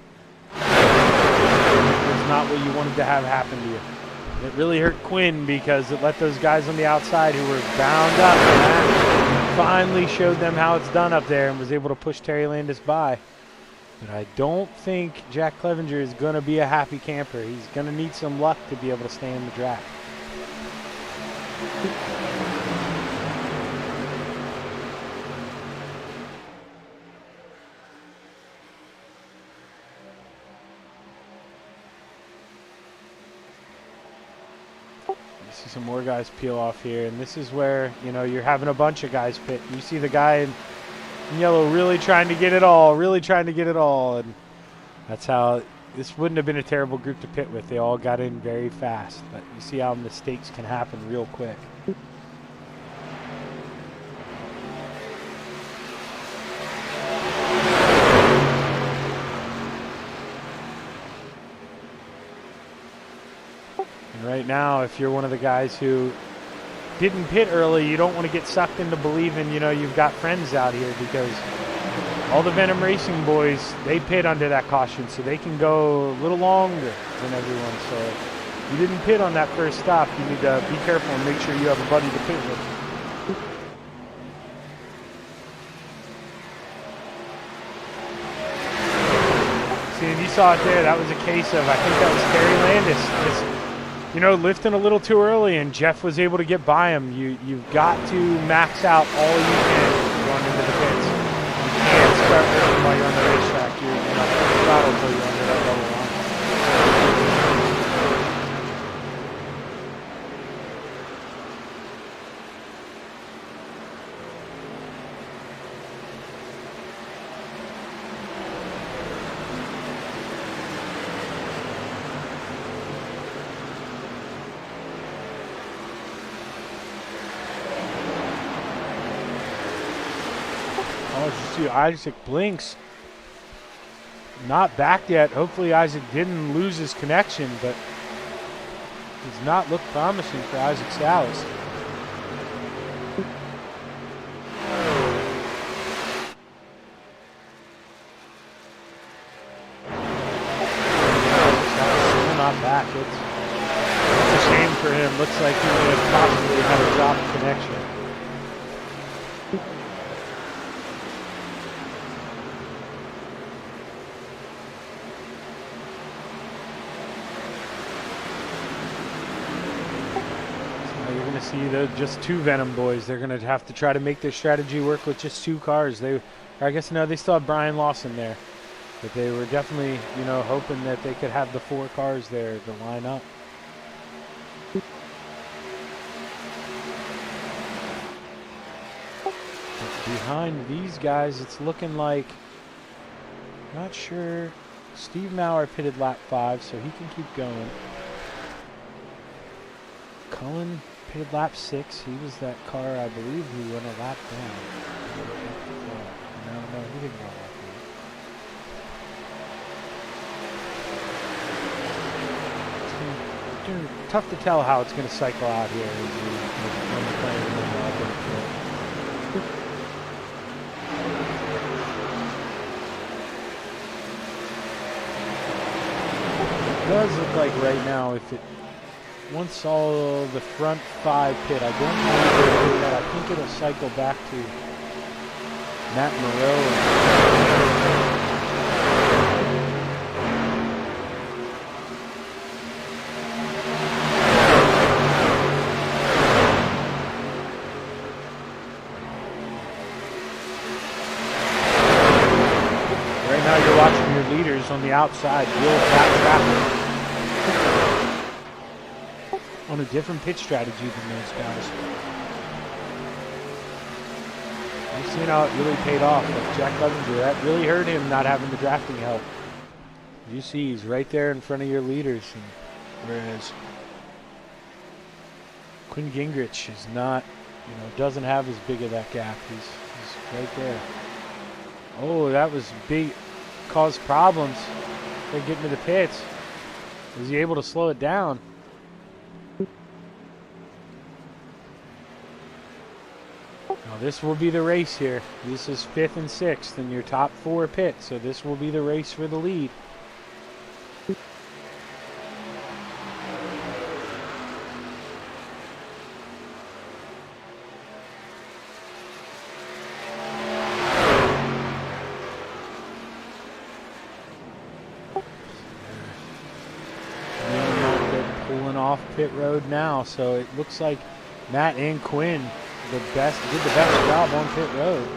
It's not what you wanted to have happen to you. It really hurt Quinn because it let those guys on the outside who were bound up, and that finally showed them how it's done up there and was able to push Terry Landis by. But I don't think Jack Clevenger is going to be a happy camper. He's going to need some luck to be able to stay in the draft. You see some more guys peel off here, and this is where, you know, you're having a bunch of guys pit. You see the guy in yellow really trying to get it all, and that's how this wouldn't have been a terrible group to pit with. They all got in very fast, but you see how mistakes can happen real quick. And right now, if you're one of the guys who didn't pit early, you don't want to get sucked into believing, you know, you've got friends out here, because all the Venom Racing boys, they pit under that caution, so they can go a little longer than everyone. So if you didn't pit on that first stop, you need to be careful and make sure you have a buddy to pit with. See, and you saw it there. That was a case of, I think that was Terry Landis, just, you know, lifting a little too early, and Jeff was able to get by him. You've got to max out all you can going into the pits. You can't start working while you're on the racetrack. You're not going to throttle until you're under that level line. Oh, as you see, Isaac blinks. Not back yet. Hopefully Isaac didn't lose his connection, but does not look promising for Isaac Salas. Still not back. It's a shame for him. Looks like he may have possibly had a dropped connection. See, they're just two Venom boys. They're going to have to try to make their strategy work with just two cars. I guess, no, they still have Brian Lawson there. But they were definitely, you know, hoping that they could have the four cars there to line up. But behind these guys, it's looking like, not sure. Steve Maurer pitted lap 5, so he can keep going. Cullen pitted lap 6. He was that car, I believe, who went a lap down. No, he didn't go a lap down. It's tough to tell how it's going to cycle out here. It does look like right now, once all the front 5 pit, I don't know if they'll do that. I think it'll cycle back to Matt Moreau. Right now you're watching your leaders on the outside deal with that traffic. On a different pitch strategy than those guys. I've seen how it really paid off. Like Jack Clevenger, that really hurt him not having the drafting help. You see, he's right there in front of your leaders, and whereas Quinn Gingrich is not, you know, doesn't have as big of that gap. He's right there. Oh, that was big, caused problems. They're getting to the pits. Was he able to slow it down? Now this will be the race here. This is 5th and 6th in your top 4 pits, so this will be the race for the lead. They're pulling off pit road now, so it looks like Matt and Quinn did the best job on pit road.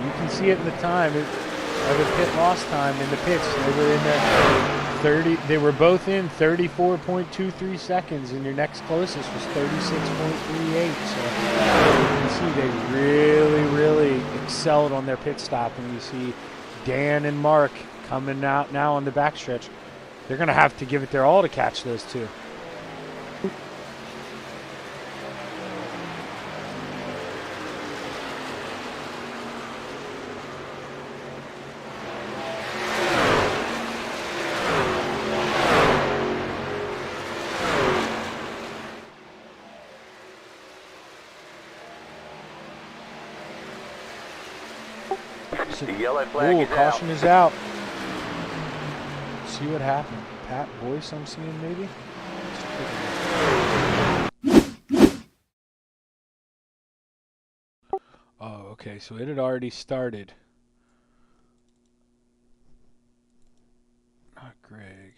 You can see it in the time. of the pit loss time in the pits. They were in there 30. They were both in 34.23 seconds, and your next closest was 36.38. So you can see they really excelled on their pit stop. And you see Dan and Mark coming out now on the backstretch. They're going to have to give it their all to catch those two. The yellow flag is caution is out. See what happened. Pat Boyce, I'm seeing maybe. Oh, okay. So it had already started. Not Greg.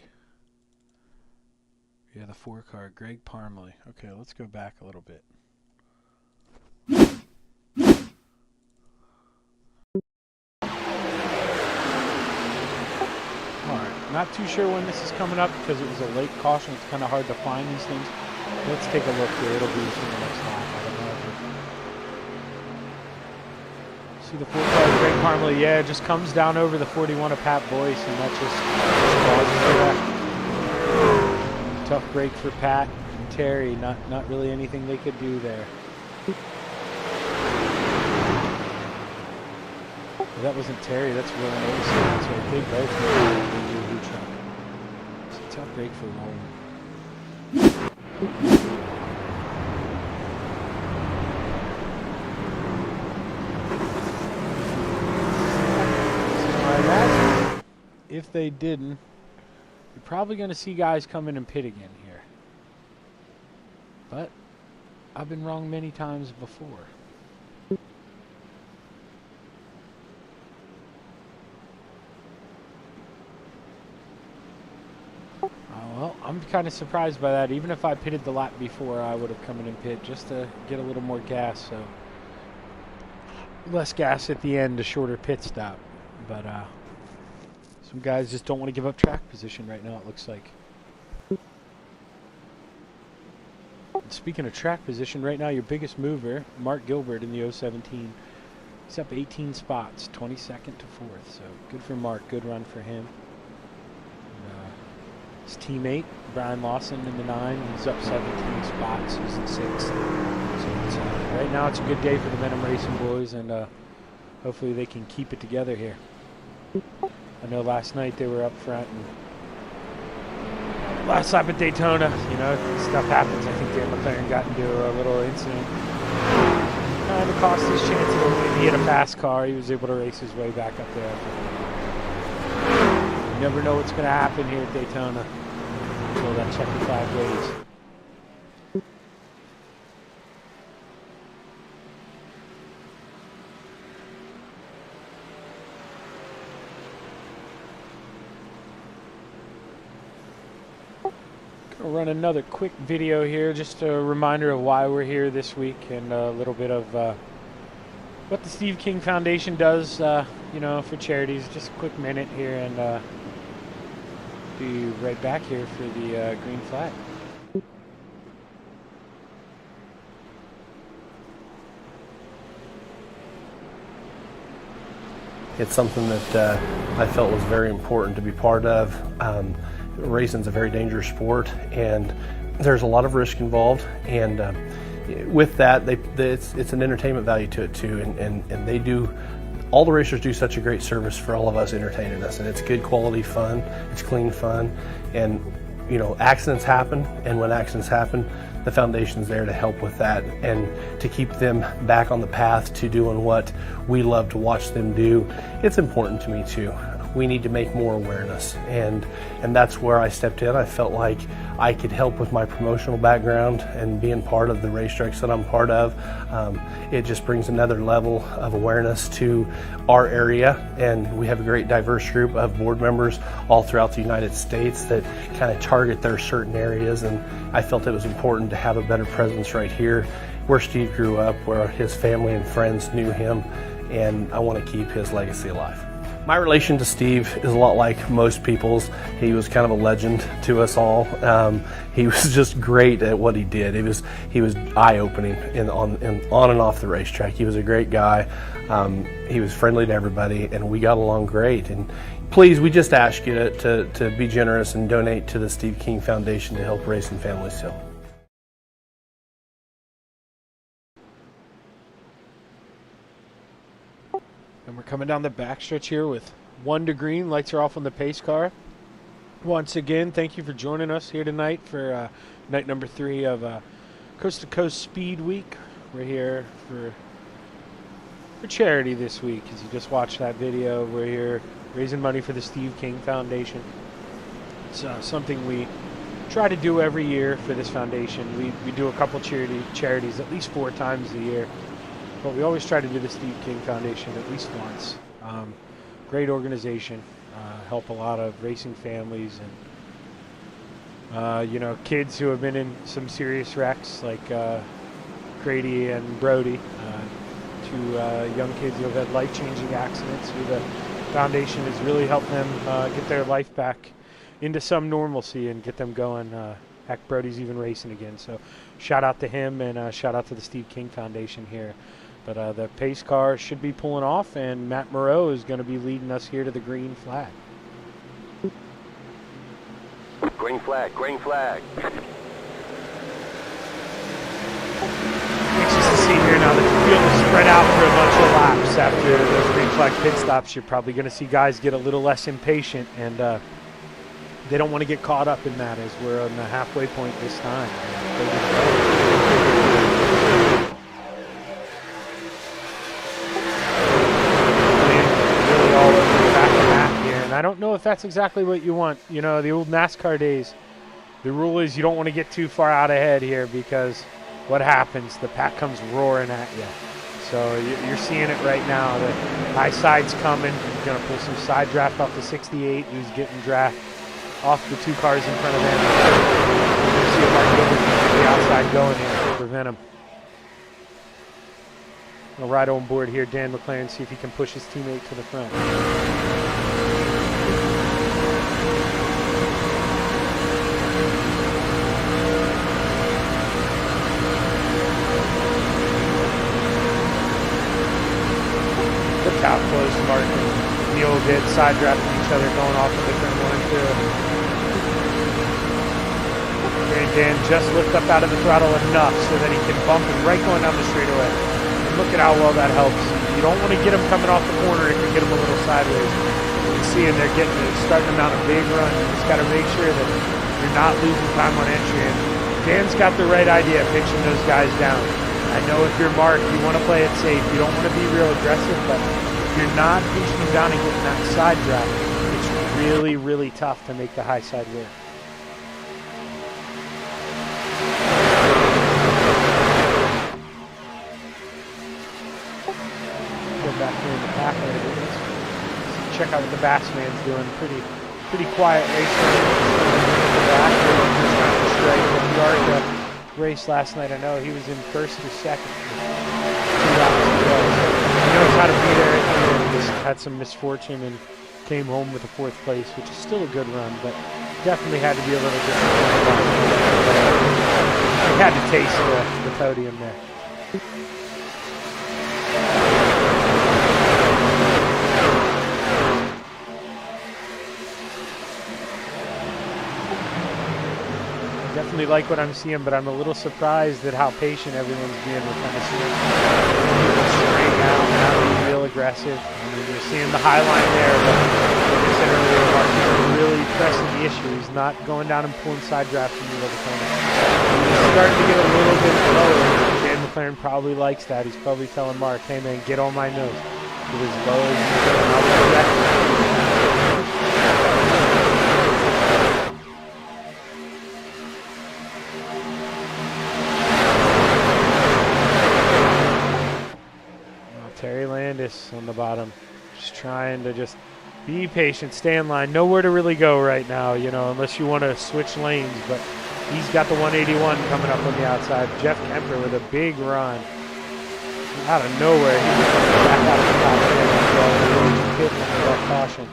Yeah, the 4-car. Greg Parmley. Okay, let's go back a little bit. Not too sure when this is coming up because it was a late caution. It's kind of hard to find these things. Let's take a look here. It'll be in the next lap. I don't know. See the 4-car, Greg Parmley. Yeah, it just comes down over the 41 of Pat Boyce, and that just causes that. Tough break for Pat and Terry. Not really anything they could do there. Well, that wasn't Terry. That's Will and Olsen. That's right. They both were. It's a tough break for Roland. So I imagine if they didn't, you're probably going to see guys come in and pit again here. But I've been wrong many times before. Well, I'm kind of surprised by that. Even if I pitted the lap before, I would have come in and pit just to get a little more gas. So less gas at the end, a shorter pit stop. But some guys just don't want to give up track position right now, it looks like. And speaking of track position, right now your biggest mover, Mark Gilbert in the 017. He's up 18 spots, 22nd to 4th. So good for Mark, good run for him. His teammate, Brian Lawson, in the 9. He's up 17 spots. He's in 6th. So right now it's a good day for the Venom Racing boys, and hopefully they can keep it together here. I know last night they were up front, and last lap at Daytona, you know, stuff happens. I think Dan McLaren got into a little incident. Kind of cost his chance of winning. He had a fast car. He was able to race his way back up there. You never know what's going to happen here at Daytona until that checkered flag waves. Gonna run another quick video here, just a reminder of why we're here this week and a little bit of what the Steve King Foundation does, you know, for charities. Just a quick minute here, and be right back here for the green flag. It's something that I felt was very important to be part of. Racing's a very dangerous sport, and there's a lot of risk involved, and with that, it's an entertainment value to it too, and they do. All the racers do such a great service for all of us entertaining us, and it's good quality fun, it's clean fun, and you know, accidents happen, and when accidents happen, the foundation's there to help with that and to keep them back on the path to doing what we love to watch them do. It's important to me too. We need to make more awareness, and that's where I stepped in. I felt like I could help with my promotional background and being part of the racetracks that I'm part of. It just brings another level of awareness to our area, and we have a great diverse group of board members all throughout the United States that kind of target their certain areas, and I felt it was important to have a better presence right here where Steve grew up, where his family and friends knew him, and I want to keep his legacy alive. My relation to Steve is a lot like most people's. He was kind of a legend to us all. He was just great at what he did. He was eye-opening on and off the racetrack. He was a great guy. He was friendly to everybody, and we got along great. And please, we just ask you to be generous and donate to the Steve King Foundation to help Racing Families Hill. And we're coming down the backstretch here with 1 to green. Lights are off on the pace car. Once again, thank you for joining us here tonight for night number 3 of Coast to Coast Speed Week. We're here for charity this week. As you just watched that video, we're here raising money for the Steve King Foundation. It's something we try to do every year for this foundation. We do a couple charities at least 4 times a year. But we always try to do the Steve King Foundation at least once. Great organization, help a lot of racing families and kids who have been in some serious wrecks, like Grady and Brody, 2 young kids who have had life-changing accidents. The foundation has really helped them get their life back into some normalcy and get them going. Heck, Brody's even racing again. So shout out to him and shout out to the Steve King Foundation here. But the pace car should be pulling off, and Matt Moreau is going to be leading us here to the green flag. Green flag, green flag. Anxious to see here now that the field is spread out for a bunch of laps after those green flag pit stops. You're probably going to see guys get a little less impatient, and they don't want to get caught up in that as we're on the halfway point this time. I don't know if that's exactly what you want. You know, the old NASCAR days, the rule is you don't want to get too far out ahead here, because what happens? The pack comes roaring at you. So you're seeing it right now. The high side's coming. He's going to pull some side draft off the 68, who's getting draft off the 2 cars in front of him. You're going to see if Mark Gilbert can get the outside going here to prevent him. I'll ride on board here, Dan McLaren, see if he can push his teammate to the front. Top close, Mark and Neil did side drafting each other, going off of the turn 1 and 2. And Dan just lift up out of the throttle enough so that he can bump him right going down the straightaway. And look at how well that helps. You don't want to get him coming off the corner if you get him a little sideways. You can see him, they're starting them out a big run. You just got to make sure that you're not losing time on entry. And Dan's got the right idea, pitching those guys down. I know if you're Mark, you want to play it safe. You don't want to be real aggressive, but you're not pushing them down and getting that side draft. It's really, really tough to make the high side work. Go back here in the pack a little bit. Let's check out what the Bassman's doing. Pretty quiet race. The Arca race last night. I know he was in first or second. He knows how to be there. He just had some misfortune and came home with a 4th place, which is still a good run, but definitely had to be a little disappointed. He had to taste the podium there. Definitely like what I'm seeing, but I'm a little surprised at how patient everyone's being. We're kind of seeing people straying out, not being real aggressive. I mean, you're seeing the high line there, but like I said earlier, Mark is really pressing the issue. He's not going down and pulling side drafts from the other corner. He's starting to get a little bit lower. Dan McLaren probably likes that. He's probably telling Mark, hey man, get on my nose. Get as low as you can. I'll go back. Terry Landis on the bottom, just trying to just be patient, stay in line. Nowhere to really go right now, you know, unless you want to switch lanes. But he's got the 181 coming up on the outside. Jeff Kemper with a big run out of nowhere. He was back out of the top 10 as well. that caution.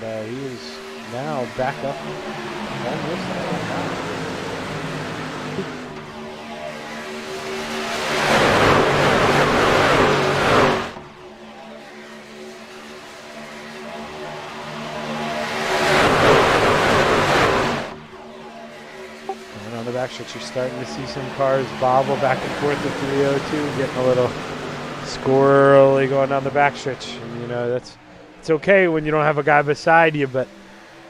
And he is now back up almost. On the backstretch, you're starting to see some cars bobble back and forth at 302, getting a little squirrely going down the backstretch. And, you know, it's okay when you don't have a guy beside you, but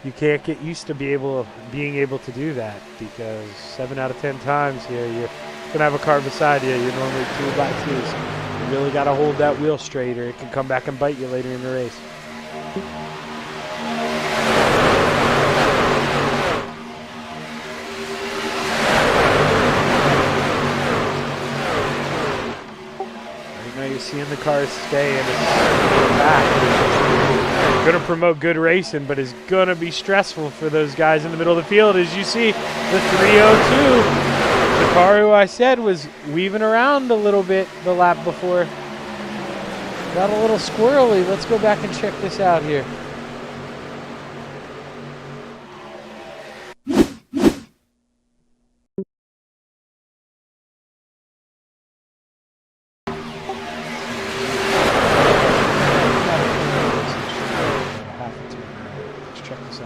you can't get used to being able to do that, because 7 out of 10 times here you're gonna have a car beside you. You're normally 2x2s. You really got to hold that wheel straight, or it can come back and bite you later in the race. You're seeing the cars stay in the back. Going to promote good racing, but is going to be stressful for those guys in the middle of the field. As you see, the 302, the car who I said was weaving around a little bit the lap before, got a little squirrely. Let's go back and check this out here.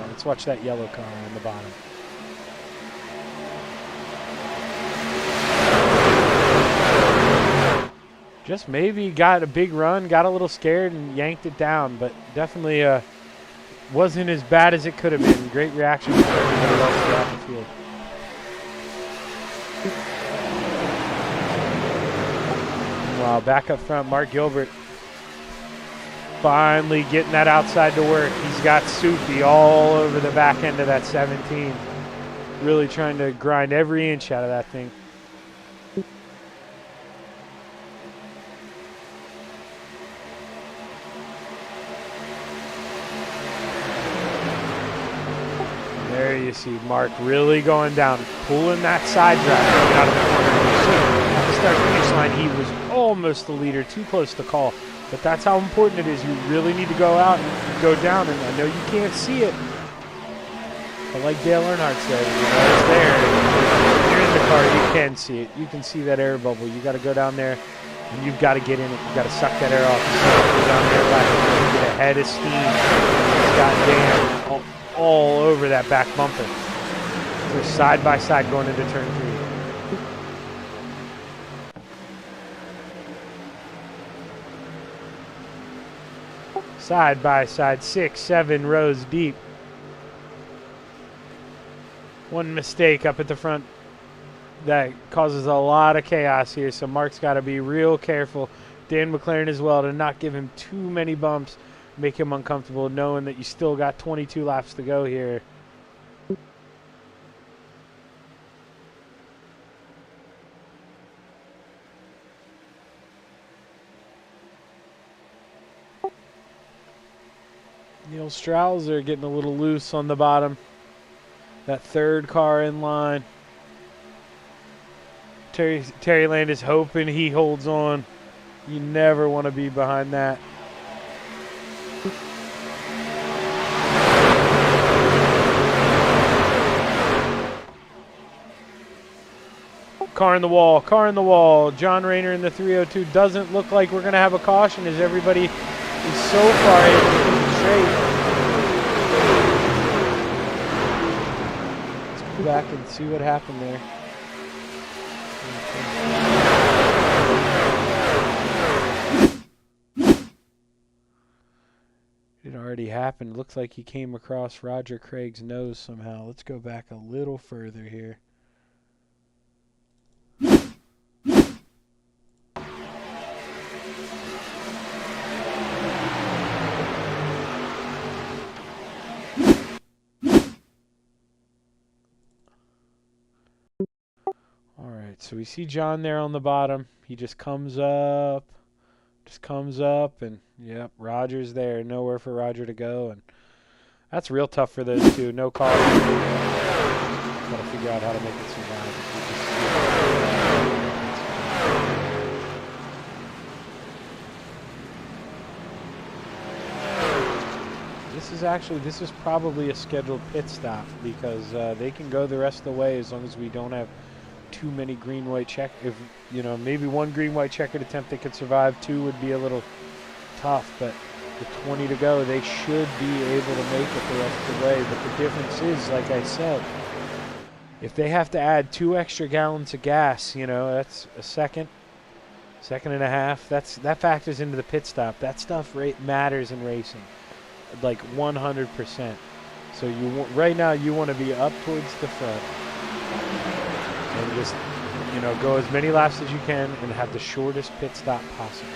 Let's watch that yellow car on the bottom. Just maybe got a big run, got a little scared and yanked it down, but definitely wasn't as bad as it could have been. Great reaction from everybody else throughout the field. Meanwhile, back up front, Mark Gilbert finally getting that outside to work. He's got Soupy all over the back end of that 17. Really trying to grind every inch out of that thing. There you see Mark really going down, pulling that side drive out of the corner. You see, at the start-finish line, he was almost the leader, too close to call. But that's how important it is. You really need to go out and go down. And I know you can't see it, but like Dale Earnhardt said, you know, it's there. If you're in the car, you can see it. You can see that air bubble. You got to go down there, and you've got to get in it. You've got to suck that air off. Go down there, get a head of steam. It's goddamn all over that back bumper. So side by side going into turn 3. Side by side, 6, 7 rows deep. One mistake up at the front that causes a lot of chaos here, so Mark's got to be real careful. Dan McLaren as well, to not give him too many bumps, make him uncomfortable, knowing that you still got 22 laps to go here. Neil Strauser getting a little loose on the bottom. That third car in line. Terry Landis hoping he holds on. You never want to be behind that. Car in the wall, car in the wall. John Rayner in the 302. Doesn't look like we're going to have a caution as everybody is so far able to keep it straight. Let's go back and see what happened there. It already happened. Looks like he came across Roger Craig's nose somehow. Let's go back a little further here. So we see John there on the bottom. He just comes up, and yep, Roger's there. Nowhere for Roger to go, and that's real tough for those two. No call. Got to figure out how to make it survive. this is probably a scheduled pit stop because they can go the rest of the way as long as we don't have too many green-white check. If, maybe one green-white checkered attempt they could survive, 2 would be a little tough, but with 20 to go, they should be able to make it the rest of the way. But the difference is, like I said, if they have to add 2 extra gallons of gas, that's a second and a half. That factors into the pit stop. That stuff matters in racing, like 100%. So right now you want to be up towards the front and just go as many laps as you can and have the shortest pit stop possible.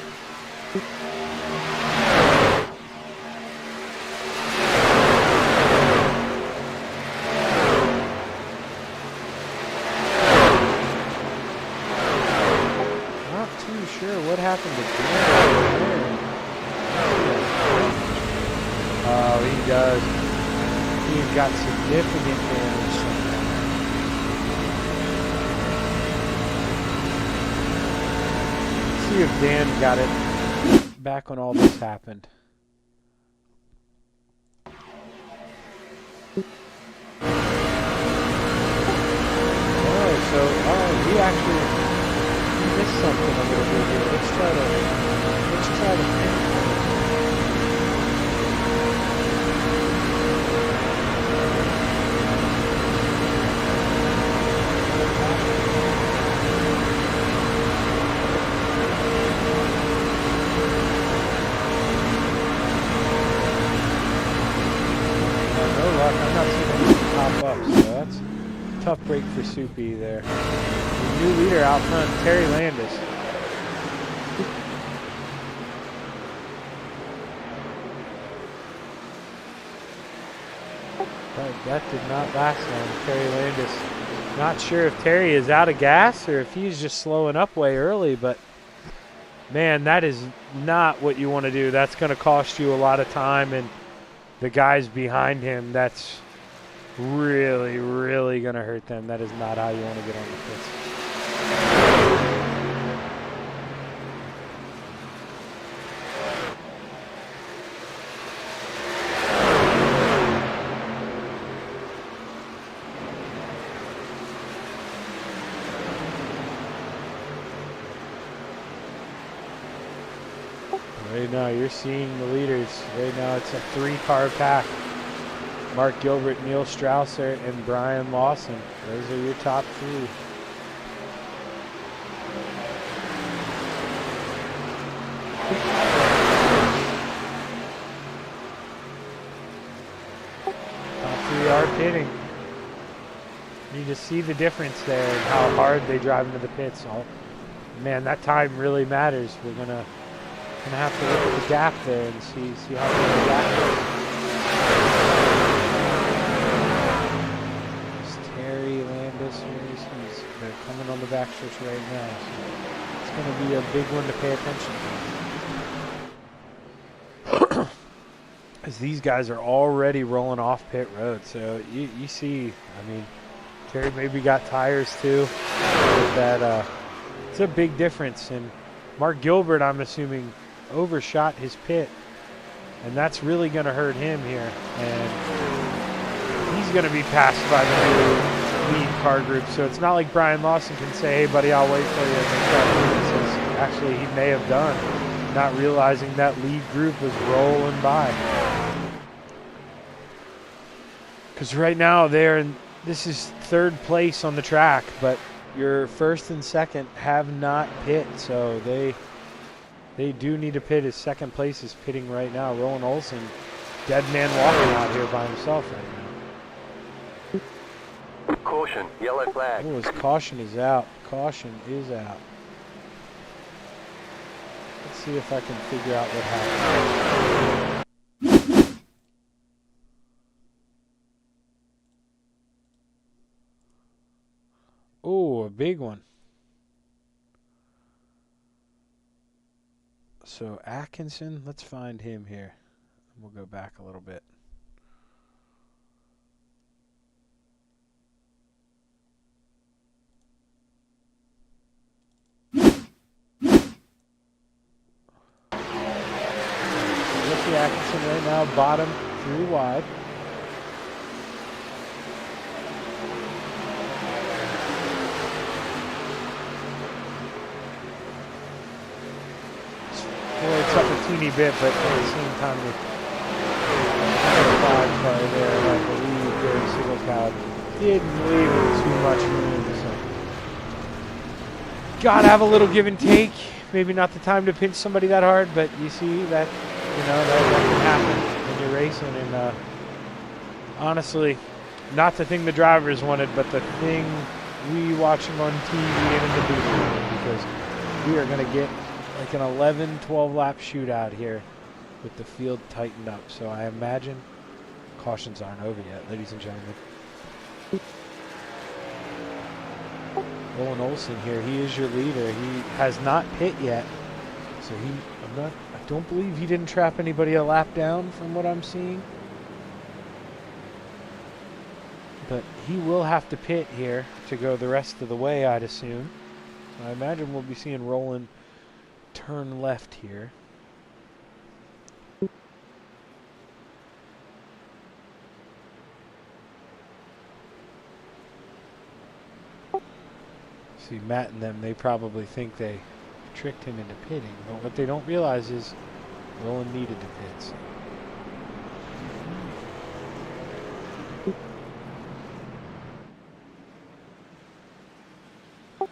Sure, what happened to Dan? Oh, he does. He's got significant damage somehow. Let's see if Dan got it back when all this happened. He actually missed something a little bit here. Let's try to no luck. I'm not seeing anything pop up, so that's a tough break for Soupy there. New leader out front, Terry Landis. That did not last long. Terry Landis. Not sure if Terry is out of gas or if he's just slowing up way early, but man, that is not what you want to do. That's going to cost you a lot of time, and the guys behind him, that's really, really going to hurt them. That is not how you want to get on the pits. Right now, you're seeing the leaders. Right now, it's a 3-car pack. Mark Gilbert, Neil Strausser, and Brian Lawson. Those are your top 3. Top 3 are pitting. You just see the difference there and how hard they drive into the pits. Man, that time really matters. We're gonna have to look at the gap there and see how big the gap is. It's Terry Landis. They're coming on the back stretch right now. So it's going to be a big one to pay attention to. As these guys are already rolling off pit road. So you see, I mean, Terry maybe got tires too. That it's a big difference. And Mark Gilbert, I'm assuming, overshot his pit, and that's really going to hurt him here, and he's going to be passed by the new lead car group. So it's not like Brian Lawson can say, hey buddy, I'll wait for you, and actually he may have done, not realizing that lead group was rolling by, because right now this is 3rd place on the track, but your 1st and 2nd have not pit, so they do need to pit. His 2nd place is pitting right now. Roland Olsen, dead man walking out here by himself right now. Caution, yellow flag. Oh, his caution is out. Caution is out. Let's see if I can figure out what happened. Oh, a big one. So Atkinson, let's find him here. We'll go back a little bit. Ricky Atkinson right now, bottom 3 wide. It's up a teeny bit, but at the same time, the 5 car there, I believe, during single cab didn't leave it too much room. So. Gotta have a little give and take. Maybe not the time to pinch somebody that hard, but you see that, that can happen when you're racing. And honestly, not the thing the drivers wanted, but the thing we watching on TV and in the booth wanted, because we are going to get like an 11, 12 lap shootout here with the field tightened up. So I imagine cautions aren't over yet, ladies and gentlemen. Owen Olsen here, he is your leader. He has not pit yet. So I don't believe he didn't trap anybody a lap down from what I'm seeing. But he will have to pit here to go the rest of the way, I'd assume. I imagine we'll be seeing Roland turn left here. See, Matt and them, they probably think they tricked him into pitting, but what they don't realize is Roland needed to pit. So. We're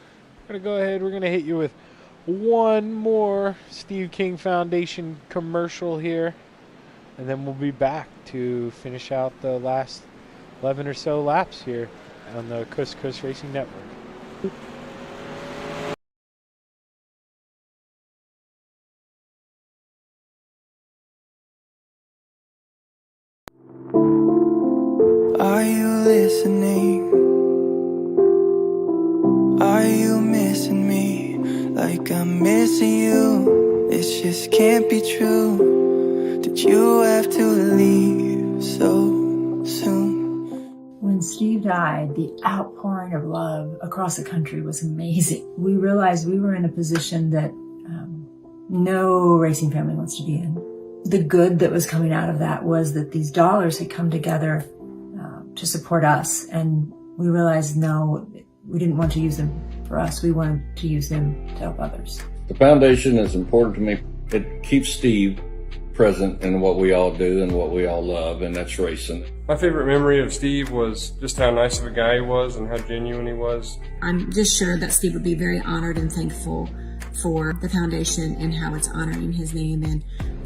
going to go ahead, we're going to hit you with one more Steve King Foundation commercial here, and then we'll be back to finish out the last 11 or so laps here on the Coast to Coast Racing Network. Are you listening? Are you missing me like I'm missing you? This just can't be true. Did you have to leave so soon? When Steve died, the outpouring of love across the country was amazing. We realized we were in a position that no racing family wants to be in. The good that was coming out of that was that these dollars had come together to support us, and we realized no, we didn't want to use them for us. We wanted to use them to help others. The foundation is important to me. It keeps Steve present in what we all do and what we all love, and that's racing. My favorite memory of Steve was just how nice of a guy he was and how genuine he was. I'm just sure that Steve would be very honored and thankful for the foundation and how it's honoring his name and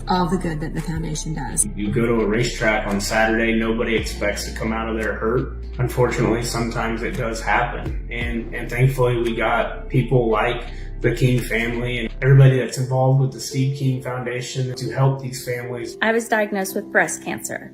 all the good that the foundation does. You go to a racetrack on Saturday, nobody expects to come out of there hurt. Unfortunately, sometimes it does happen. And thankfully, we got people like the King family and everybody that's involved with the Steve King Foundation to help these families. I was diagnosed with breast cancer,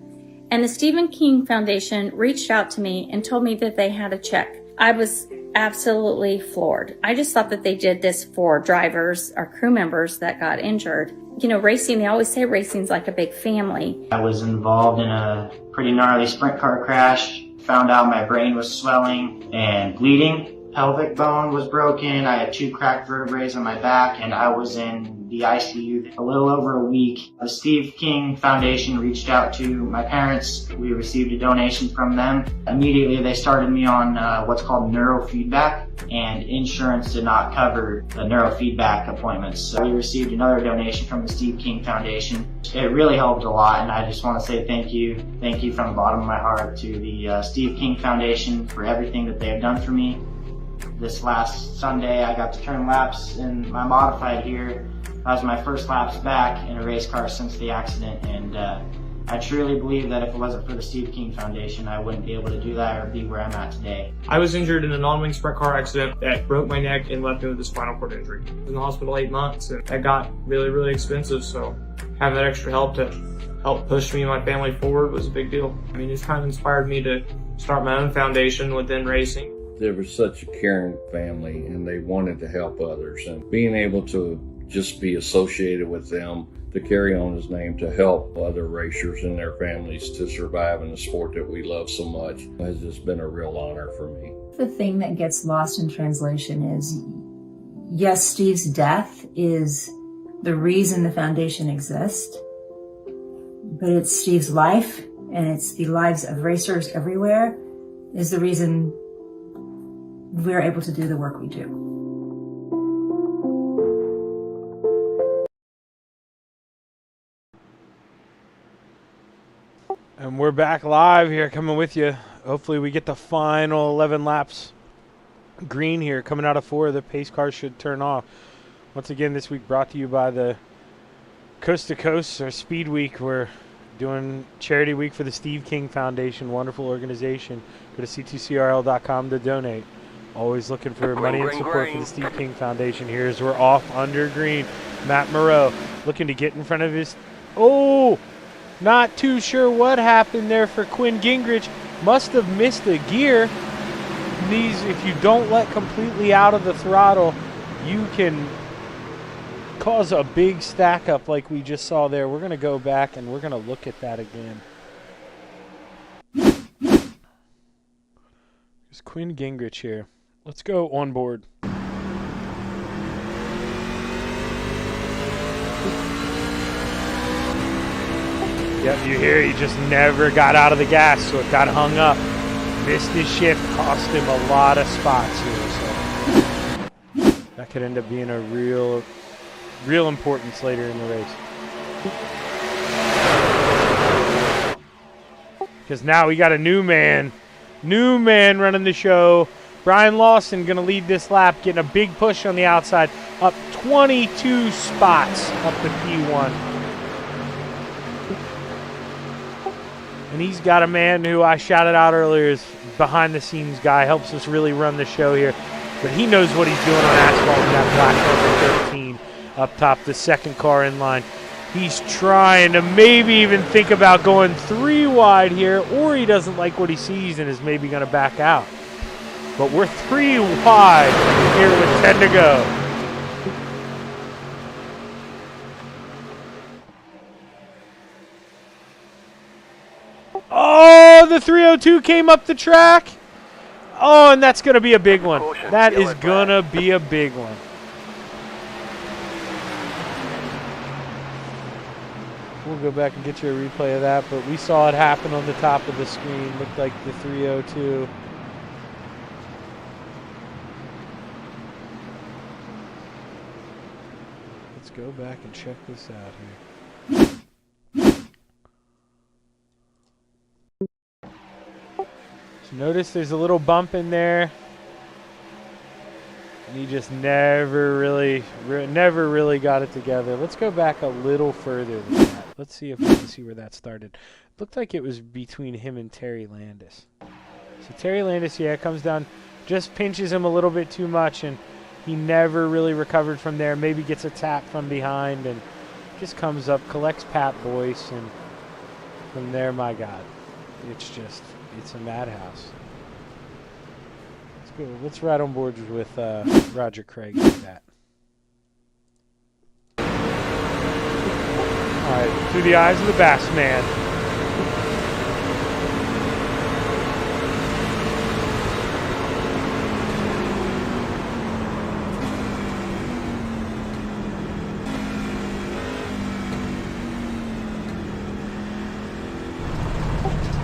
and the Stephen King Foundation reached out to me and told me that they had a check. I was absolutely floored. I just thought that they did this for drivers or crew members that got injured. You know, racing, they always say racing's like a big family. I was involved in a pretty gnarly sprint car crash. Found out my brain was swelling and bleeding. Pelvic bone was broken. I had 2 cracked vertebrae on my back, and I was in the ICU a little over a week. The Steve King Foundation reached out to my parents. We received a donation from them. Immediately, they started me on what's called neurofeedback, and insurance did not cover the neurofeedback appointments. So we received another donation from the Steve King Foundation. It really helped a lot, and I just want to say thank you. Thank you from the bottom of my heart to the Steve King Foundation for everything that they have done for me. This last Sunday, I got to turn laps in my modified here. That was my first laps back in a race car since the accident, and I truly believe that if it wasn't for the Steve King Foundation, I wouldn't be able to do that or be where I'm at today. I was injured in a non-wing sprint car accident that broke my neck and left me with a spinal cord injury. I was in the hospital 8 months, and that got really, really expensive, so having that extra help to help push me and my family forward was a big deal. I mean, it's kind of inspired me to start my own foundation within racing. There was such a caring family, and they wanted to help others, and being able to just be associated with them, to carry on his name, to help other racers and their families to survive in the sport that we love so much has just been a real honor for me. The thing that gets lost in translation is, yes, Steve's death is the reason the foundation exists, but it's Steve's life, and it's the lives of racers everywhere, is the reason we're able to do the work we do. And we're back live here, coming with you. Hopefully we get the final 11 laps green here. Coming out of 4, the pace car should turn off. Once again, this week brought to you by the Coast to Coast, or Speed Week. We're doing Charity Week for the Steve King Foundation. Wonderful organization. Go to C2CRL.com to donate. Always looking for money and support for the Steve King Foundation. Here's we're off under green. Matt Moreau looking to get in front of his... Oh! Not too sure what happened there for Quinn Gingrich. Must have missed a gear. These, if you don't let completely out of the throttle, you can cause a big stack up like we just saw there. We're going to go back and we're going to look at that again. There's Quinn Gingrich here. Let's go on board. Yep, you hear he just never got out of the gas, so it got hung up. Missed his shift, cost him a lot of spots here. So that could end up being a real importance later in the race. Because now we got a new man running the show. Brian Lawson going to lead this lap, getting a big push on the outside, up 22 spots up the P1. And he's got a man who I shouted out earlier is behind-the-scenes guy, helps us really run the show here. But he knows what he's doing on asphalt with that black number 13 up top, the second car in line. He's trying to maybe even think about going 3 wide here, or he doesn't like what he sees and is maybe going to back out. But we're 3 wide here with 10 to go. Oh, the 302 came up the track. Oh, and that's going to be a big one. That is going to be a big one. We'll go back and get you a replay of that, but we saw it happen on the top of the screen. Looked like the 302. Let's go back and check this out here. So notice there's a little bump in there. And he just never really got it together. Let's go back a little further than that. Let's see if we can see where that started. Looked like it was between him and Terry Landis. So Terry Landis, yeah, comes down, just pinches him a little bit too much, and he never really recovered from there. Maybe gets a tap from behind and just comes up, collects Pat Boyce, and from there, my God, it's a madhouse. Let's go. Let's ride on board with Roger Craig for that. All right, through the eyes of the Bass Man.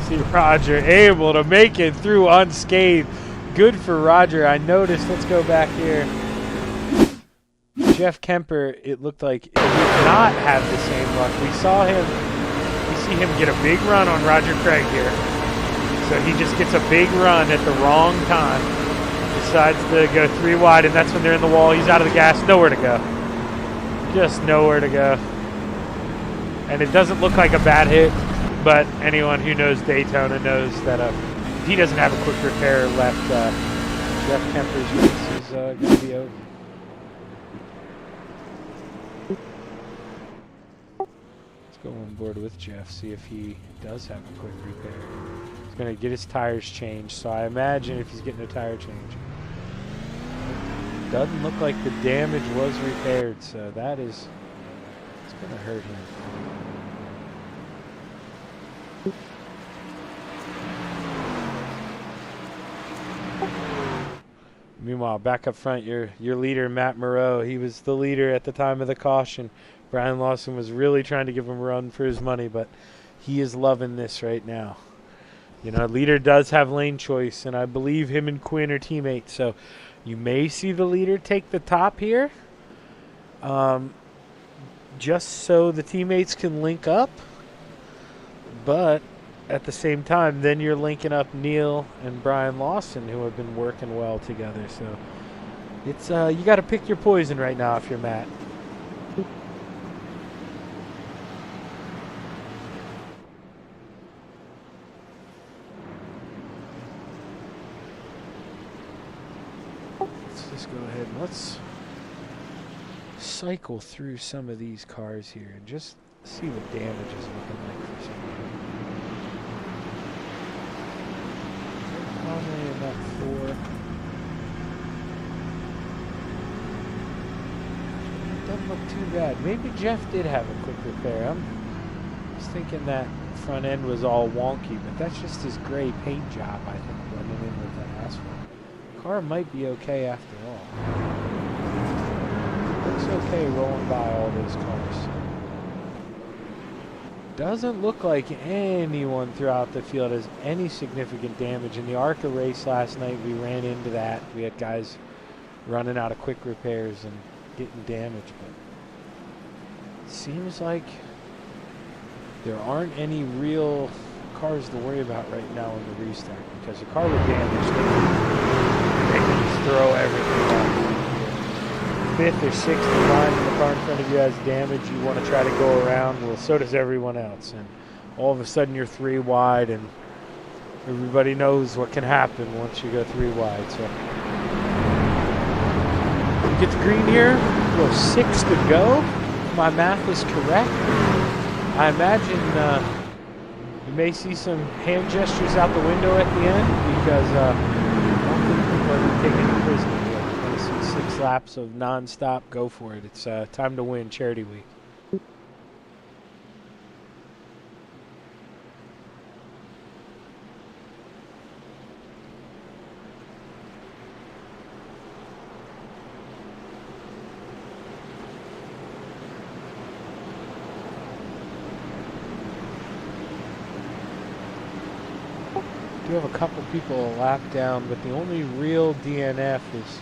See Roger able to make it through unscathed. Good for Roger. I noticed. Let's go back here. Jeff Kemper, it looked like it did not have the same luck. We see him get a big run on Roger Craig here. So he just gets a big run at the wrong time. Decides to go 3 wide, and that's when they're in the wall. He's out of the gas. Nowhere to go. Just nowhere to go. And it doesn't look like a bad hit, but anyone who knows Daytona knows that if he doesn't have a quick repair left, Jeff Kemper's race is going to be over. Go on board with Jeff, see if he does have a quick repair. He's going to get his tires changed, so I imagine if he's getting a tire change. It doesn't look like the damage was repaired, so it's going to hurt him. Meanwhile, back up front, your leader, Matt Moreau, he was the leader at the time of the caution. Brian Lawson was really trying to give him a run for his money, but he is loving this right now. You know, leader does have lane choice, and I believe him and Quinn are teammates. So you may see the leader take the top here, just so the teammates can link up. But at the same time, then you're linking up Neil and Brian Lawson, who have been working well together. So it's you got to pick your poison right now if you're Matt. Let's just go ahead and let's cycle through some of these cars here and just see what damage is looking like for some of them. Probably about 4. It doesn't look too bad. Maybe Jeff did have a quick repair. I was thinking that front end was all wonky, but that's just his gray paint job, I think, blending in with that asphalt. Car might be okay after all. Looks okay rolling by all those cars. Doesn't look like anyone throughout the field has any significant damage. In the ARCA race last night, we ran into that. We had guys running out of quick repairs and getting damaged. But it seems like there aren't any real cars to worry about right now in the restart, because the car with damage, they can just throw everything out. 5th or 6th line in the car in front of you has damage, you want to try to go around. Well, so does everyone else, and all of a sudden you're 3 wide, and everybody knows what can happen once you go 3 wide. So you get the green here. Well, 6 to go. If my math is correct. I imagine you may see some hand gestures out the window at the end, because I don't think people are going to take any prisoners. 6 laps of non-stop. Go for it. It's time to win Charity Week. Do have a couple people a lap down, but the only real DNF is,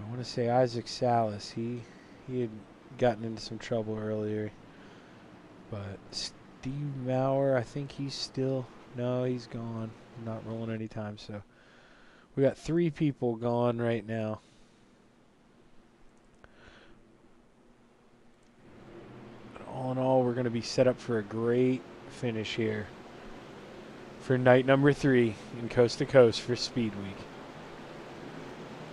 I want to say, Isaac Salas. He had gotten into some trouble earlier. But Steve Maurer, I think he's still, no, he's gone. Not rolling anytime. So we got 3 people gone right now. But all in all, we're going to be set up for a great finish here for night number 3 in Coast to Coast for Speed Week.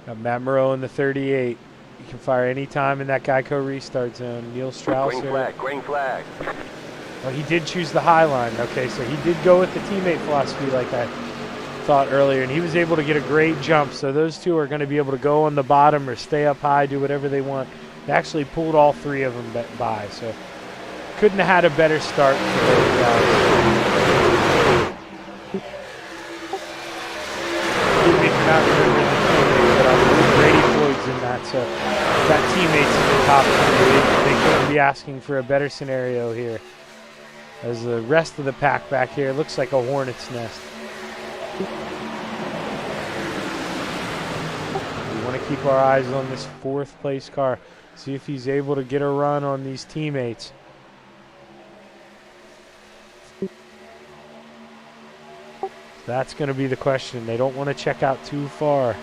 Got Matt Moreau in the 38. You can fire any time in that Geico restart zone. Neil Strausser. Green flag, green flag. Well, he did choose the high line. Okay, so he did go with the teammate philosophy like I thought earlier, and he was able to get a great jump. So those 2 are going to be able to go on the bottom or stay up high, do whatever they want. They actually pulled all 3 of them by, so couldn't have had a better start for those guys. Not remember the teammates, but I believe Brady Floyd's in that, so that teammates in the top 3. They couldn't be asking for a better scenario here. As the rest of the pack back here looks like a hornet's nest. We want to keep our eyes on this 4th place car. See if he's able to get a run on these teammates. That's going to be the question. They don't want to check out too far.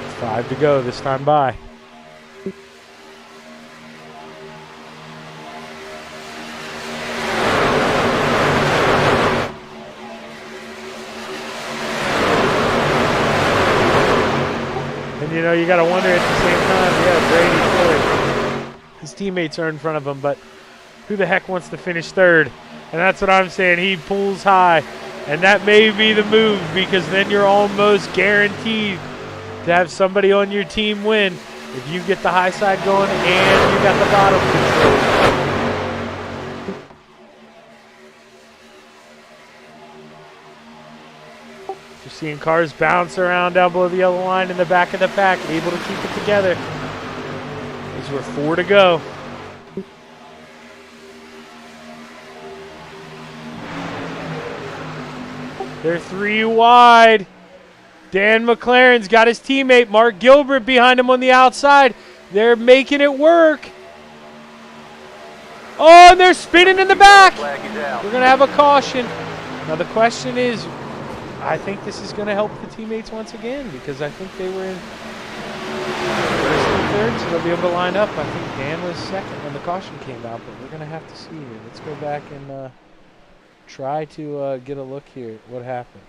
It's 5 to go this time by. And you know, you got to wonder at the same time, yeah, Brady Floyd, his teammates are in front of him, but who the heck wants to finish 3rd? And that's what I'm saying. He pulls high. And that may be the move, because then you're almost guaranteed to have somebody on your team win if you get the high side going and you got the bottom control. You're seeing cars bounce around down below the yellow line in the back of the pack, able to keep it together. we're 4 to go. They're 3 wide. Dan McLaren's got his teammate Mark Gilbert behind him on the outside. They're making it work. Oh, and they're spinning in the back. We're going to have a caution. Now the question is, I think this is going to help the teammates once again because I think they were in first and third, so they'll be able to line up. I think Dan was second when the caution came out, but we're going to have to see here. Let's go back and try to get a look here at what happened.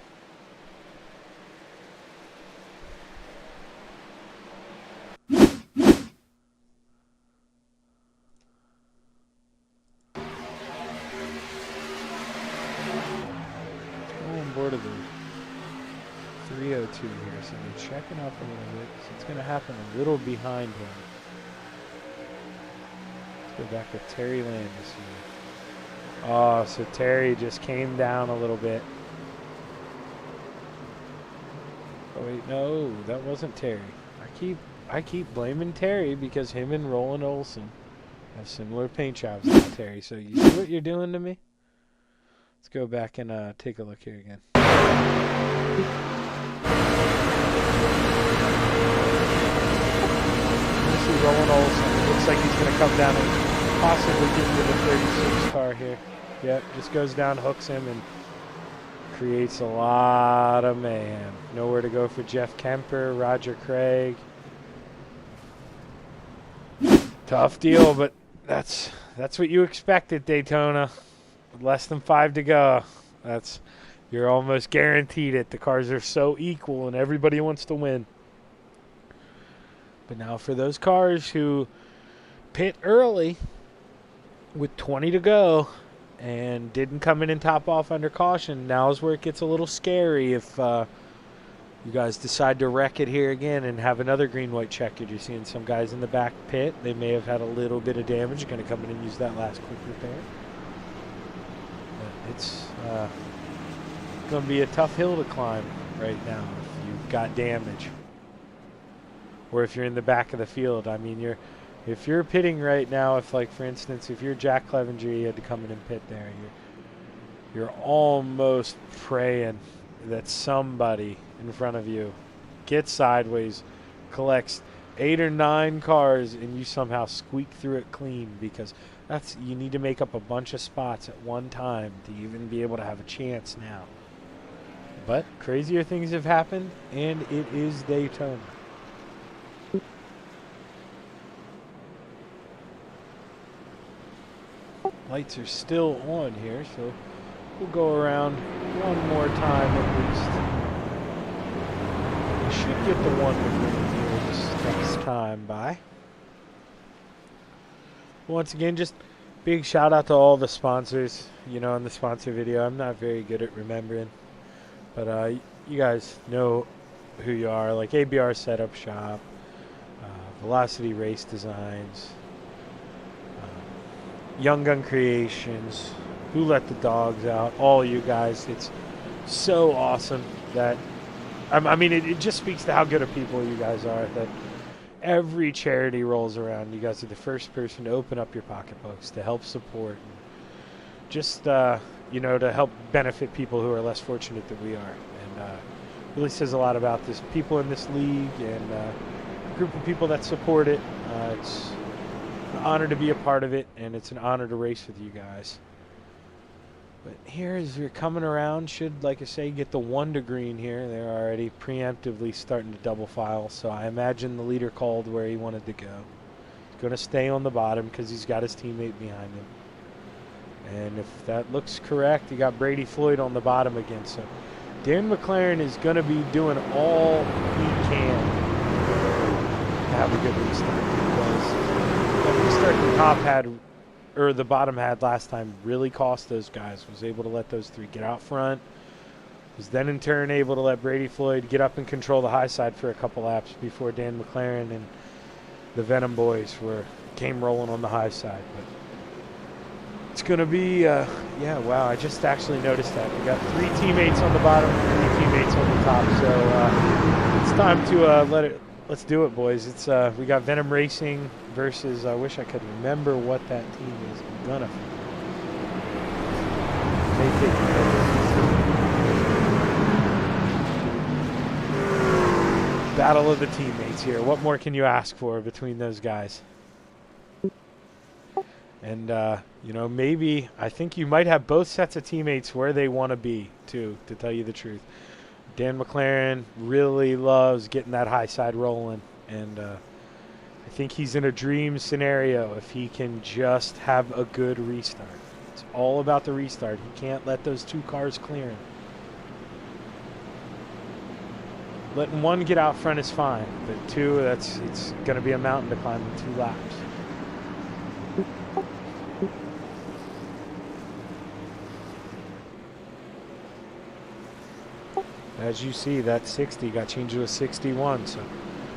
Board of the 302 here, so they're checking up a little bit. So it's going to happen a little behind him. Let's go back to Terry Landis here. Oh, so Terry just came down a little bit. Oh wait, no, that wasn't Terry. I keep blaming Terry because him and Roland Olson have similar paint jobs to Terry. So you see what you're doing to me? Let's go back and take a look here again. This is Roland Olson. Looks like he's going to come down and possibly get into the 36 car here. Yep, just goes down, hooks him, and creates a lot of mayhem. Nowhere to go for Jeff Kemper, Roger Craig. Tough deal, but that's what you expect at Daytona. With less than 5 to go, you're almost guaranteed it. The cars are so equal and everybody wants to win. But now for those cars who pit early with 20 to go and didn't come in and top off under caution, now is where it gets a little scary if you guys decide to wreck it here again and have another green-white checkered. You're seeing some guys in the back pit. They may have had a little bit of damage. Going to come in and use that last quick repair. But it's going to be a tough hill to climb right now if you've got damage. Or if you're in the back of the field. I mean, if you're pitting right now, if like for instance, if you're Jack Clevenger, you had to come in and pit there, you're almost praying that somebody in front of you gets sideways, collects 8 or 9 cars, and you somehow squeak through it clean, because you need to make up a bunch of spots at one time to even be able to have a chance now. But crazier things have happened, and it is Daytona. Lights are still on here, so we'll go around one more time at least. We should get the one here this next time by. Once again, just big shout out to all the sponsors, in the sponsor video. I'm not very good at remembering, but you guys know who you are, like ABR Setup Shop, Velocity Race Designs, Young Gun Creations, Who Let the Dogs Out, all you guys. It's so awesome that, I mean, it just speaks to how good of people you guys are, that every charity rolls around, you guys are the first person to open up your pocketbooks to help support, and just, to help benefit people who are less fortunate than we are. And really says a lot about this people in this league and a group of people that support it. It's an honor to be a part of it, and it's an honor to race with you guys. But here, as we're coming around, should, like I say, get the 1 to green here. They're already preemptively starting to double file, so I imagine the leader called where he wanted to go. He's going to stay on the bottom because he's got his teammate behind him. And if that looks correct, you got Brady Floyd on the bottom again. So Dan McLaren is going to be doing all he can to have a good restart, because the restart the top had, or the bottom had last time, really cost those guys. Was able to let those 3 get out front. Was then in turn able to let Brady Floyd get up and control the high side for a couple laps before Dan McLaren and the Venom boys came rolling on the high side. But it's going to be, yeah, wow, I just actually noticed that. We got 3 teammates on the bottom, 3 teammates on the top. So it's time to let's do it, boys. It's we got Venom Racing, versus I wish I could remember what that team is. I'm gonna may take a minute. Battle of the teammates here. What more can you ask for between those guys? And, you know, maybe I think you might have both sets of teammates where they want to be, too, to tell you the truth. Dan McLaren really loves getting that high side rolling. And I think he's in a dream scenario if he can just have a good restart. It's all about the restart. He can't let those two cars clear him. Letting one get out front is fine, but two, it's going to be a mountain to climb in 2 laps. As you see, that 60 got changed to a 61, so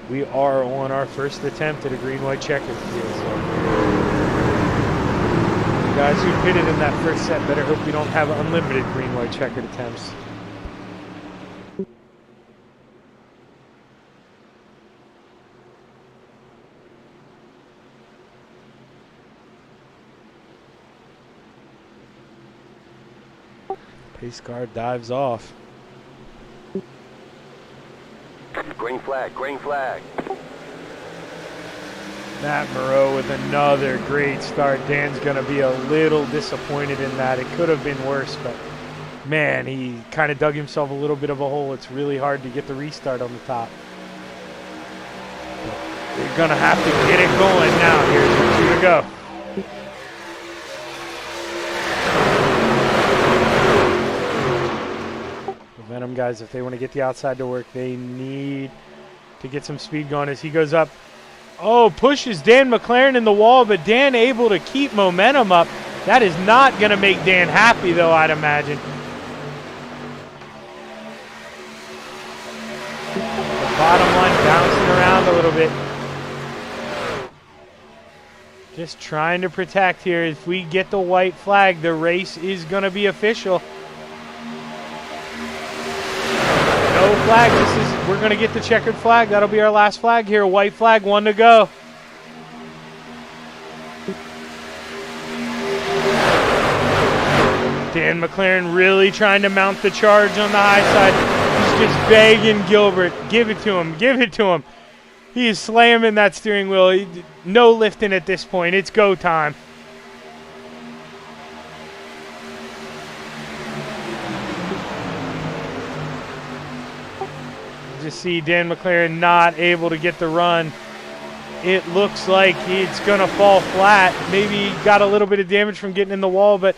we are on our first attempt at a green-white checkered field. So the guys who pitted in that first set better hope we don't have unlimited green-white checkered attempts. Pace car dives off. Green flag, green flag. Matt Moreau with another great start. Dan's going to be a little disappointed in that. It could have been worse, but man, he kind of dug himself a little bit of a hole. It's really hard to get the restart on the top. They're going to have to get it going now. Here's 2 to go. Momentum guys, if they want to get the outside to work, they need to get some speed going as he goes up. Oh, pushes Dan McLaren in the wall, but Dan able to keep momentum up. That is not going to make Dan happy, though, I'd imagine. The bottom line bouncing around a little bit. Just trying to protect here. If we get the white flag, the race is going to be official. No flag. We're going to get the checkered flag. That'll be our last flag here. White flag, 1 to go. Dan McLaren really trying to mount the charge on the high side. He's just begging Gilbert, give it to him, give it to him. He is slamming that steering wheel. No lifting at this point. It's go time. Just see Dan McLaren not able to get the run. It looks like it's going to fall flat. Maybe he got a little bit of damage from getting in the wall, but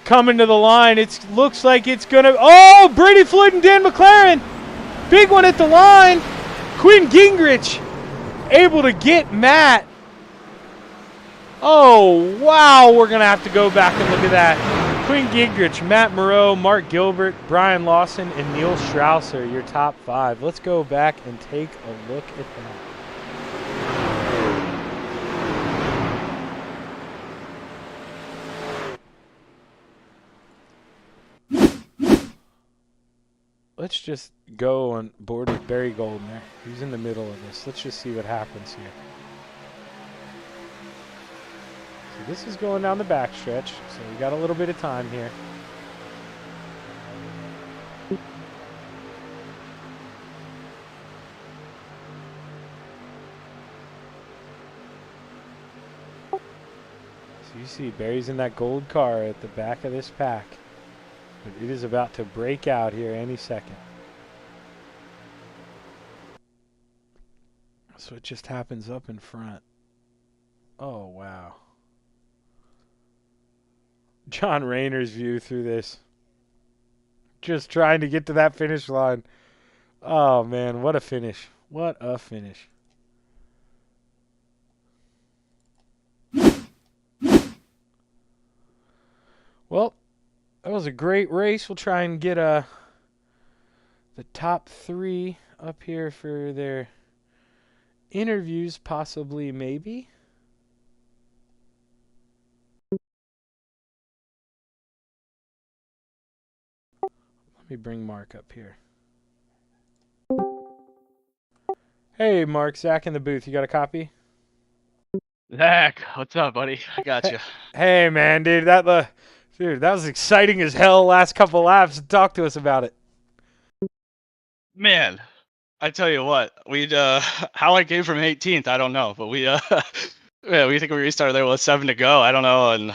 coming to the line, it looks like it's going to... Oh, Brady Floyd and Dan McLaren. Big one at the line. Quinn Gingrich able to get Matt. Oh, wow. We're going to have to go back and look at that. Quinn Gingrich, Matt Moreau, Mark Gilbert, Brian Lawson, and Neil Strausser, your top 5. Let's go back and take a look at that. Let's just go on board with Barry Goldner. He's in the middle of this. Let's just see what happens here. So this is going down the backstretch, so we got a little bit of time here. So you see Barry's in that gold car at the back of this pack. But it is about to break out here any second. So it just happens up in front. Oh, wow. John Rayner's view through this. Just trying to get to that finish line. Oh, man, what a finish. What a finish. Well, that was a great race. We'll try and get the top 3 up here for their interviews, possibly, maybe. Let me bring Mark up here. Hey, Mark, Zach in the booth. You got a copy? Zach, what's up, buddy? I got you. Hey, man, dude, that was exciting as hell. Last couple laps. Talk to us about it. Man, I tell you what, we'd how I came from 18th, I don't know, but we yeah, we think we restarted there with 7 to go. I don't know, and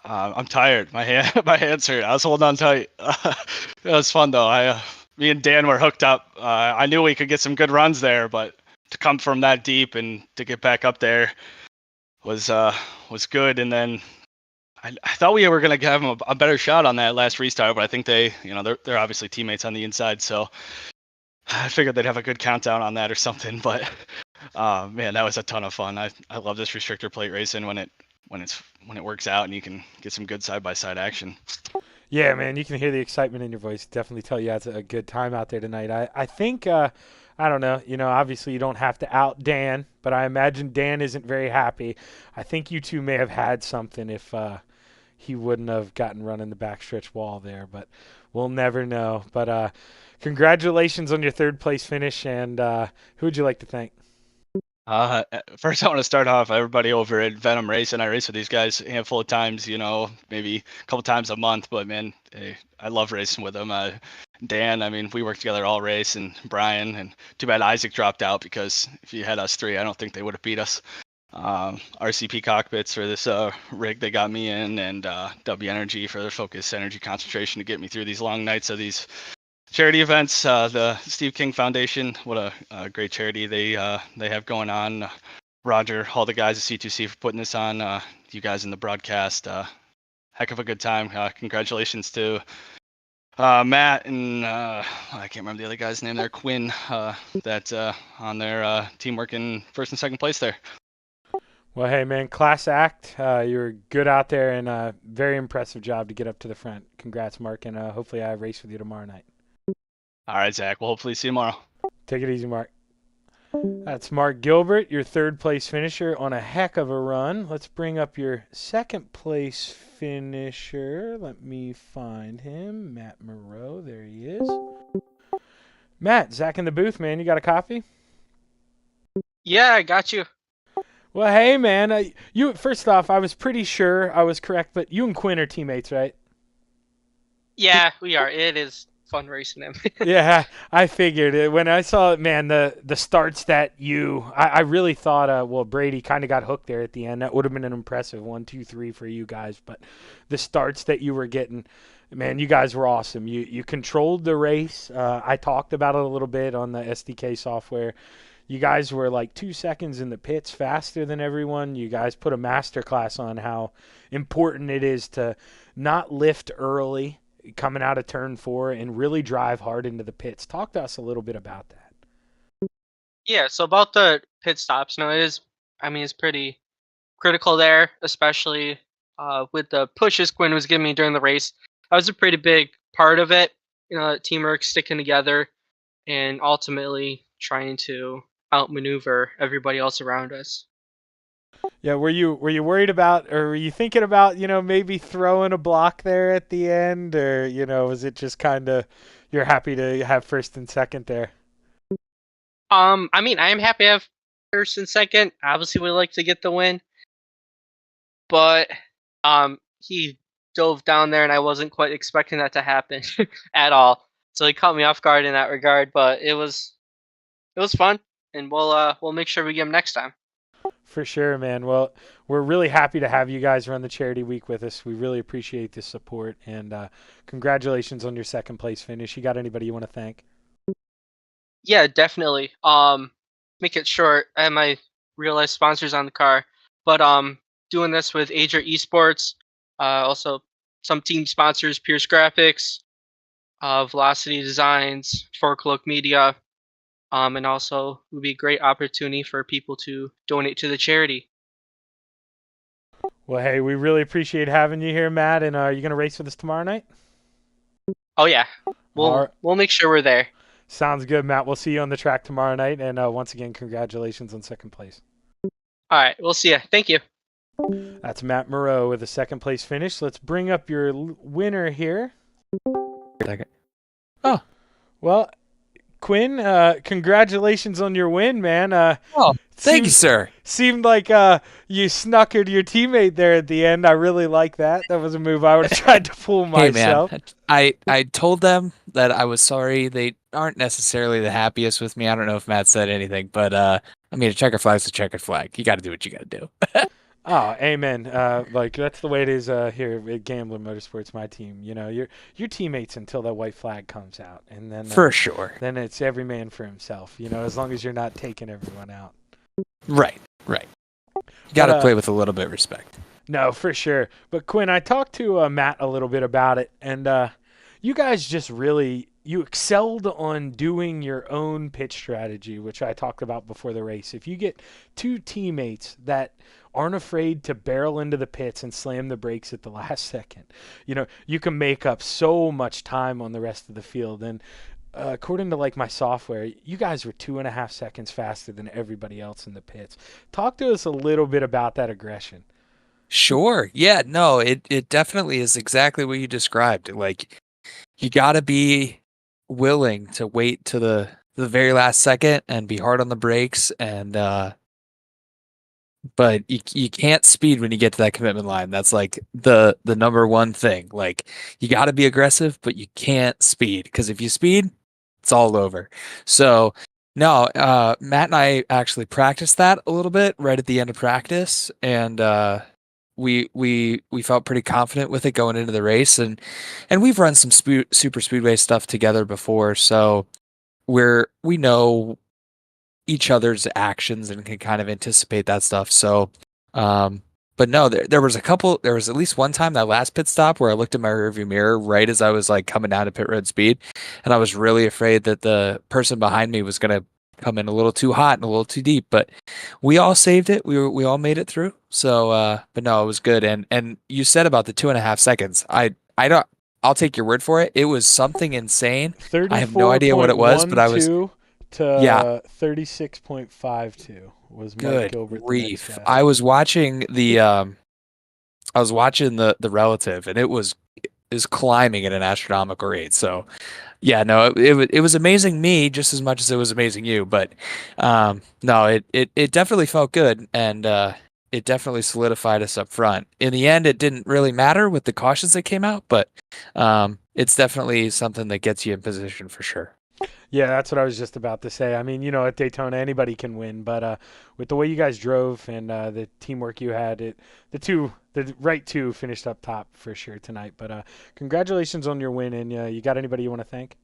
I'm tired. My hands hurt. I was holding on tight. It was fun though. Me and Dan were hooked up. I knew we could get some good runs there, but to come from that deep and to get back up there was good. And then I thought we were gonna have them a better shot on that last restart, but I think they're obviously teammates on the inside, so I figured they'd have a good countdown on that or something. But man, that was a ton of fun. I love this restrictor plate racing when it works out and you can get some good side by side action. Yeah, man, you can hear the excitement in your voice. Definitely tell you it's a good time out there tonight. I think I don't know. Obviously you don't have to out Dan, but I imagine Dan isn't very happy. I think you two may have had something if he wouldn't have gotten run in the backstretch wall there, but we'll never know. But congratulations on your third place finish, and who would you like to thank? First, I want to start off everybody over at Venom Racing. I race with these guys a handful of times, maybe a couple times a month. But man, I love racing with them. Dan, I mean, we work together all race, and Brian, and too bad Isaac dropped out because if you had us three, I don't think they would have beat us. RCP Cockpits for this rig they got me in, and W Energy for their focus energy concentration to get me through these long nights of these charity events. The Steve King Foundation, what a great charity they have going on. Roger, all the guys at C2C for putting this on. You guys in the broadcast, heck of a good time. Congratulations to Matt and I can't remember the other guy's name there, Quinn, that on their team working first and second place there. Well, hey, man, class act. You were good out there, and a very impressive job to get up to the front. Congrats, Mark, and hopefully I race with you tomorrow night. All right, Zach. We'll hopefully see you tomorrow. Take it easy, Mark. That's Mark Gilbert, your third place finisher on a heck of a run. Let's bring up your second place finisher. Let me find him. Matt Moreau. There he is. Matt, Zach in the booth, man. You got a copy? Yeah, I got you. Well, hey, man. You first off, I was pretty sure I was correct, but you and Quinn are teammates, right? Yeah, we are. It is fun racing him. Yeah, I figured it. When I saw, man, the starts that I really thought, Brady kind of got hooked there at the end. That would have been an impressive 1, 2, 3 for you guys. But the starts that you were getting, man, you guys were awesome. You controlled the race. I talked about it a little bit on the SDK software. You guys were like 2 seconds in the pits faster than everyone. You guys put a masterclass on how important it is to not lift early coming out of turn 4 and really drive hard into the pits. Talk to us a little bit about that. Yeah, so about the pit stops, it's pretty critical there, especially with the pushes Quinn was giving me during the race. That was a pretty big part of it. Teamwork, sticking together, and ultimately trying to outmaneuver everybody else around us. Yeah, were you worried about, or were you thinking about, maybe throwing a block there at the end, or was it just kind of you're happy to have first and second there? I am happy to have first and second. Obviously, would like to get the win, but he dove down there, and I wasn't quite expecting that to happen at all. So he caught me off guard in that regard, but it was fun, and we'll make sure we get him next time. For sure, man. Well, we're really happy to have you guys run the charity week with us. We really appreciate the support, and congratulations on your second place finish. You got anybody you want to thank? Yeah, definitely. Make it short. I have my real life sponsors on the car, but doing this with Ager Esports, also some team sponsors, Pierce Graphics, Velocity Designs, Forkloak Media. And also it would be a great opportunity for people to donate to the charity. Well, hey, we really appreciate having you here, Matt. And are you going to race with us tomorrow night? Oh, yeah. We'll make sure we're there. Sounds good, Matt. We'll see you on the track tomorrow night. And once again, congratulations on second place. All right. We'll see you. Thank you. That's Matt Moreau with a second place finish. Let's bring up your winner here. Second. Oh, well, Quinn, congratulations on your win, man. Oh, thank you, sir. Seemed like you snuckered your teammate there at the end. I really like that. That was a move I would have tried to pull Hey, myself. man, I told them that I was sorry. They aren't necessarily the happiest with me. I don't know if Matt said anything, but I mean, a checker flag's a checker flag. You got to do what you got to do. Oh, amen. Like that's the way it is here at Gambler Motorsports, my team. You know, your teammates until that white flag comes out, and then For sure. Then it's every man for himself. You know, as long as you're not taking everyone out. Right. You got to play with a little bit of respect. No, for sure. But Quinn, I talked to Matt a little bit about it, and you guys just really you excelled on doing your own pitch strategy, which I talked about before the race. If you get two teammates that aren't afraid to barrel into the pits and slam the brakes at the last second, you know, you can make up so much time on the rest of the field. And according to like my software, you guys were 2.5 seconds faster than everybody else in the pits. Talk to us a little bit about that aggression. Sure. Yeah, no, it definitely is exactly what you described. Like, you got to be willing to wait to the very last second and be hard on the brakes, and but you can't speed when you get to that commitment line. That's like the number one thing. Like, you got to be aggressive, but you can't speed, because if you speed, it's all over. So no, Matt and I actually practiced that a little bit right at the end of practice, and we felt pretty confident with it going into the race, and we've run some super speedway stuff together before, so we know each other's actions and can kind of anticipate that stuff. So, but no, there was at least one time, that last pit stop, where I looked in my rearview mirror right as I was like coming down to pit road speed, and I was really afraid that the person behind me was gonna come in a little too hot and a little too deep, but we all saved it. We all made it through. So, but no, it was good. And you said about the 2.5 seconds. I'll take your word for it. It was something insane. I have no idea what it was, but I was to 36.52 was Mike good Gilbert. grief. I was watching the relative, and it was climbing at an astronomical rate. So yeah, no, it was amazing me just as much as it was amazing you. But no, it definitely felt good, and it definitely solidified us up front. In the end, it didn't really matter with the cautions that came out, but it's definitely something that gets you in position for sure. Yeah, that's what I was just about to say. I mean, you know, at Daytona, anybody can win, but with the way you guys drove and the teamwork you had, the right two finished up top for sure tonight. But congratulations on your win, and you got anybody you want to thank?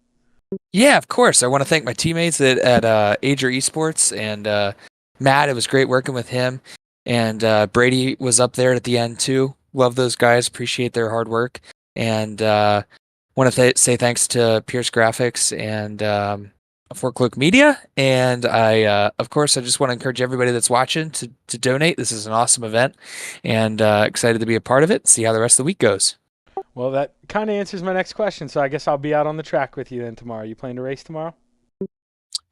Yeah, of course. I want to thank my teammates at Ager Esports and Matt. It was great working with him, and Brady was up there at the end too. Love those guys. Appreciate their hard work, and want to say thanks to Pierce Graphics and Fort Cloak Media. And I, of course, I just want to encourage everybody that's watching to donate. This is an awesome event, and excited to be a part of it. See how the rest of the week goes. Well, that kind of answers my next question. So I guess I'll be out on the track with you then tomorrow. You planning to race tomorrow?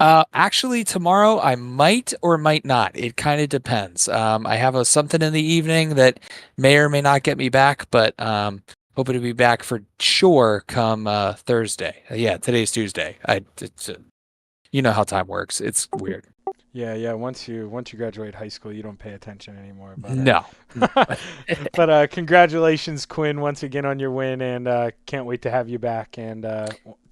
Actually, tomorrow I might or might not. It kind of depends. I have something in the evening that may or may not get me back, but hoping to be back for sure come Thursday. Yeah, today's Tuesday. You know how time works. It's weird. Yeah. Once you graduate high school, you don't pay attention anymore. But, no. But congratulations, Quinn, once again on your win, and can't wait to have you back. And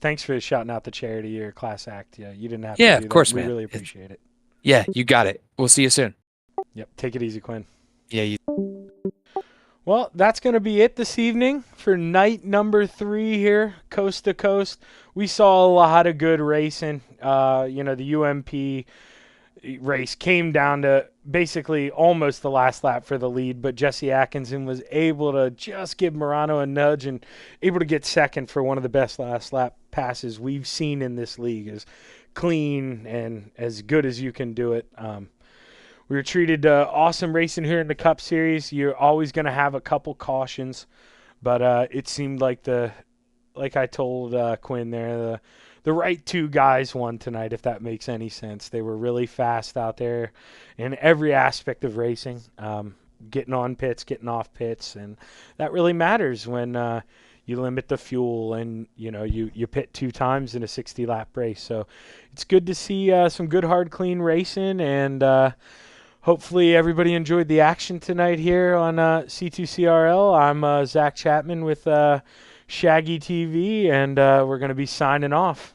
thanks for shouting out the charity or class act. Yeah, you didn't have to do that. Of course, we man. really appreciate it. Yeah, you got it. We'll see you soon. Yep. Take it easy, Quinn. Yeah. Well, that's going to be it this evening for night number 3 here, coast to coast. We saw a lot of good racing. The UMP race came down to basically almost the last lap for the lead, but Jesse Atkinson was able to just give Morano a nudge and able to get second for one of the best last lap passes we've seen in this league. As clean and as good as you can do it. We were treated awesome racing here in the Cup Series. You're always going to have a couple cautions, but it seemed like like I told Quinn there, the right two guys won tonight, if that makes any sense. They were really fast out there in every aspect of racing, getting on pits, getting off pits, and that really matters when you limit the fuel, and you pit 2 times in a 60-lap race. So it's good to see some good hard clean racing, and hopefully everybody enjoyed the action tonight here on C2CRL. I'm Zach Chapman with Shaggy TV, and we're going to be signing off.